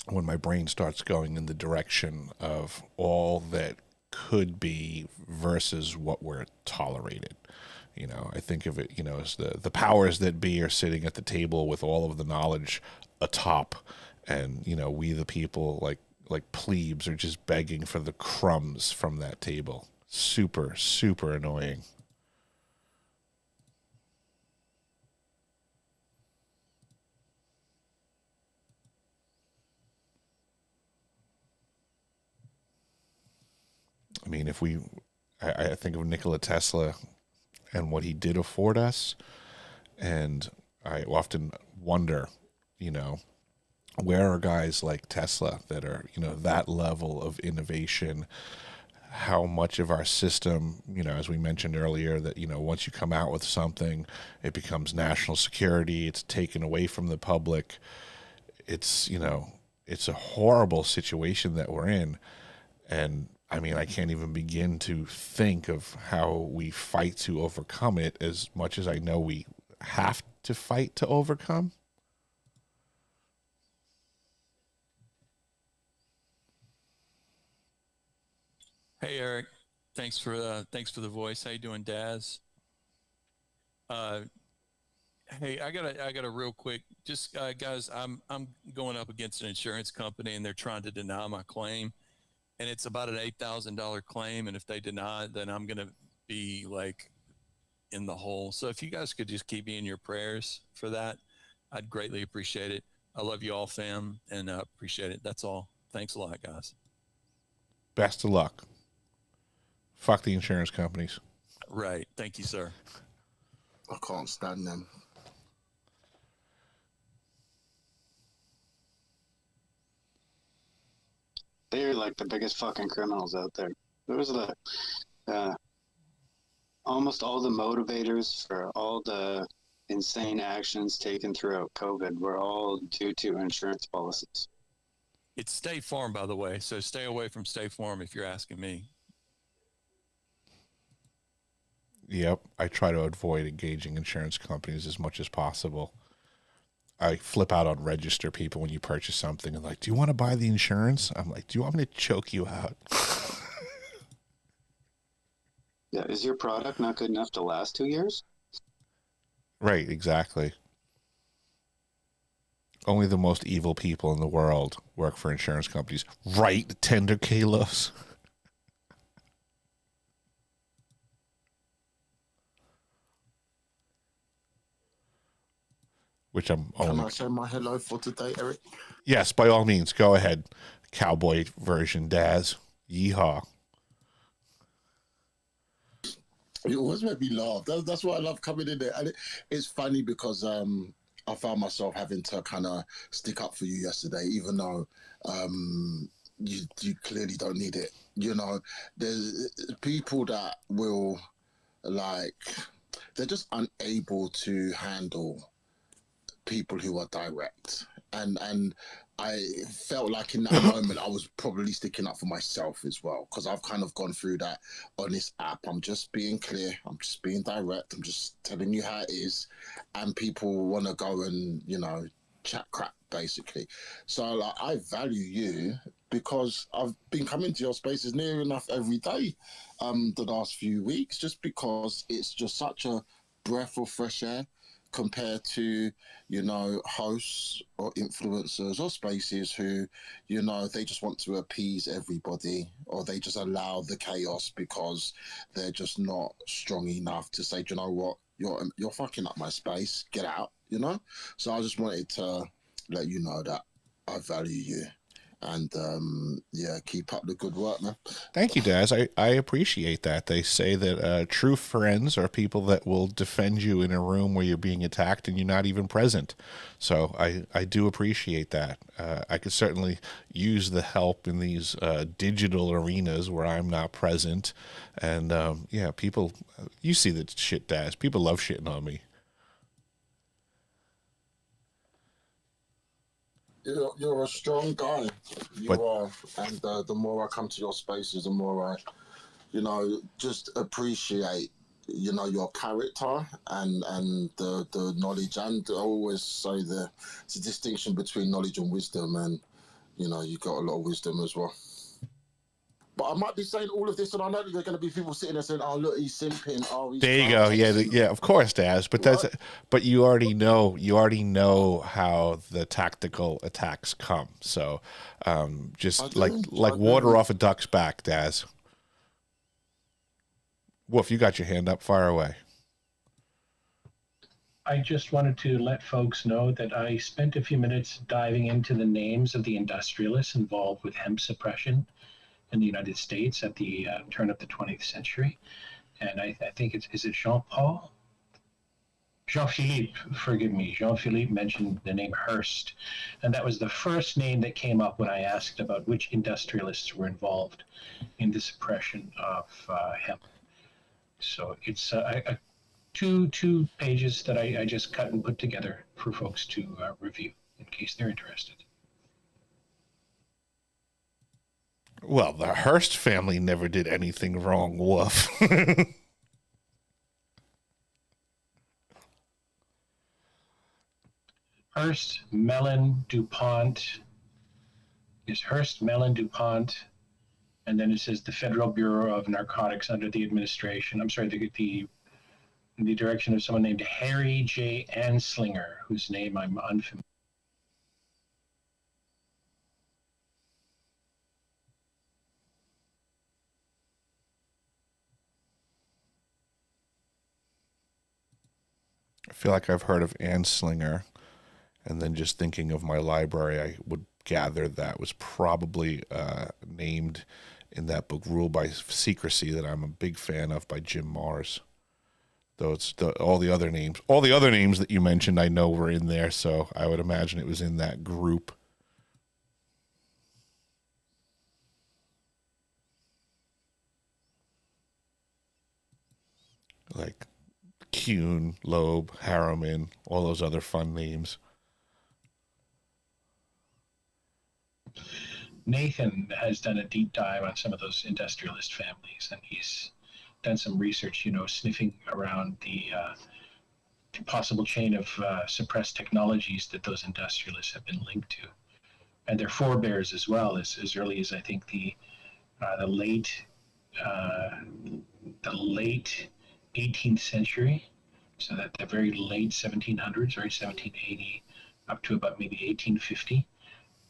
when my brain starts going in the direction of all that could be versus what we're tolerated. You know, I think of it, you know, as the powers that be are sitting at the table with all of the knowledge atop, and you know, we the people like plebes are just begging for the crumbs from that table. Super, super annoying. I mean, I think of Nikola Tesla and what he did afford us, and I often wonder, you know, where are guys like Tesla that are, you know, that level of innovation? How much of our system, you know, as we mentioned earlier, that, you know, once you come out with something, it becomes national security, it's taken away from the public. It's, you know, it's a horrible situation that we're in. And I mean, I can't even begin to think of how we fight to overcome it, as much as I know we have to fight to overcome. Hey Eric, thanks for the voice. How you doing, Daz? Hey, I got a real quick. Just guys, I'm going up against an insurance company and they're trying to deny my claim. And it's about an $8,000 claim, and if they deny it, then I'm gonna be like in the hole. So if you guys could just keep me in your prayers for that, I'd greatly appreciate it. I love you all, fam, and appreciate it. That's all. Thanks a lot, guys. Best of luck. Fuck the insurance companies. Right. Thank you, sir. I can't stand them. They're like the biggest fucking criminals out there. Those are the almost all the motivators for all the insane actions taken throughout COVID were all due to insurance policies. It's State Farm, by the way, so stay away from State Farm if you're asking me. Yep, I try to avoid engaging insurance companies as much as possible. I flip out on register people when you purchase something and like, do you want to buy the insurance? I'm like, do you want me to choke you out? Yeah, is your product not good enough to last 2 years? Right, exactly. Only the most evil people in the world work for insurance companies. Right, Tender Kalos? Which I'm only... Can I say my hello for today, Eric? Yes, by all means, go ahead. Cowboy version, Daz. Yeehaw. It always made me laugh. That's why I love coming in there. And it's funny because I found myself having to kind of stick up for you yesterday, even though you clearly don't need it. You know, there's people that will, like, they're just unable to handle people who are direct, and I felt like in that moment I was probably sticking up for myself as well, because I've kind of gone through that on this app. I'm just being clear, I'm just being direct, I'm just telling you how it is, and people want to go and, you know, chat crap basically. So like, I value you because I've been coming to your spaces near enough every day the last few weeks, just because it's just such a breath of fresh air compared to, you know, hosts or influencers or spaces who, you know, they just want to appease everybody, or they just allow the chaos because they're just not strong enough to say, "Do you know what, you're fucking up my space, get out," you know. So I just wanted to let you know that I value you, and yeah, keep up the good work, man. Thank you, Daz. I appreciate that. They say that true friends are people that will defend you in a room where you're being attacked and you're not even present. So I do appreciate that. I could certainly use the help in these digital arenas where I'm not present. And yeah, people, you see the shit, Daz. People love shitting on me. You're a strong guy. You But are, and the more I come to your spaces, the more I, you know, just appreciate, you know, your character and the knowledge. And I always say it's a distinction between knowledge and wisdom, and you know, you got a lot of wisdom as well. But I might be saying all of this, and I know that there are going to be people sitting there saying, "Oh, look, he's simping. Oh, he's." there you go. Yeah, yeah, of course, Daz. But that's, but you already know how the tactical attacks come. So just like water off a duck's back, Daz. Wolf, you got your hand up. Fire away. I just wanted to let folks know that I spent a few minutes diving into the names of the industrialists involved with hemp suppression in the United States at the turn of the 20th century. And I think is it Jean-Paul? Jean-Philippe, forgive me. Jean-Philippe mentioned the name Hearst. And that was the first name that came up when I asked about which industrialists were involved in the suppression of hemp. So it's two pages that I just cut and put together for folks to review in case they're interested. Well, the Hearst family never did anything wrong, Wolf. Hearst, Mellon, DuPont. Is Hearst, Mellon, DuPont, and then it says the Federal Bureau of Narcotics under the administration. I'm sorry, the direction of someone named Harry J. Anslinger, whose name I'm unfamiliar. I feel like I've heard of Anslinger, and then just thinking of my library, I would gather that was probably named in that book, Rule by Secrecy, that I'm a big fan of, by Jim Mars. Though it's all the other names that you mentioned, I know were in there, so I would imagine it was in that group. Like Kuhn, Loeb, Harriman, all those other fun names. Nathan has done a deep dive on some of those industrialist families, and he's done some research, sniffing around the possible chain of suppressed technologies that those industrialists have been linked to, and their forebears as well, as early as I think the late 18th century, so that the very late 1700s, or 1780, up to about maybe 1850.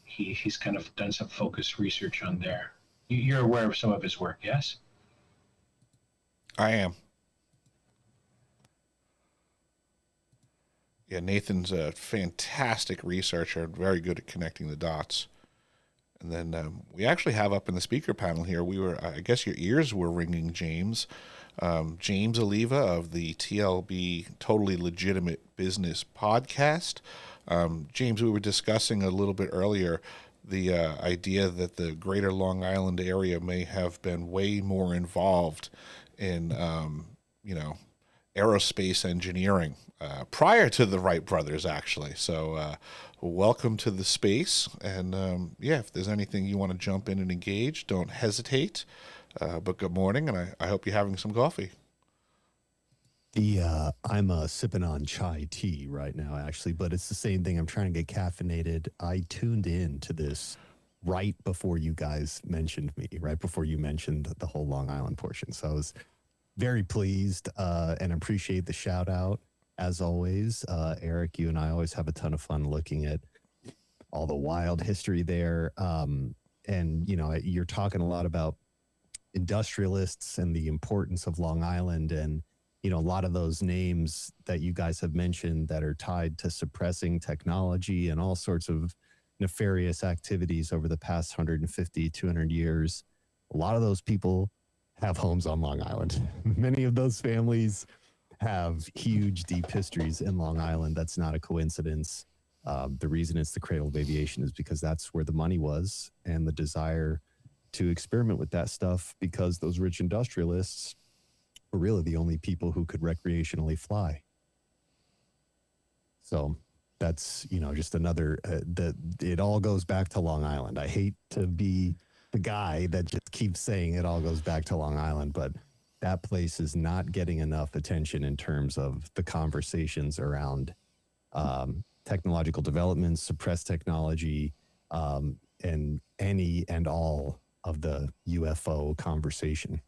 He's kind of done some focused research on there. You're aware of some of his work, yes? I am. Yeah, Nathan's a fantastic researcher, very good at connecting the dots. And then we actually have up in the speaker panel here, I guess your ears were ringing, James. James Oliva of the TLB Totally Legitimate Business Podcast. James, we were discussing a little bit earlier the idea that the greater Long Island area may have been way more involved in, aerospace engineering prior to the Wright brothers, actually. So welcome to the space. And if there's anything you want to jump in and engage, don't hesitate. But good morning, and I hope you're having some coffee. I'm sipping on chai tea right now, actually, but it's the same thing. I'm trying to get caffeinated. I tuned in to this right before you guys mentioned me, right before you mentioned the whole Long Island portion. So I was very pleased and appreciate the shout out. As always, Eric, you and I always have a ton of fun looking at all the wild history there. And, you know, you're talking a lot about industrialists and the importance of Long Island, and you know, a lot of those names that you guys have mentioned that are tied to suppressing technology and all sorts of nefarious activities over the past 150, 200 years. A lot of those people have homes on Long Island. Many of those families have huge, deep histories in Long Island. That's not a coincidence. The reason it's the cradle of aviation is because that's where the money was and the desire to experiment with that stuff, because those rich industrialists were really the only people who could recreationally fly. So that's, you know, just another, it all goes back to Long Island. I hate to be the guy that just keeps saying it all goes back to Long Island, but that place is not getting enough attention in terms of the conversations around technological developments, suppressed technology, and any and all of the UFO conversation.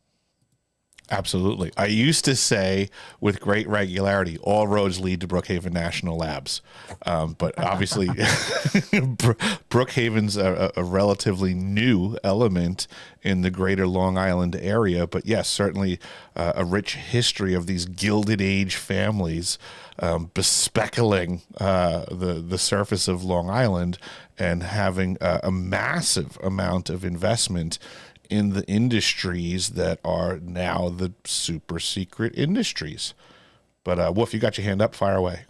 Absolutely. I used to say with great regularity, all roads lead to Brookhaven National Labs. But obviously, Brookhaven's a relatively new element in the greater Long Island area. But yes, certainly a rich history of these Gilded Age families bespeckling the surface of Long Island and having a massive amount of investment in the industries that are now the super secret industries. But Wolf, you got your hand up, fire away.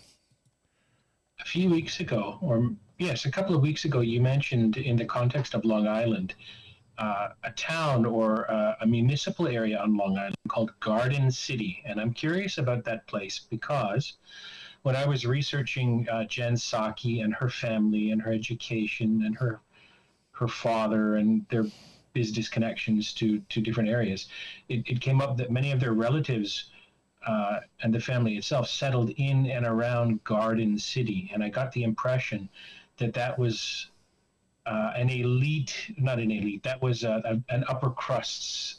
A few weeks ago, or yes, a couple of weeks ago, you mentioned in the context of Long Island, a town or a municipal area on Long Island called Garden City. And I'm curious about that place because when I was researching Jen Psaki and her family and her education and her father and their business connections to different areas, it came up that many of their relatives and the family itself settled in and around Garden City. And I got the impression that that was an elite, not an elite, that was an upper crusts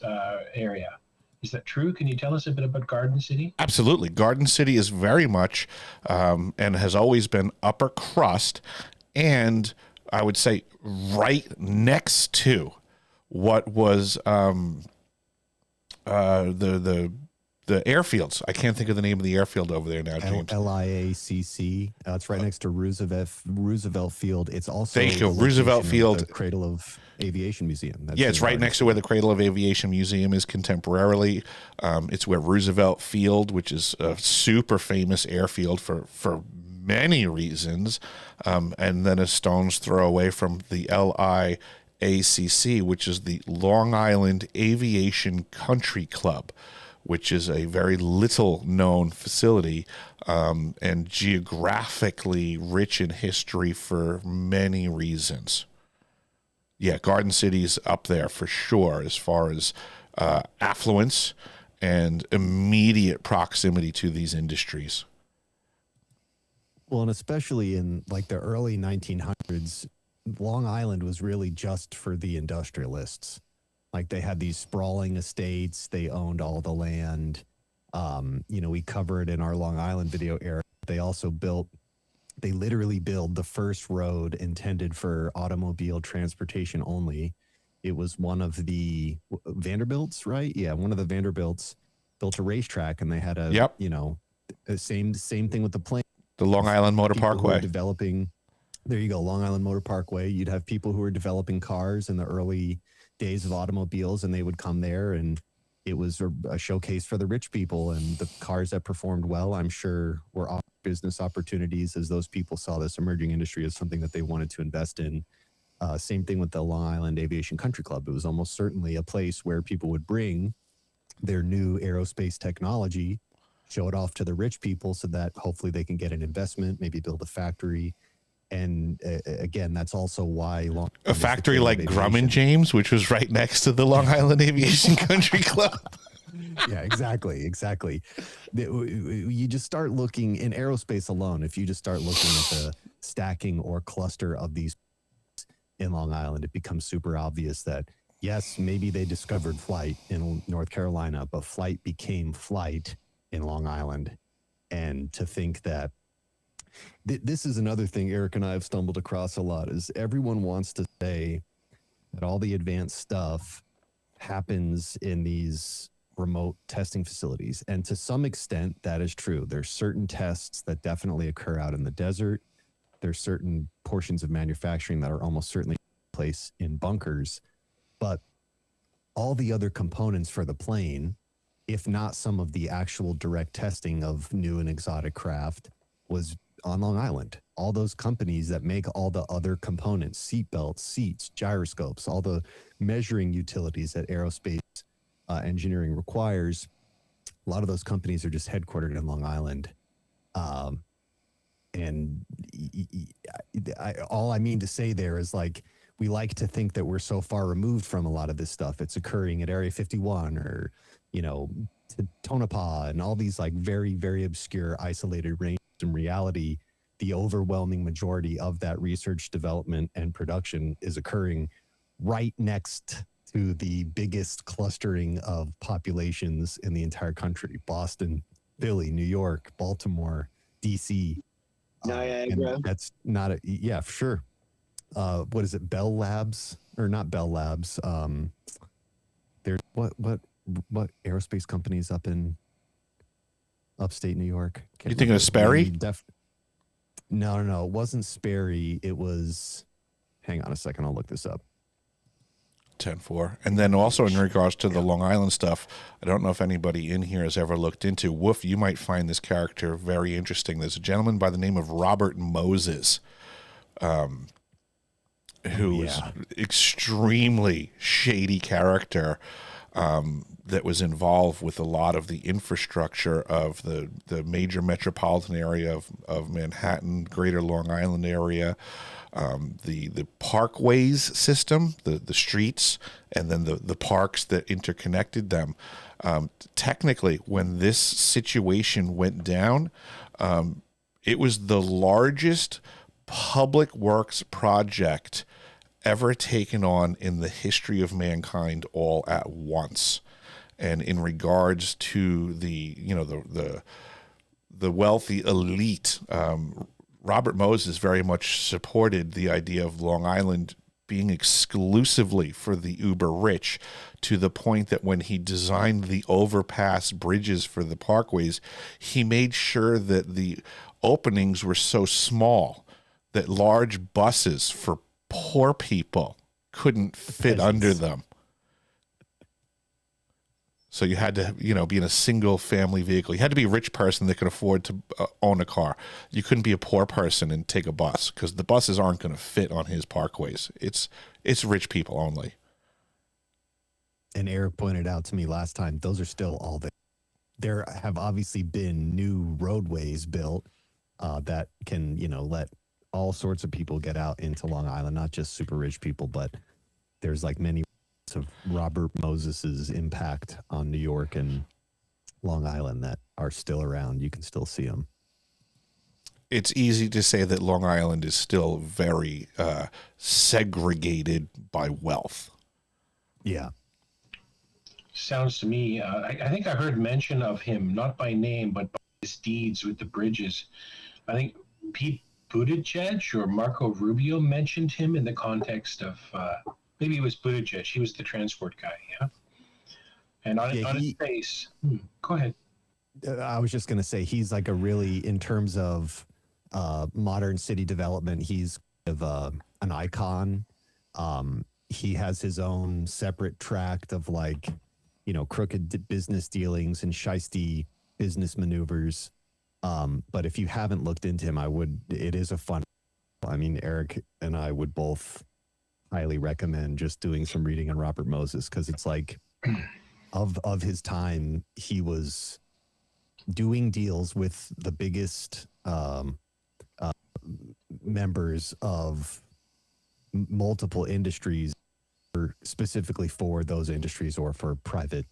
area. Is that true? Can you tell us a bit about Garden City? Absolutely. Garden City is very much and has always been upper crust, and I would say right next to what was the airfields. I can't think of the name of the airfield over there now, James. LIACC. It's right next to Roosevelt Field. It's also thank you, Roosevelt Field, the Cradle of Aviation Museum. That's it's right next to where the Cradle of Aviation Museum is contemporarily. It's where Roosevelt Field, which is a super famous airfield for many reasons, and then a stone's throw away from the LIACC, which is the Long Island Aviation Country Club, which is a very little known facility and geographically rich in history for many reasons. Yeah, Garden City's up there for sure as far as affluence and immediate proximity to these industries. Well, and especially in like the early 1900s, Long Island was really just for the industrialists. Like they had these sprawling estates. They owned all the land. We covered in our Long Island video, Eric. They literally built the first road intended for automobile transportation only. It was one of the Vanderbilts, right? Yeah, one of the Vanderbilts built a racetrack, and they had the same thing with the plane. The Long Island Motor Parkway. Developing, there you go, Long Island Motor Parkway. You'd have people who were developing cars in the early days of automobiles, and they would come there, and it was a showcase for the rich people, and the cars that performed well, I'm sure, were business opportunities as those people saw this emerging industry as something that they wanted to invest in. Same thing with the Long Island Aviation Country Club. It was almost certainly a place where people would bring their new aerospace technology, show it off to the rich people so that hopefully they can get an investment, maybe build a factory. And again, that's also why a factory like Grumman, James, which was right next to the Long Island Aviation Country Club. Yeah, exactly. You just start looking in aerospace alone. If you just start looking at the stacking or cluster of these in Long Island, it becomes super obvious that yes, maybe they discovered flight in North Carolina, but flight became flight in Long Island. And to think that this is another thing Eric and I have stumbled across a lot is everyone wants to say that all the advanced stuff happens in these remote testing facilities. And to some extent, that is true. There's certain tests that definitely occur out in the desert. There's certain portions of manufacturing that are almost certainly placed in bunkers. But all the other components for the plane, if not some of the actual direct testing of new and exotic craft, was on Long Island. All those companies that make all the other components, seatbelts, seats, gyroscopes, all the measuring utilities that aerospace engineering requires, a lot of those companies are just headquartered in Long Island. And all I mean to say there is like, we like to think that we're so far removed from a lot of this stuff. It's occurring at Area 51 or, Tonopah and all these like very, very obscure isolated ranges. In reality, the overwhelming majority of that research, development, and production is occurring right next to the biggest clustering of populations in the entire country: Boston, Philly, New York, Baltimore, DC. Niagara. That's not a, yeah, for sure. What is it? Bell Labs or not Bell Labs? There's what aerospace companies up in upstate New York? You thinking of Sperry? No. It wasn't Sperry. It was. Hang on a second. I'll look this up. 10-4. And then also in regards to the Long Island stuff, I don't know if anybody in here has ever looked into. Woof, you might find this character very interesting. There's a gentleman by the name of Robert Moses, who was extremely shady character that was involved with a lot of the infrastructure of the major metropolitan area of Manhattan, greater Long Island area, the parkways system, the streets, and then the parks that interconnected them. Technically, when this situation went down, it was the largest public works project ever taken on in the history of mankind all at once. And in regards to the wealthy elite, Robert Moses very much supported the idea of Long Island being exclusively for the uber rich, to the point that when he designed the overpass bridges for the parkways, he made sure that the openings were so small that large buses for poor people couldn't fit under them. So you had to, be in a single family vehicle. You had to be a rich person that could afford to own a car. You couldn't be a poor person and take a bus, because the buses aren't going to fit on his parkways. It's rich people only. And Eric pointed out to me last time, those are still all there. There have obviously been new roadways built that can, let all sorts of people get out into Long Island, not just super rich people, but there's like many of Robert Moses's impact on New York and Long Island that are still around. You can still see them. It's easy to say that Long Island is still very segregated by wealth. Yeah. Sounds to me, I think I heard mention of him, not by name, but by his deeds with the bridges. I think Pete Buttigieg or Marco Rubio mentioned him in the context of, maybe it was Buttigieg. He was the transport guy, yeah? And on his face, go ahead. I was just going to say, he's like a really, in terms of modern city development, he's an icon. He has his own separate tract of like, crooked business dealings and shisty business maneuvers. But if you haven't looked into him, it is a fun. I mean, Eric and I would both highly recommend just doing some reading on Robert Moses, because it's like of his time, he was doing deals with the biggest members of multiple industries, specifically for those industries or for private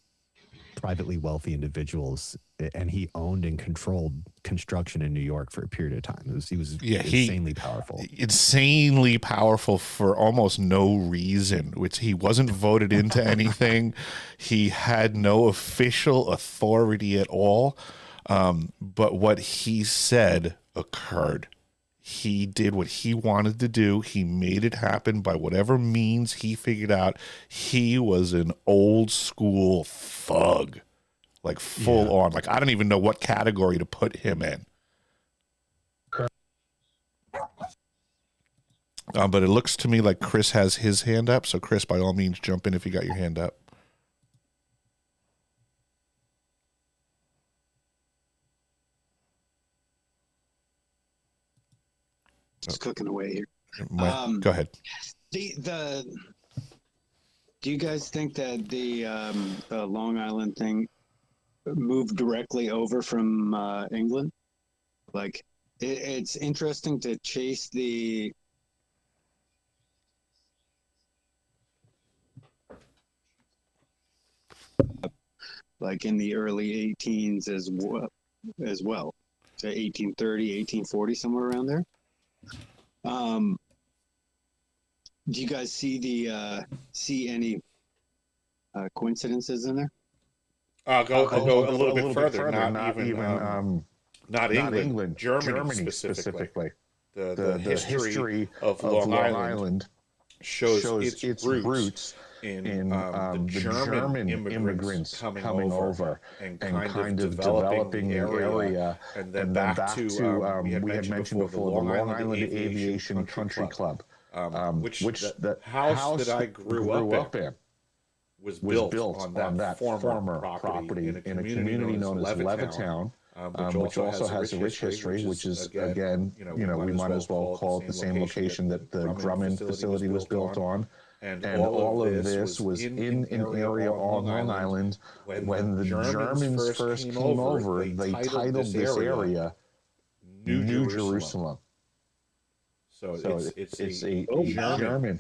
privately wealthy individuals, and he owned and controlled construction in New York for a period of time. He was insanely powerful. Insanely powerful for almost no reason, which he wasn't voted into anything. He had no official authority at all. But what he said occurred. He did what he wanted to do. He made it happen by whatever means he figured out. He was an old school thug, like full on. Like, I don't even know what category to put him in. But it looks to me like Chris has his hand up. So Chris, by all means, jump in if you got your hand up. Just cooking away here. Go ahead. Do you guys think that the Long Island thing moved directly over from England? Like, it's interesting to chase the like in the early 18s as well, to 1830, 1840, somewhere around there. Do you guys see any coincidences in there? I'll go a little bit further. Not England. Germany specifically. The history of Long Island shows its roots in the German immigrants coming over and kind of developing the area, and then back to we had mentioned before the Long Island Aviation Country Club, which the house that I grew up in was built on that former property in a community known as Levittown, which also has a rich history, which is, again, we might as well call it the same location that the Grumman facility was built on. And all of this was in an area on Long Island. When the Germans first came over, they titled this area New Jerusalem. So it's a German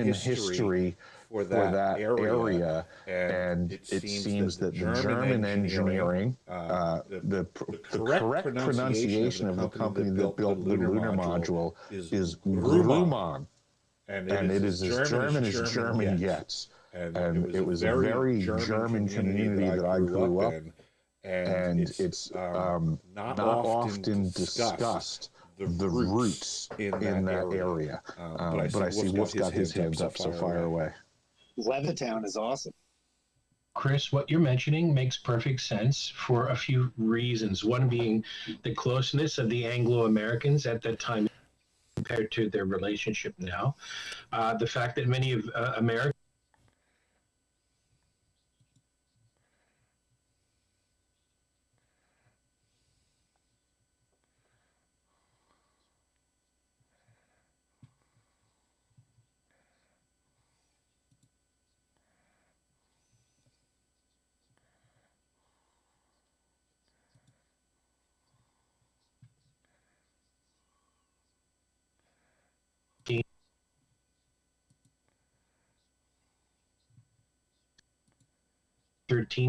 history for that area, and it seems that the German engineering, the correct pronunciation of the company that built the lunar module is Grumman. And it is as German gets. And it was a very German community that I grew up in. And it's not often discussed the roots in that area. But I see Wolf's got his hands up, so fire away. Levittown is awesome. Chris, what you're mentioning makes perfect sense for a few reasons. One being the closeness of the Anglo-Americans at that time compared to their relationship now. The fact that many of Americans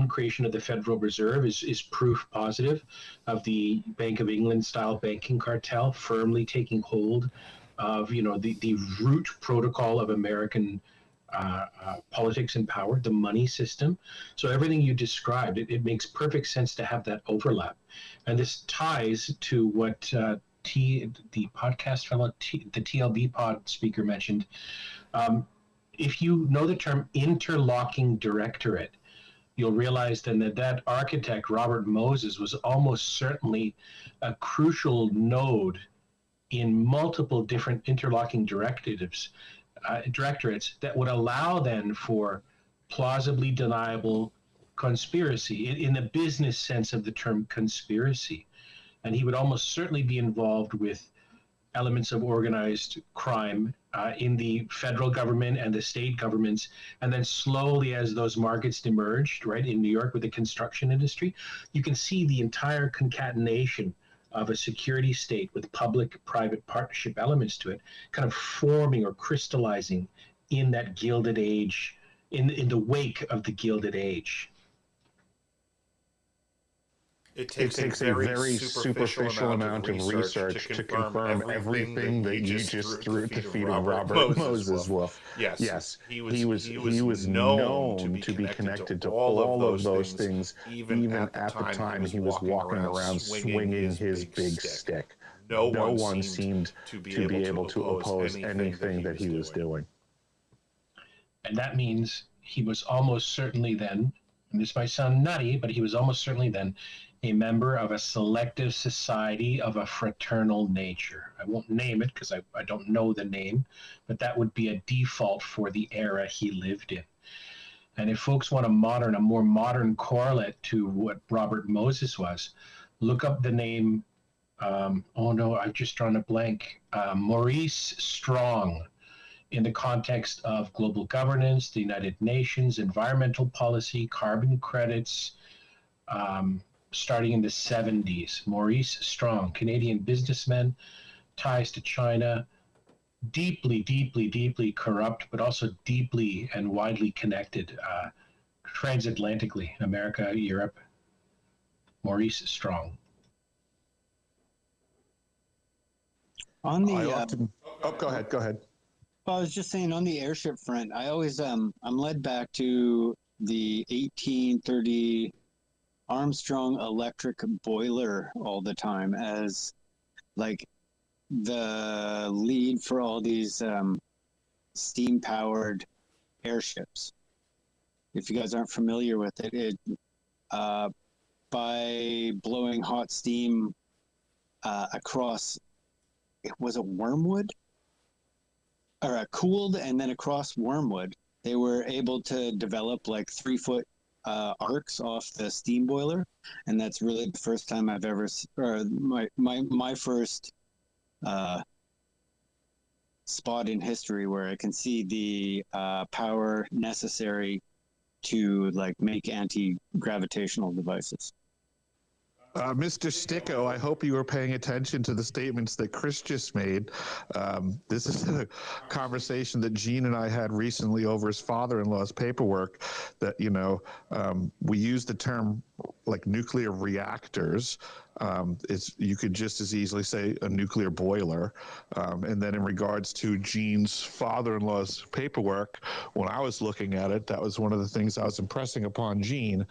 creation of the Federal Reserve is proof positive of the Bank of England style banking cartel firmly taking hold of the root protocol of American politics and power, the money system. So everything you described, it makes perfect sense to have that overlap, and this ties to what the podcast fellow, the TLB pod speaker mentioned. If you know the term interlocking directorate, you'll realize then that architect, Robert Moses, was almost certainly a crucial node in multiple different interlocking directorates that would allow then for plausibly deniable conspiracy in the business sense of the term conspiracy. And he would almost certainly be involved with elements of organized crime in the federal government and the state governments. And then slowly, as those markets emerged, right, in New York with the construction industry, you can see the entire concatenation of a security state with public-private partnership elements to it, kind of forming or crystallizing in that Gilded Age, in the wake of the Gilded Age. It takes a very superficial amount of research to confirm everything that you just threw at the feet of Robert Moses Wolf. Yes, he was known to be connected to all of those things, even at the time he was walking around swinging his big stick. No one seemed to be able to oppose anything that he was doing. And that means he was almost certainly then, and this might sound nutty, but he was almost certainly then a member of a selective society of a fraternal nature. I won't name it because I don't know the name, but that would be a default for the era he lived in. And if folks want a more modern correlate to what Robert Moses was, look up the name, oh no, I've just drawn a blank, Maurice Strong, in the context of global governance, the United Nations, environmental policy, carbon credits, starting in the 70s. Maurice Strong, Canadian businessman, ties to China, deeply, deeply, deeply corrupt, but also deeply and widely connected transatlantically, America, Europe. Maurice Strong. On the, go ahead. Well, I was just saying on the airship front, I always, I'm led back to the 1830 Armstrong electric boiler all the time as like the lead for all these steam powered airships. If you guys aren't familiar with it, by blowing hot steam across, was it wormwood? Or cooled and then across wormwood, they were able to develop like 3-foot arcs off the steam boiler, and that's really the first time I've ever, or my first spot in history where I can see the power necessary to like make anti-gravitational devices. Mr. Sticko, I hope you were paying attention to the statements that Chris just made. This is a conversation that Gene and I had recently over his father-in-law's paperwork that, we use the term like nuclear reactors. You could just as easily say a nuclear boiler. And then in regards to Gene's father-in-law's paperwork, when I was looking at it, that was one of the things I was impressing upon Gene.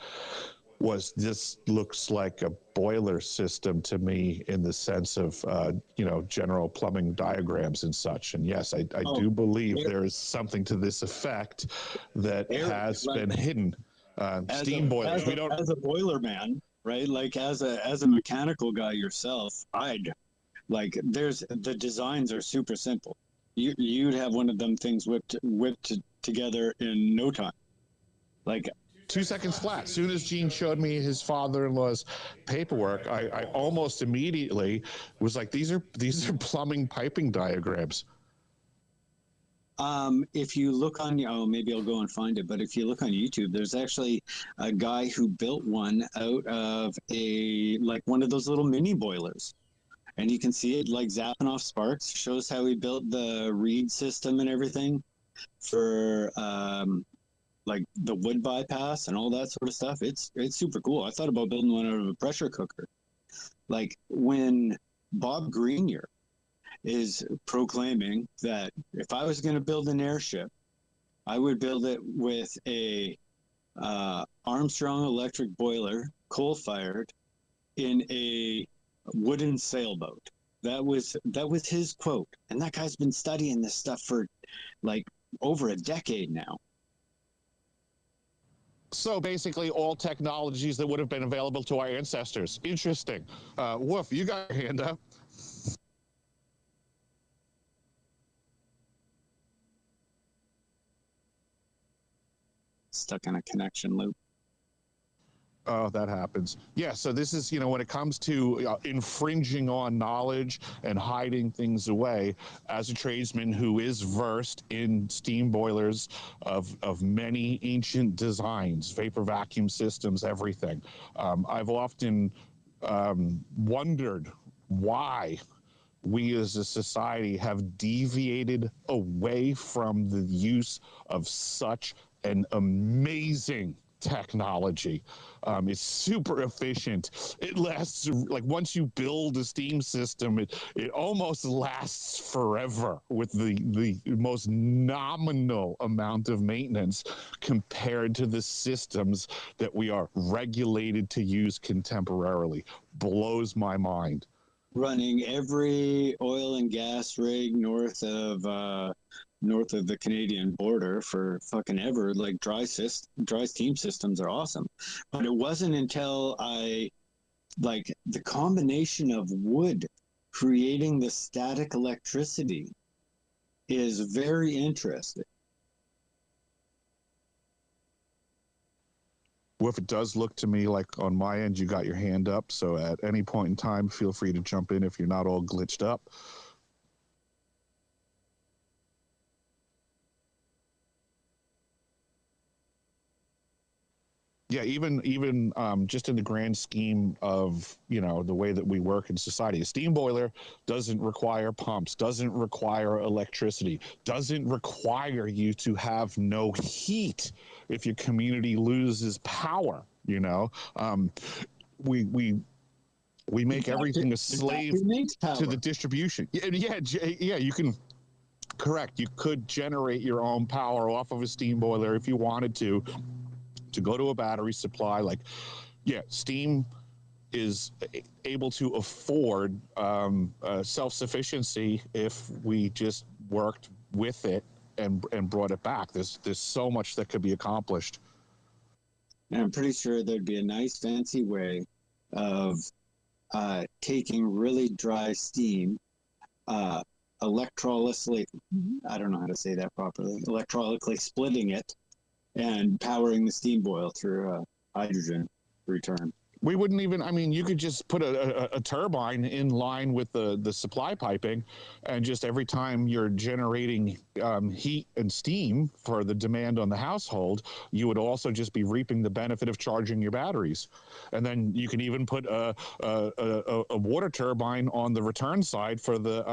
Was this looks like a boiler system to me in the sense of, general plumbing diagrams and such. And yes, I do believe there is something to this effect that has been hidden. Steam boilers. As a boiler man, right? Like as a mechanical guy yourself, the designs are super simple. You'd have one of them things whipped together in no time. Like 2 seconds flat. Soon as Gene showed me his father-in-law's paperwork, I almost immediately was like, these are plumbing piping diagrams. If you look on, maybe I'll go and find it, but if you look on YouTube, there's actually a guy who built one out of one of those little mini boilers. And you can see it like zapping off sparks, shows how he built the reed system and everything for like the wood bypass and all that sort of stuff. It's super cool. I thought about building one out of a pressure cooker. Like when Bob Greenyer is proclaiming that if I was going to build an airship, I would build it with a Armstrong electric boiler, coal-fired, in a wooden sailboat. That was his quote. And that guy's been studying this stuff for like over a decade now. So basically all technologies that would have been available to our ancestors. Interesting. Wolf, you got your hand up. Stuck in a connection loop. Oh, that happens. Yeah, so this is, when it comes to infringing on knowledge and hiding things away, as a tradesman who is versed in steam boilers of many ancient designs, vapor vacuum systems, everything, I've often wondered why we as a society have deviated away from the use of such an amazing technology. It's super efficient. It lasts, like, once you build a steam system, it almost lasts forever with the most nominal amount of maintenance compared to the systems that we are regulated to use contemporarily. Blows my mind. Running every oil and gas rig north of the Canadian border for fucking ever. Like dry steam systems are awesome, but it wasn't until the combination of wood creating the static electricity is very interesting. Well, if it does look to me like on my end you got your hand up, so at any point in time, feel free to jump in if you're not all glitched up. Yeah, even just in the grand scheme of, you know, the way that we work in society, a steam boiler doesn't require pumps, doesn't require electricity, doesn't require you to have no heat if your community loses power. You know, we make everything a slave to the distribution. Yeah, you can. Correct. You could generate your own power off of a steam boiler if you wanted to go to a battery supply. Like, yeah, steam is able to afford self-sufficiency if we just worked with it and brought it back. There's so much that could be accomplished. And I'm pretty sure there'd be a nice fancy way of taking really dry steam, electrolytically, I don't know how to say that properly, electrolytically splitting it and powering the steam boil through hydrogen return. We wouldn't even, I mean, you could just put a turbine in line with the supply piping, and just every time you're generating heat and steam for the demand on the household, you would also just be reaping the benefit of charging your batteries. And then you can even put a water turbine on the return side for the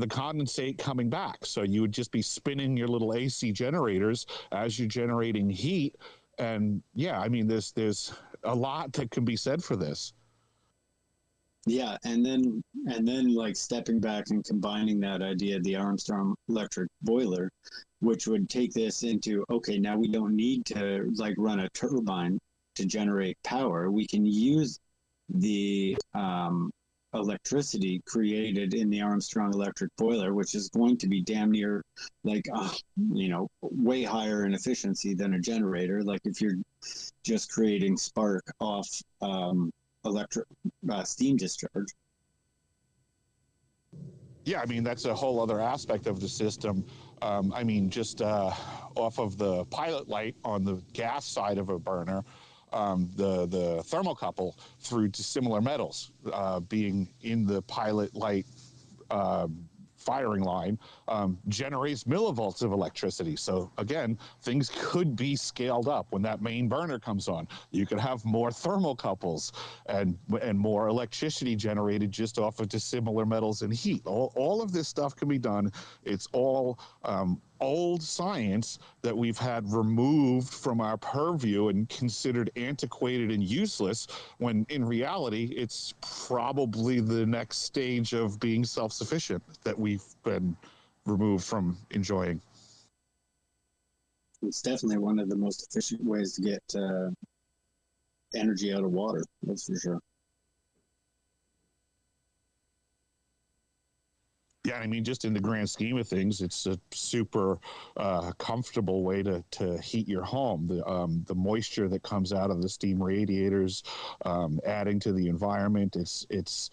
condensate coming back. So you would just be spinning your little AC generators as you're generating heat. And yeah, I mean, there's a lot that can be said for this. Yeah, and then like stepping back and combining that idea of the Armstrong electric boiler, which would take this into, okay, now we don't need to like run a turbine to generate power. We can use the electricity created in the Armstrong electric boiler, which is going to be damn near like, way higher in efficiency than a generator. Like if you're just creating spark off electric steam discharge. Yeah, I mean, that's a whole other aspect of the system. I mean, just off of the pilot light on the gas side of a burner, the thermocouple through dissimilar metals being in the pilot light firing line generates millivolts of electricity. So again, things could be scaled up when that main burner comes on. You could have more thermocouples and more electricity generated just off of dissimilar metals and heat. All of this stuff can be done. It's all old science that we've had removed from our purview and considered antiquated and useless, when in reality it's probably the next stage of being self-sufficient that we've been removed from enjoying. It's definitely one of the most efficient ways to get energy out of water, that's for sure. Yeah, I mean, just in the grand scheme of things, it's a super comfortable way to heat your home. The moisture that comes out of the steam radiators, adding to the environment. It's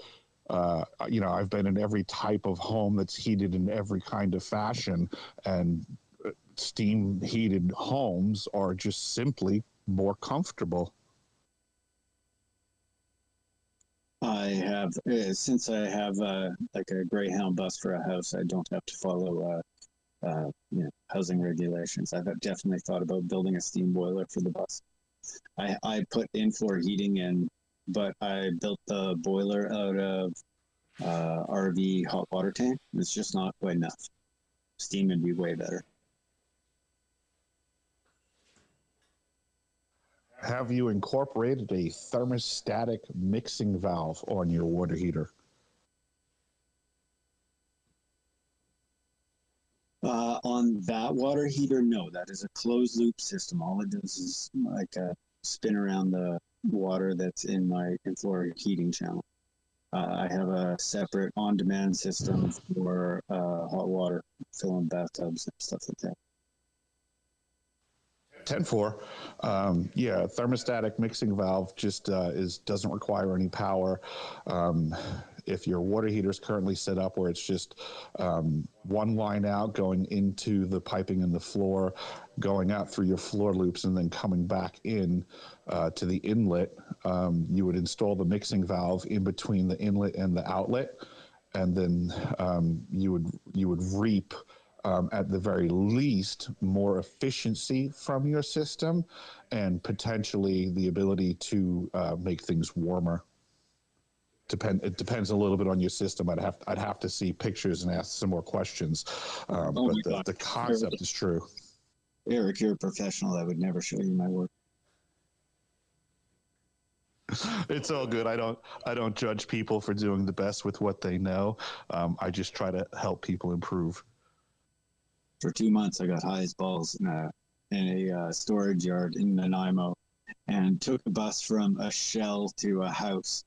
I've been in every type of home that's heated in every kind of fashion, and steam heated homes are just simply more comfortable. I have, since I have like a Greyhound bus for a house, I don't have to follow housing regulations. I've definitely thought about building a steam boiler for the bus. I put in-floor heating in, but I built the boiler out of RV hot water tank. It's just not quite enough. Steam would be way better. Have you incorporated a thermostatic mixing valve on your water heater? On that water heater, no. That is a closed loop system. All it does is like spin around the water that's in my in-floor heating channel. I have a separate on-demand system for hot water, filling bathtubs and stuff like that. 10-4. Yeah, thermostatic mixing valve just doesn't require any power. If your water heater is currently set up where it's just one line out going into the piping in the floor, going out through your floor loops, and then coming back in to the inlet, you would install the mixing valve in between the inlet and the outlet, and then you would reap at the very least more efficiency from your system and potentially the ability to make things warmer. It depends a little bit on your system. I'd have to see pictures and ask some more questions, but the concept is true. Eric, you're a professional. I would never show you my work. It's all good. I don't judge people for doing the best with what they know. I just try to help people improve. For 2 months, I got high as balls in a storage yard in Nanaimo and took a bus from a shell to a house.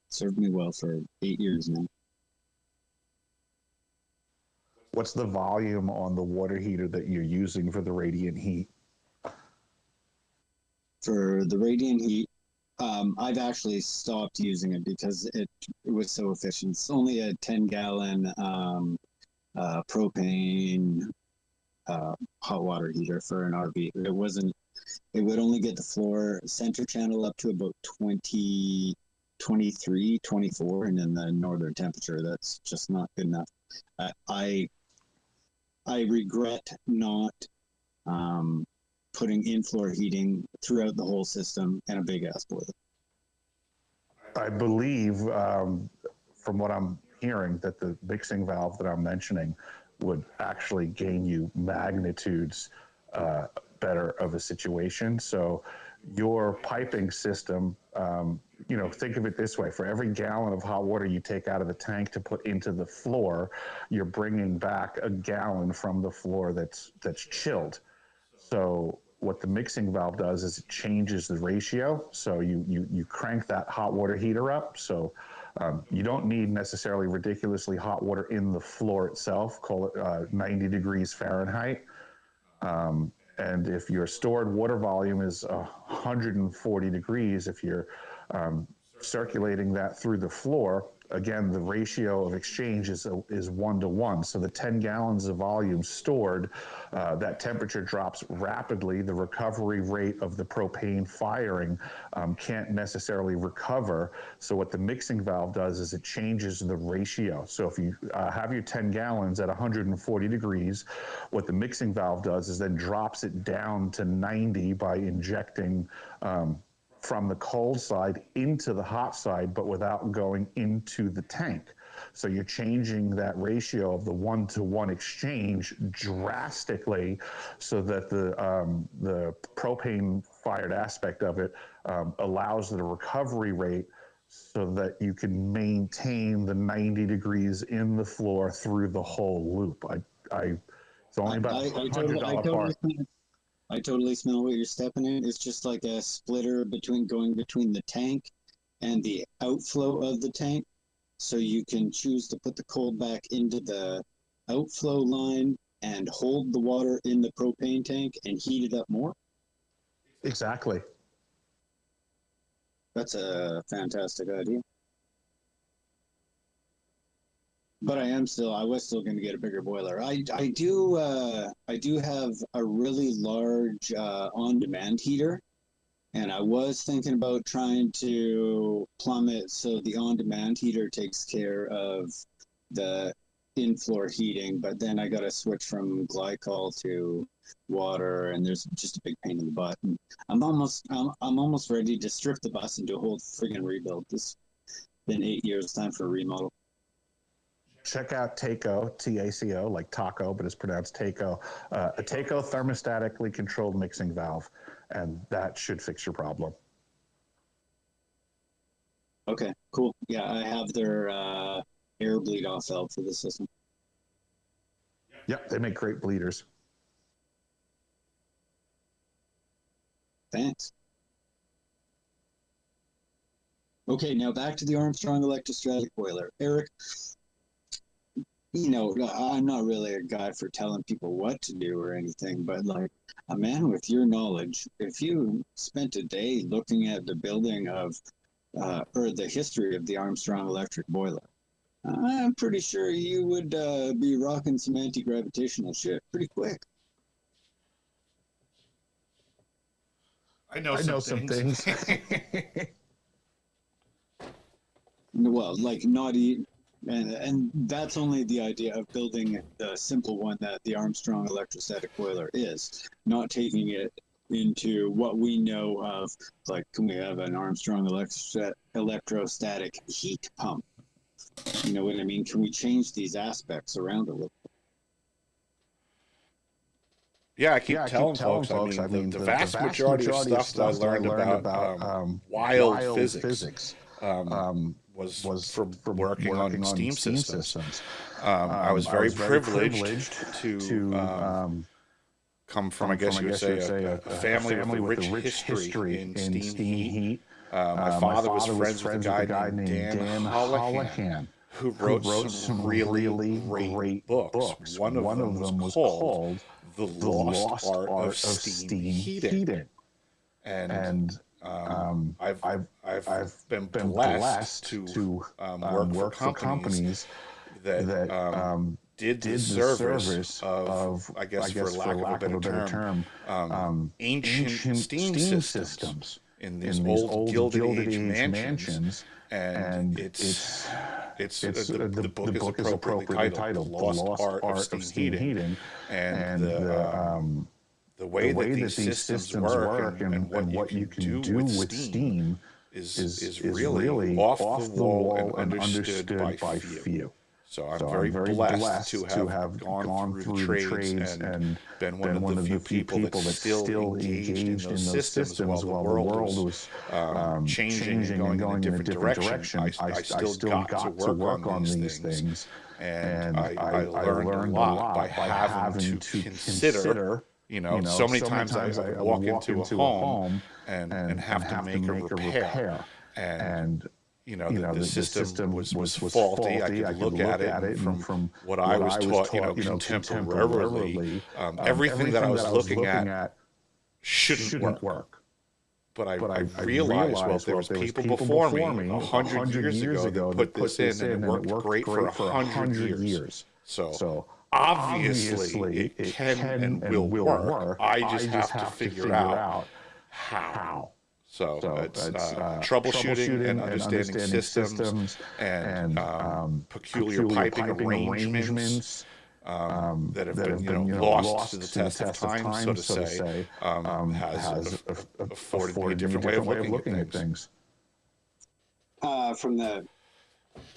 Served me well for 8 years now. What's the volume on the water heater that you're using for the radiant heat? For the radiant heat, I've actually stopped using it because it was so efficient. It's only a 10-gallon propane hot water heater for an RV. It would only get the floor center channel up to about 23, 24, and in the northern temperature, that's just not good enough. I regret not putting in-floor heating throughout the whole system and a big-ass boiler. I believe, from what I'm hearing, that the mixing valve that I'm mentioning would actually gain you magnitudes better of a situation. So your piping system, think of it this way. For every gallon of hot water you take out of the tank to put into the floor, you're bringing back a gallon from the floor that's chilled. So what the mixing valve does is it changes the ratio. So you crank that hot water heater up. So you don't need necessarily ridiculously hot water in the floor itself, call it 90 degrees Fahrenheit. And if your stored water volume is 140 degrees, if you're circulating that through the floor, again, the ratio of exchange is 1-to-1. So the 10 gallons of volume stored, that temperature drops rapidly. The recovery rate of the propane firing can't necessarily recover. So what the mixing valve does is it changes the ratio. So if you have your 10 gallons at 140 degrees, what the mixing valve does is then drops it down to 90 by injecting from the cold side into the hot side, but without going into the tank. So you're changing that ratio of the 1-to-1 exchange drastically so that the propane fired aspect of it allows the recovery rate so that you can maintain the 90 degrees in the floor through the whole loop. It's only about $100 part. I totally smell what you're stepping in. It's just like a splitter going between the tank and the outflow of the tank. So you can choose to put the cold back into the outflow line and hold the water in the propane tank and heat it up more. Exactly. That's a fantastic idea. But I was still going to get a bigger boiler. I do have a really large on-demand heater, and I was thinking about trying to plumb it so the on-demand heater takes care of the in-floor heating. But then I got to switch from glycol to water, and there's just a big pain in the butt. And I'm almost ready to strip the bus and do a whole friggin' rebuild. It's been 8 years. Time for a remodel. check out TACO, TACO, like taco, but it's pronounced TACO, a TACO thermostatically controlled mixing valve, and that should fix your problem. Okay, cool. Yeah, I have their air bleed off valve for the system. Yep, they make great bleeders. Thanks. Okay, now back to the Armstrong electrostatic boiler. Eric, you know, I'm not really a guy for telling people what to do or anything, but like a man with your knowledge, if you spent a day looking at the building of or the history of the Armstrong electric boiler, I'm pretty sure you would be rocking some anti-gravitational shit pretty quick. I know some things. Well, like not eat, and that's only the idea of building the simple one that the Armstrong electrostatic boiler is, not taking it into what we know of, like, can we have an Armstrong electrostatic heat pump? You know what I mean? Can we change these aspects around a little bit? Yeah, I keep telling folks, I mean, the vast majority of stuff that I learned about wild physics was from working on steam systems. I was very privileged to come from, I guess you would say, a family with a rich history in steam heat. My father was friends with a guy named Dan Holohan, who wrote some really great books. One of them was called The Lost Art of Steam Heating. And I've been blessed to work for companies that did the service of, I guess for lack of a better term, ancient steam systems in these old Gilded Age mansions. And the book is appropriately titled The Lost Art of Steam Heating. And the way that these systems work and what you can do with steam is really off the wall and understood by few. So I'm very blessed to have gone through trades and been one of the few people that's still engaged in those systems while the world was changing and going in a different direction. I still got to work on these things. And I learned a lot by having to consider, you know, so many times I would walk into a home and have to make a repair. And you know, the system was faulty. I could look at it from what I was taught, you know, contemporarily. Everything that I was looking at shouldn't work. But I realized, well, there was people before me 100 years ago that put this in, and it worked great for 100 years. So obviously it can and will work. I just have to figure out how. So it's troubleshooting and understanding systems and peculiar piping arrangements that have been, you know, lost to the test of time, so to say, has afforded me a different way of looking at things. From the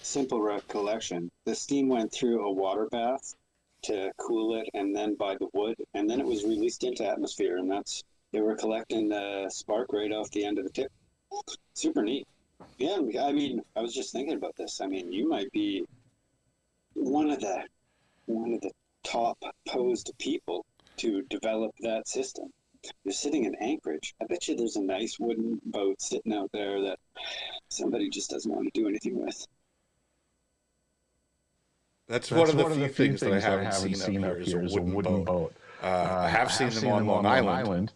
simple recollection, the steam went through a water bath to cool it, and then by the wood, and then it was released into atmosphere, and they were collecting the spark right off the end of the tip. Super neat. Yeah, I mean, I was just thinking about this. I mean, you might be one of the top posed people to develop that system. You're sitting in Anchorage. I bet you there's a nice wooden boat sitting out there that somebody just doesn't want to do anything with. That's one of the few things that I haven't seen up here is a wooden boat. I have seen them on Long Island.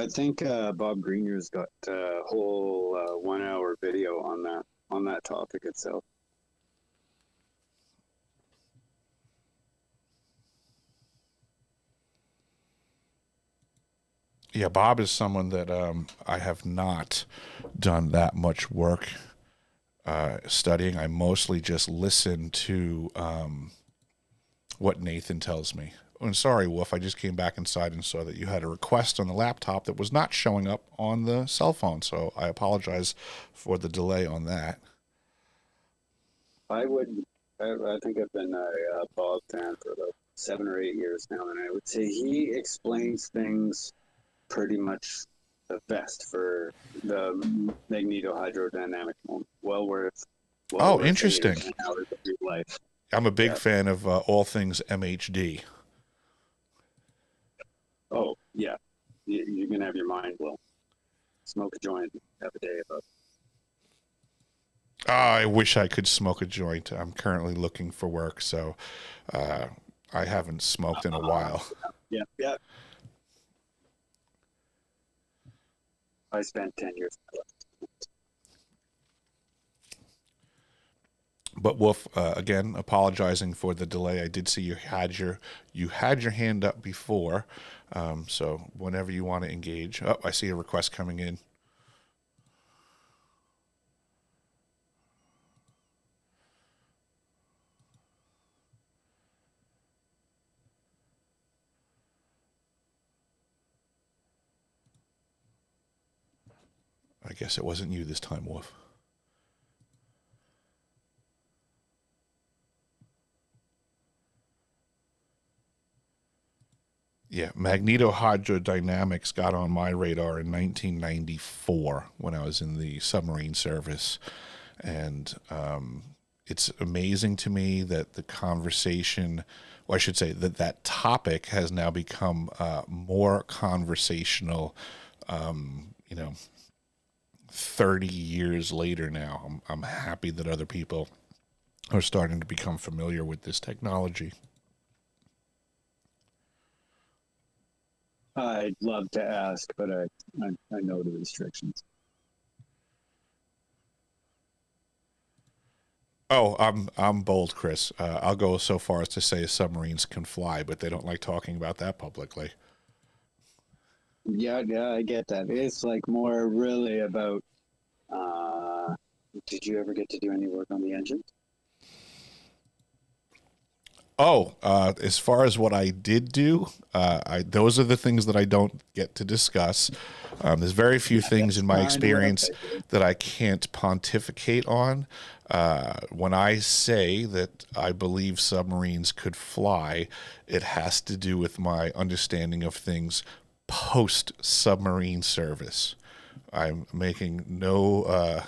I think Bob Greenier's got a whole 1 hour video on that topic itself. Yeah, Bob is someone that I have not done that much work studying. I mostly just listen to what Nathan tells me and sorry, Wolf, I just came back inside and saw that you had a request on the laptop that was not showing up on the cell phone. So I apologize for the delay on that. I think I've been a Bob fan for about 7 or 8 years now, and I would say he explains things pretty much the best for the magnetohydrodynamic moment. Well worth Interesting. 8 or 10 hours of your life. I'm a big fan of all things MHD. Oh, yeah. You're going to have your mind blown. Smoke a joint, have a day about it. I wish I could smoke a joint. I'm currently looking for work, so I haven't smoked in a while. Yeah. I spent 10 years. But Wolf, again, apologizing for the delay. I did see you had your hand up before, so whenever you want to engage. Oh, I see a request coming in. I guess it wasn't you this time, Wolf. Yeah, magnetohydrodynamics got on my radar in 1994 when I was in the submarine service. And it's amazing to me that the conversation, or I should say that topic has now become more conversational, 30 years later now. I'm happy that other people are starting to become familiar with this technology. I'd love to ask, but I know the restrictions. Oh, I'm bold, Chris. I'll go so far as to say submarines can fly, but they don't like talking about that publicly. Yeah, I get that. It's like more really about, did you ever get to do any work on the engine? Oh, as far as what I did do, those are the things that I don't get to discuss. There's very few things in my experience that I can't pontificate on. When I say that I believe submarines could fly, it has to do with my understanding of things post-submarine service. I'm making no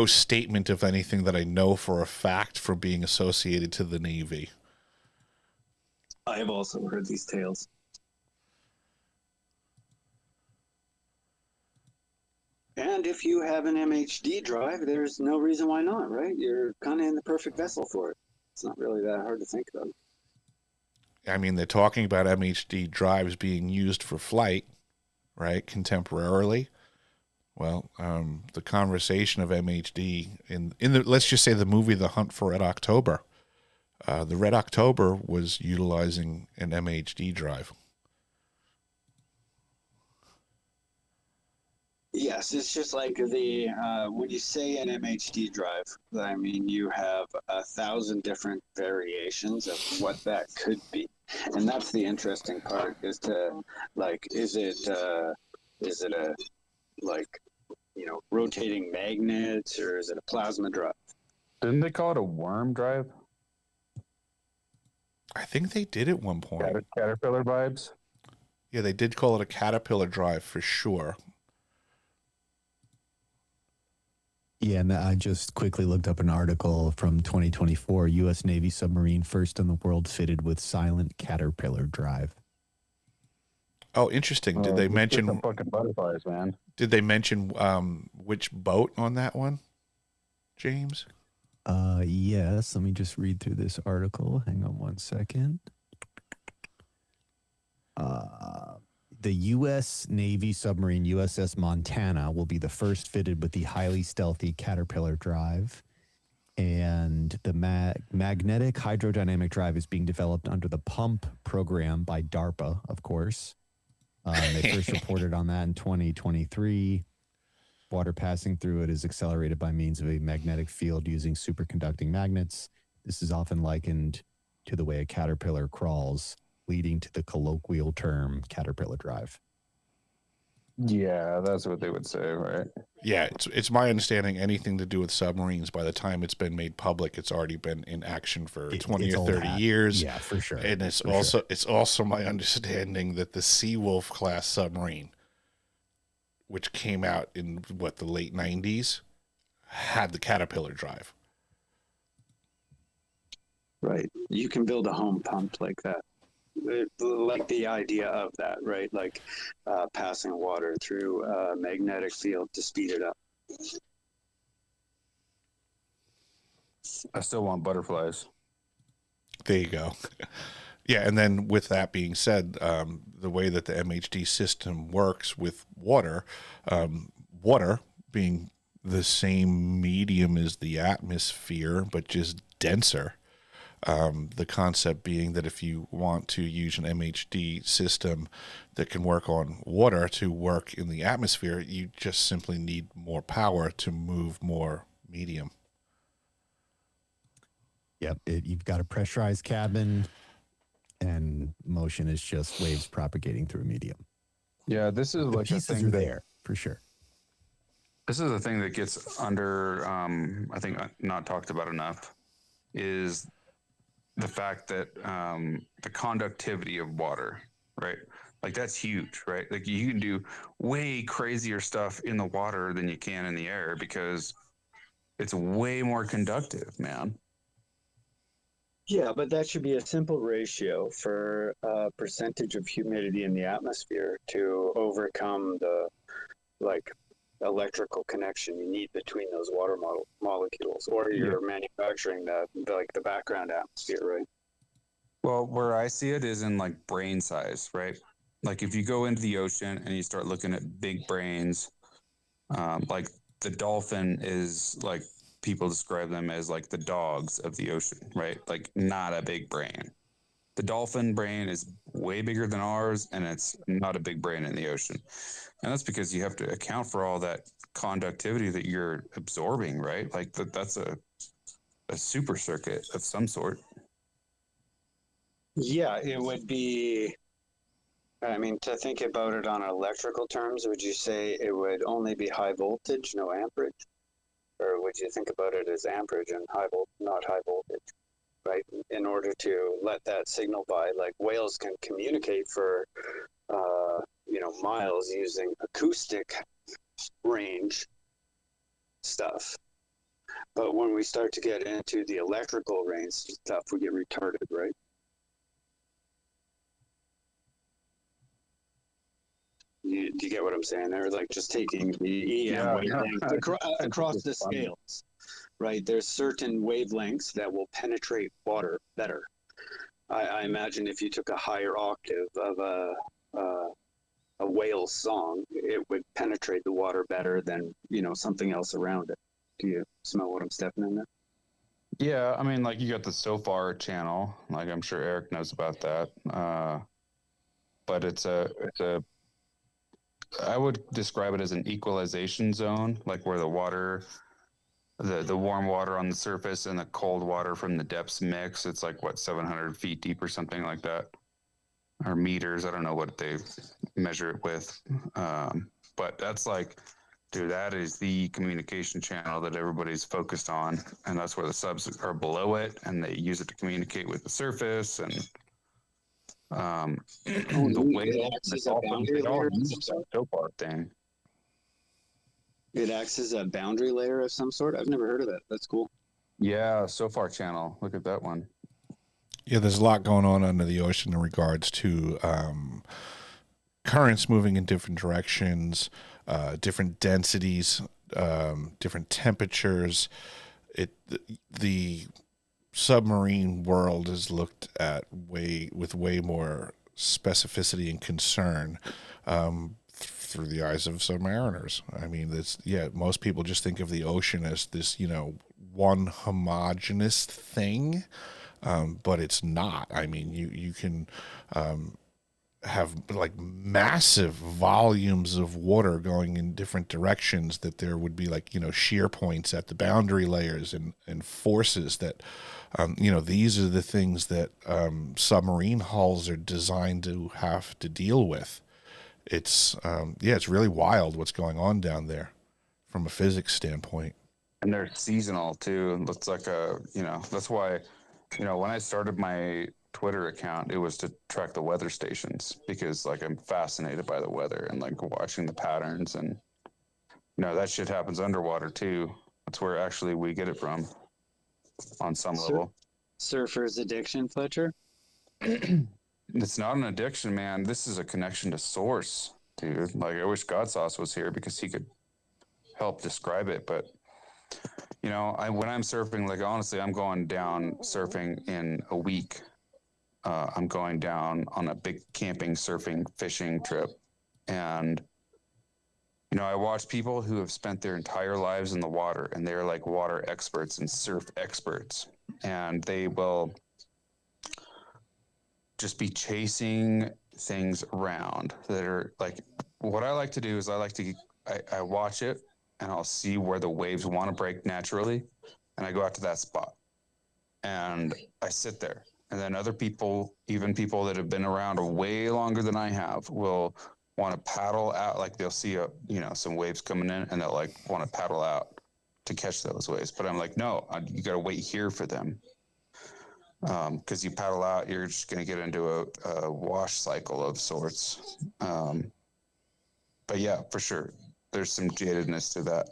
statement of anything that I know for a fact from being associated to the Navy. I have also heard these tales. And if you have an MHD drive, there's no reason why not, right? You're kind of in the perfect vessel for it. It's not really that hard to think about. I mean, they're talking about MHD drives being used for flight, right, contemporarily. Well, the conversation of MHD in the, let's just say, the movie The Hunt for Red October, the Red October was utilizing an MHD drive. Yes, it's just like the when you say an MHD drive, I mean you have 1,000 different variations of what that could be, and that's the interesting part. Is to like, is it a like, rotating magnets, or is it a plasma drive? Didn't they call it a worm drive? I think they did at one point. Caterpillar vibes. Yeah, they did call it a Caterpillar drive for sure. Yeah, and I just quickly looked up an article from 2024. U.S. Navy submarine first in the world fitted with silent Caterpillar drive. Oh, interesting. Did they mention some fucking butterflies, man? Did they mention which boat on that one, James? Yes. Let me just read through this article. Hang on one second. The U.S. Navy submarine USS Montana will be the first fitted with the highly stealthy Caterpillar drive. And the magnetic hydrodynamic drive is being developed under the PUMP program by DARPA, of course. They first reported on that in 2023. Water passing through it is accelerated by means of a magnetic field using superconducting magnets. This is often likened to the way a caterpillar crawls, leading to the colloquial term caterpillar drive. Yeah, that's what they would say, right? Yeah, it's my understanding anything to do with submarines, by the time it's been made public, it's already been in action for 20 it's or old 30 hat. years. Yeah, for sure. And it's For also sure. it's also my understanding that the Seawolf class submarine, which came out in the late 90s, had the caterpillar drive. Right. You can build a home pump like that. Like the idea of that, right? Like passing water through a magnetic field to speed it up. I still want butterflies. There you go. Yeah, and then with that being said, the way that the MHD system works with water, water being the same medium as the atmosphere, but just denser. The concept being that if you want to use an MHD system that can work on water to work in the atmosphere, you just simply need more power to move more medium. Yep. You've got a pressurized cabin, and motion is just waves propagating through a medium. Yeah, this is The like a pieces thing are that, there for sure. this is a thing that gets under, I think, not talked about enough, is the fact that the conductivity of water, right? Like that's huge, right? Like you can do way crazier stuff in the water than you can in the air because it's way more conductive, man. Yeah, but that should be a simple ratio for percentage of humidity in the atmosphere to overcome the like electrical connection you need between those water molecules, or you're manufacturing that like the background atmosphere, right? Well, where I see it is in like brain size, right? Like if you go into the ocean and you start looking at big brains, like the dolphin is like, people describe them as like the dogs of the ocean, right? Like not a big brain. The dolphin brain is way bigger than ours, and it's not a big brain in the ocean. And that's because you have to account for all that conductivity that you're absorbing, right? Like that's a super circuit of some sort. Yeah, it would be, I mean, to think about it on electrical terms, would you say it would only be high voltage, no amperage? Or would you think about it as amperage and not high voltage, right? In order to let that signal by, like whales can communicate for, miles using acoustic range stuff. But when we start to get into the electrical range stuff, we get retarded, right? Do you get what I'm saying? They're like just taking the EM wavelength across the scales, right? There's certain wavelengths that will penetrate water better. I imagine if you took a higher octave of a whale song, it would penetrate the water better than something else around it. Do you smell what I'm stepping in there? Yeah, I mean, like you got the SOFAR channel, like I'm sure Eric knows about that. But it's a I would describe it as an equalization zone, like where the water, the warm water on the surface and the cold water from the depths mix. It's like 700 feet deep or something like that, or meters. I don't know what they measure it with, but that's like, dude, that is the communication channel that everybody's focused on, and that's where the subs are below it, and they use it to communicate with the surface and. The whale, they all use that SOFAR thing. It acts as a boundary layer of some sort. I've never heard of that. That's cool. Yeah, SOFAR channel. Look at that one. Yeah, there's a lot going on under the ocean in regards to currents moving in different directions, different densities, different temperatures. The submarine world is looked at with way more specificity and concern through the eyes of submariners. I mean, most people just think of the ocean as this, one homogeneous thing, but it's not. I mean, you can have like massive volumes of water going in different directions, that there would be like, shear points at the boundary layers and forces that, these are the things that submarine hulls are designed to have to deal with. It's, it's really wild what's going on down there from a physics standpoint. And they're seasonal too. It's like that's why, when I started my Twitter account, it was to track the weather stations, because like I'm fascinated by the weather and like watching the patterns, and that shit happens underwater too. That's where actually we get it from on some level. Surfer's addiction, Fletcher? It's not an addiction, man. This is a connection to source, dude. Like I wish God Sauce was here because he could help describe it, but when I'm surfing, like honestly, I'm going down surfing in a week. I'm going down on a big camping, surfing, fishing trip. And, I watch people who have spent their entire lives in the water, and they're like water experts and surf experts. And they will just be chasing things around that are like, what I like to do is I watch it, and I'll see where the waves want to break naturally. And I go out to that spot and I sit there. And then other people, even people that have been around way longer than I have, will want to paddle out. Like they'll see some waves coming in, and they'll like want to paddle out to catch those waves. But I'm like, no, you got to wait here for them. Because you paddle out, you're just going to get into a wash cycle of sorts. But yeah, for sure, there's some jadedness to that.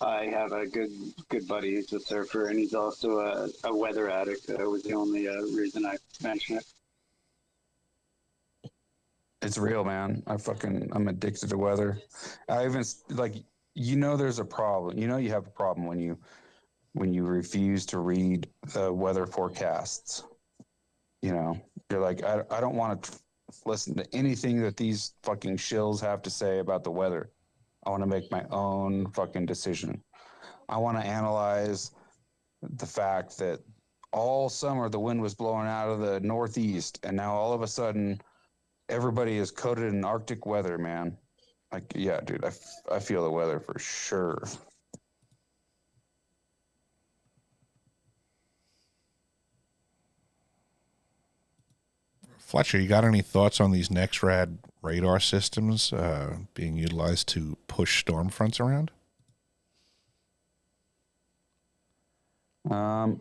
I have a good buddy who's a surfer, and he's also a weather addict. That was the only reason I mentioned it. It's real, man. I'm addicted to weather. I even there's a problem. You have a problem when you refuse to read the weather forecasts. You're like, I don't want to listen to anything that these fucking shills have to say about the weather. I want to make my own fucking decision. I want to analyze the fact that all summer the wind was blowing out of the northeast, and now all of a sudden everybody is coated in Arctic weather, man. Like, yeah, dude, I feel the weather for sure. Fletcher, you got any thoughts on these NexRad radar systems being utilized to push storm fronts around? I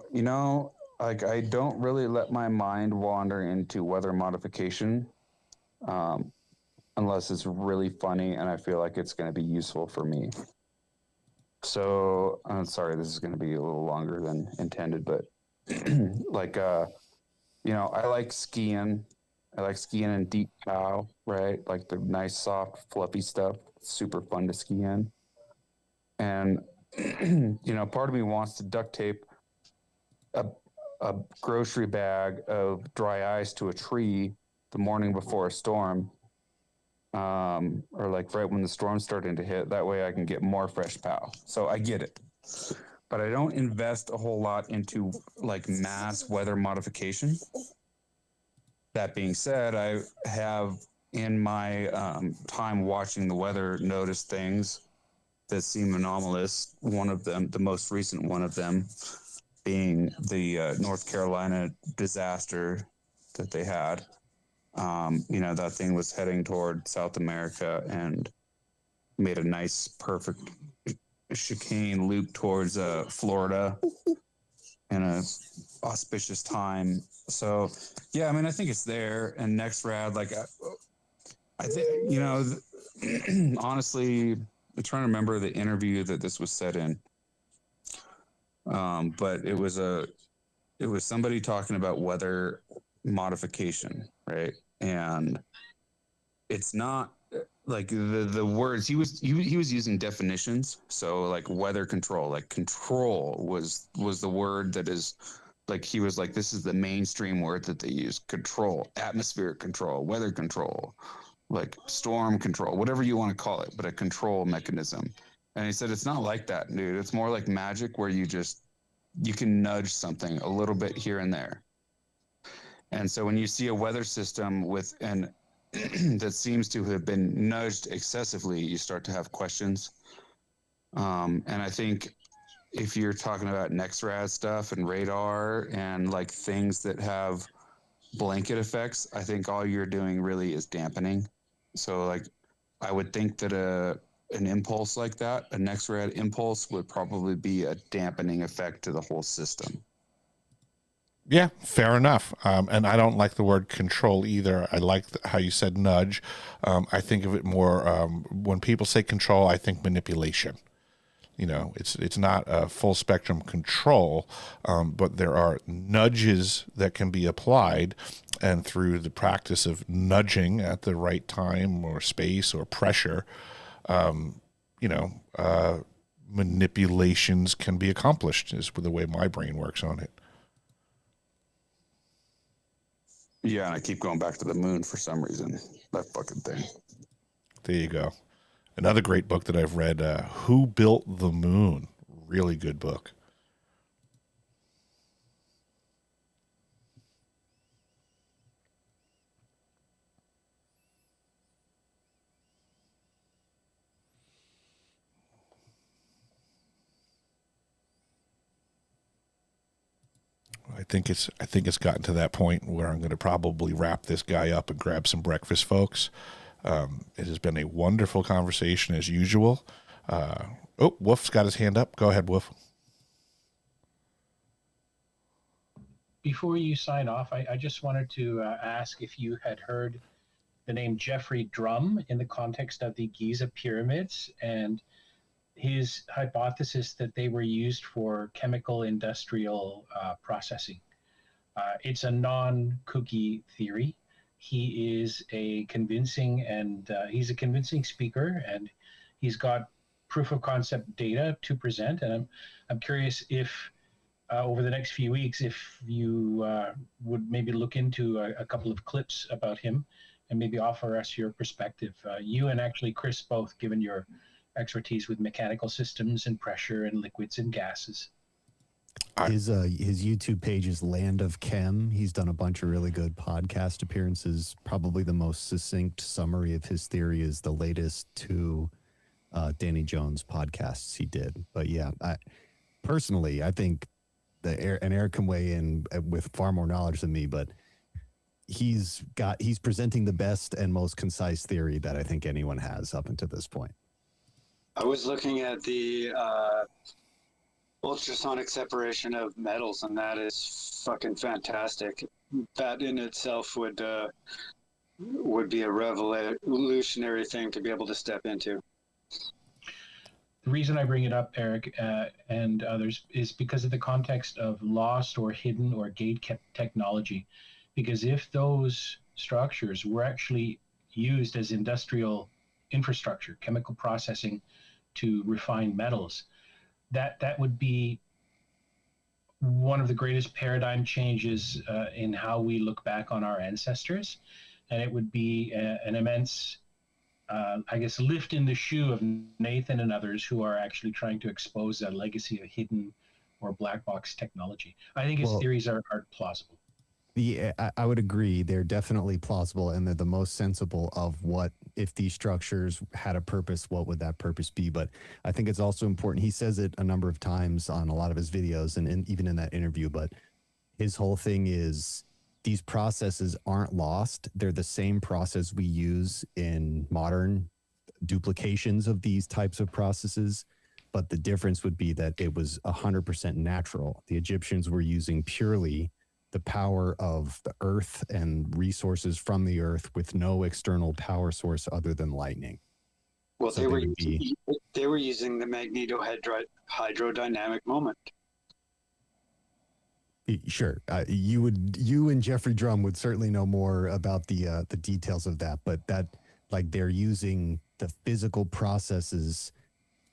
don't really let my mind wander into weather modification unless it's really funny and I feel like it's going to be useful for me. So I'm sorry, this is going to be a little longer than intended, but I like skiing. I like skiing in deep cow, right? Like the nice, soft, fluffy stuff. Super fun to ski in. And, part of me wants to duct tape a grocery bag of dry ice to a tree the morning before a storm, or like right when the storm's starting to hit. That way I can get more fresh pow. So I get it. But I don't invest a whole lot into like mass weather modification. That being said, I have in my time watching the weather noticed things that seem anomalous. One of them, the most recent one of them, being the North Carolina disaster that they had. That thing was heading toward South America and made a nice, perfect chicane loop towards Florida in a auspicious time. So, yeah, I think it's there. And NexRad, I think, honestly, I'm trying to remember the interview that this was said in. But it was somebody talking about weather modification, right? And it's not like the words he was using definitions. So like weather control, like control was the word that is like, he was like, this is the mainstream word that they use: control, atmospheric control, weather control, like storm control, whatever you want to call it, but a control mechanism. And he said, it's not like that, dude. It's more like magic, where you can nudge something a little bit here and there. And so when you see a weather system with an that seems to have been nudged excessively, you start to have questions. And I think if you're talking about NextRad stuff and radar and like things that have blanket effects, I think all you're doing really is dampening. So like I would think that an impulse like that, a NextRad impulse, would probably be a dampening effect to the whole system. Yeah, fair enough. And I don't like the word control either. I like how you said nudge. I think of it more when people say control, I think manipulation. You know, it's not a full spectrum control, but there are nudges that can be applied, and through the practice of nudging at the right time or space or pressure, manipulations can be accomplished, is the way my brain works on it. Yeah, and I keep going back to the moon for some reason. That fucking thing. There you go. Another great book that I've read, Who Built the Moon? Really good book. I think it's gotten to that point where I'm going to probably wrap this guy up and grab some breakfast, folks. It has been a wonderful conversation as usual. Wolf's got his hand up. Go ahead, Wolf. Before you sign off, I just wanted to ask if you had heard the name Jeffrey Drum in the context of the Giza pyramids and his hypothesis that they were used for chemical industrial processing. It's a non-cookie theory. He is a convincing speaker, and he's got proof of concept data to present. And I'm curious if over the next few weeks, if you would maybe look into a couple of clips about him and maybe offer us your perspective. You and actually Chris both, given your expertise with mechanical systems and pressure and liquids and gases. His YouTube page is Land of Chem. He's done a bunch of really good podcast appearances. Probably the most succinct summary of his theory is the latest two Danny Jones podcasts he did. But yeah, I think and Eric can weigh in with far more knowledge than me, but he's presenting the best and most concise theory that I think anyone has up until this point. I was looking at the ultrasonic separation of metals, and that is fucking fantastic. That in itself would be a revolutionary thing to be able to step into. The reason I bring it up, Eric, and others, is because of the context of lost or hidden or gate-kept technology. Because if those structures were actually used as industrial infrastructure, chemical processing to refine metals, that would be one of the greatest paradigm changes in how we look back on our ancestors. And it would be an immense, lift in the shoe of Nathan and others who are actually trying to expose a legacy of hidden or black box technology. I think his theories are plausible. I would agree. They're definitely plausible, and they're the most sensible of what, if these structures had a purpose, what would that purpose be? But I think it's also important. He says it a number of times on a lot of his videos and even in that interview, but his whole thing is these processes aren't lost. They're the same process we use in modern duplications of these types of processes. But the difference would be that it was 100% natural. The Egyptians were using purely the power of the earth and resources from the earth with no external power source other than lightning. Well, so they were using the magnetohydrodynamic moment. Sure, you and Jeffrey Drum would certainly know more about the details of that, but that, like, they're using the physical processes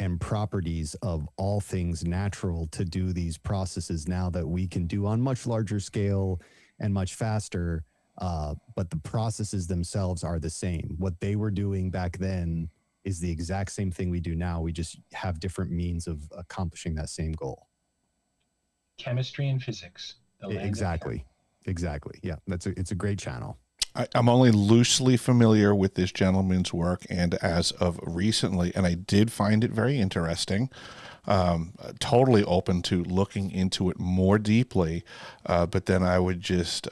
and properties of all things natural to do these processes now that we can do on much larger scale and much faster. But the processes themselves are the same. What they were doing back then is the exact same thing we do now. We just have different means of accomplishing that same goal. Chemistry and physics. Exactly. Exactly. Yeah, it's a great channel. I'm only loosely familiar with this gentleman's work, and as of recently, and I did find it very interesting. Totally open to looking into it more deeply, but then I would just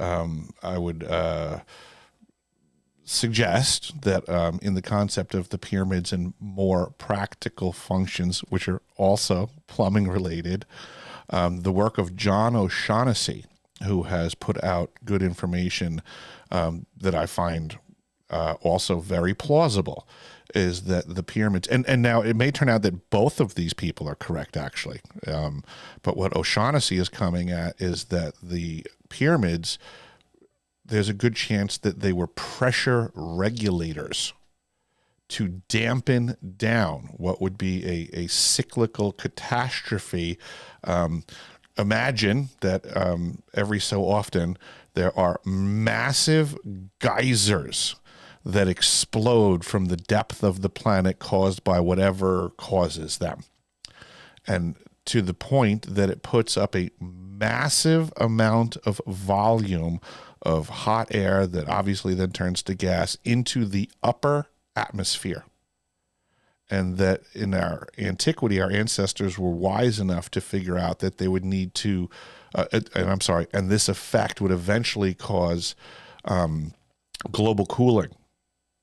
suggest that in the concept of the pyramids and more practical functions, which are also plumbing related, the work of John O'Shaughnessy, who has put out good information that I find also very plausible, is that the pyramids, and now it may turn out that both of these people are correct, actually. But what O'Shaughnessy is coming at is that the pyramids, there's a good chance that they were pressure regulators to dampen down what would be a cyclical catastrophe. Imagine that every so often there are massive geysers that explode from the depth of the planet caused by whatever causes them. And to the point that it puts up a massive amount of volume of hot air that obviously then turns to gas into the upper atmosphere. And that in our antiquity, our ancestors were wise enough to figure out that they would need to, and this effect would eventually cause global cooling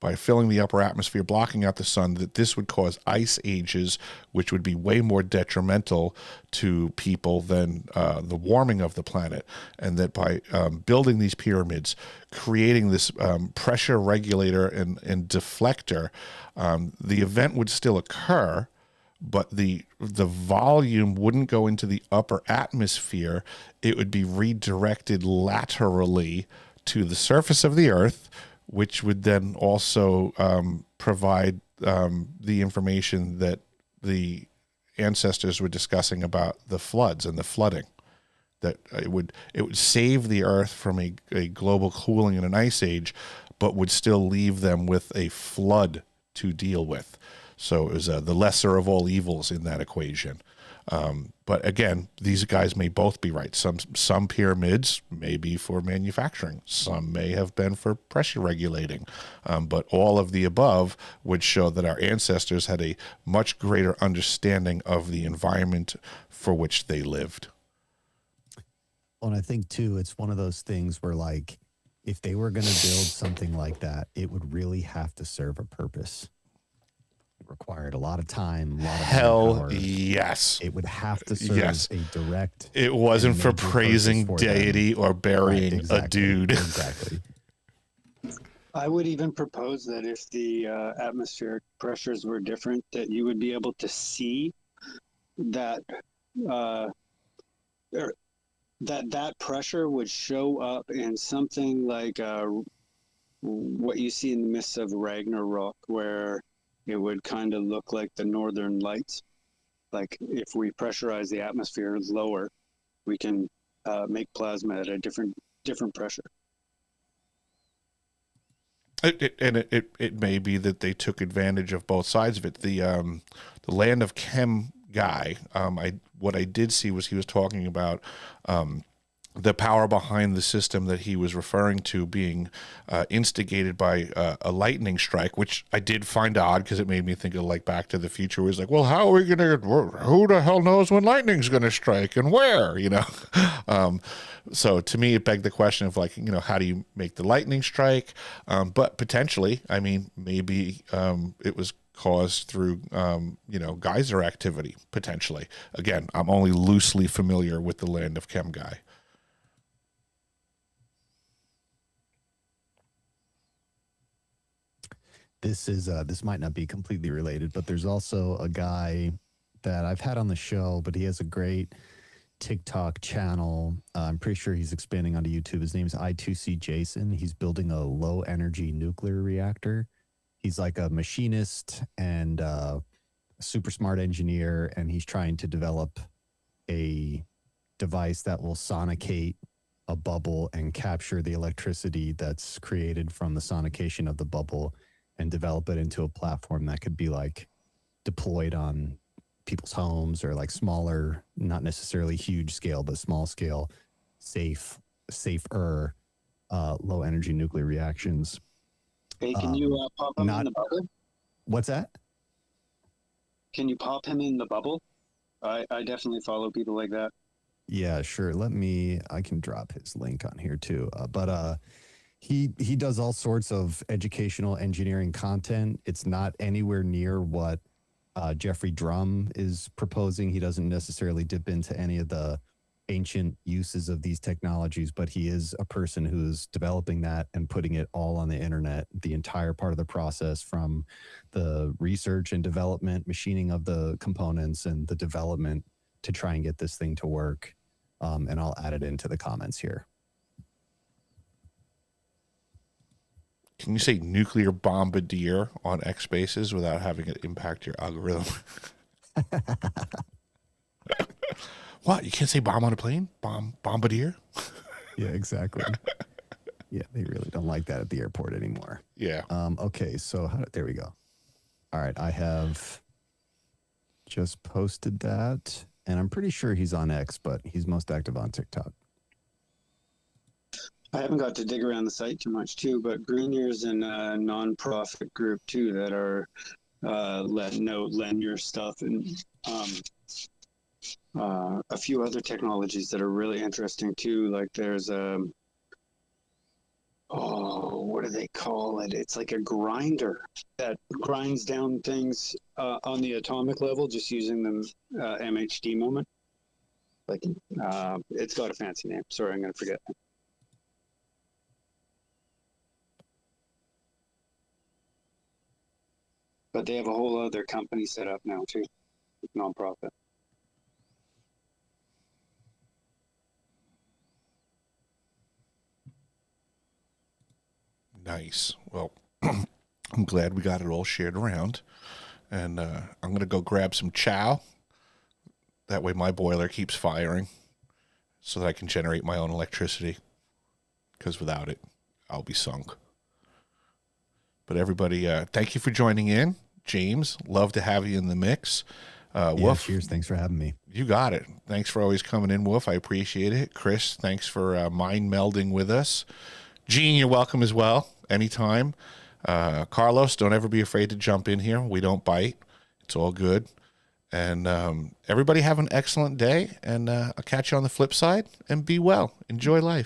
by filling the upper atmosphere, blocking out the sun, that this would cause ice ages, which would be way more detrimental to people than the warming of the planet. And that by building these pyramids, creating this pressure regulator and deflector, the event would still occur, but the volume wouldn't go into the upper atmosphere. It would be redirected laterally to the surface of the Earth, which would then also provide the information that the ancestors were discussing about the floods and the flooding. That it would save the Earth from a global cooling and an ice age, but would still leave them with a flood to deal with. So it was the lesser of all evils in that equation. But again, these guys may both be right. Some pyramids may be for manufacturing. Some may have been for pressure regulating. But all of the above would show that our ancestors had a much greater understanding of the environment for which they lived. Well, and I think, too, it's one of those things where, like, if they were going to build something like that, it would really have to serve a purpose. Required a lot of time, a lot of manpower. Yes. It would have to serve a direct. It wasn't for major praising purpose for deity them. or burying Right, exactly, a dude. Exactly. I would even propose that if the atmospheric pressures were different, that you would be able to see that that pressure would show up in something like what you see in the mists of Ragnarok, where it would kind of look like the northern lights. Like if we pressurize the atmosphere lower, we can make plasma at a different pressure. It may be that they took advantage of both sides of it. The Land of Chem guy, what I did see was he was talking about the power behind the system that he was referring to being instigated by a lightning strike, which I did find odd because it made me think of like Back to the Future. It was like, well, how are we going to, who the hell knows when lightning's going to strike and where, you know? So to me, it begged the question of like, you know, how do you make the lightning strike? But potentially, I mean, maybe it was caused through, you know, geyser activity, potentially. Again, I'm only loosely familiar with the Land of Chem guy. This might not be completely related, but there's also a guy that I've had on the show, but he has a great TikTok channel. I'm pretty sure he's expanding onto YouTube. His name is I2C Jason. He's building a low energy nuclear reactor. He's like a machinist and a super smart engineer, and he's trying to develop a device that will sonicate a bubble and capture the electricity that's created from the sonication of the bubble and develop it into a platform that could be like deployed on people's homes or like smaller, not necessarily huge scale, but small scale, safe safer low energy nuclear reactions. Hey, can you pop him in the bubble? What's that? Can you pop him in the bubble? I definitely follow people like that. Yeah, sure. I can drop his link on here too. He does all sorts of educational engineering content. It's not anywhere near what Jeffrey Drum is proposing. He doesn't necessarily dip into any of the ancient uses of these technologies, but he is a person who's developing that and putting it all on the internet, the entire part of the process, from the research and development, machining of the components, and the development to try and get this thing to work. And I'll add it into the comments here. Can you say nuclear bombardier on X spaces without having it impact your algorithm? What? You can't say bomb on a plane? Bombardier? Yeah, exactly. Yeah, they really don't like that at the airport anymore. Yeah. Okay, so there we go. All right, I have just posted that, and I'm pretty sure he's on X, but he's most active on TikTok. I haven't got to dig around the site too much too, but Greenier's in a non-profit group too that are lend your stuff, and a few other technologies that are really interesting too. Like there's what do they call it? It's like a grinder that grinds down things on the atomic level, just using the MHD moment. Like it's got a fancy name. Sorry, I'm gonna forget. But they have a whole other company set up now too, nonprofit. Nice. Well, I'm glad we got it all shared around. And I'm going to go grab some chow. That way my boiler keeps firing so that I can generate my own electricity. Because without it, I'll be sunk. But everybody, thank you for joining in. James, love to have you in the mix. Wolf, cheers. Thanks for having me. You got it. Thanks for always coming in, Wolf. I appreciate it. Chris, thanks for mind melding with us. Gene, you're welcome as well. Anytime. Carlos, don't ever be afraid to jump in here. We don't bite. It's all good. And everybody have an excellent day. And I'll catch you on the flip side. And be well. Enjoy life.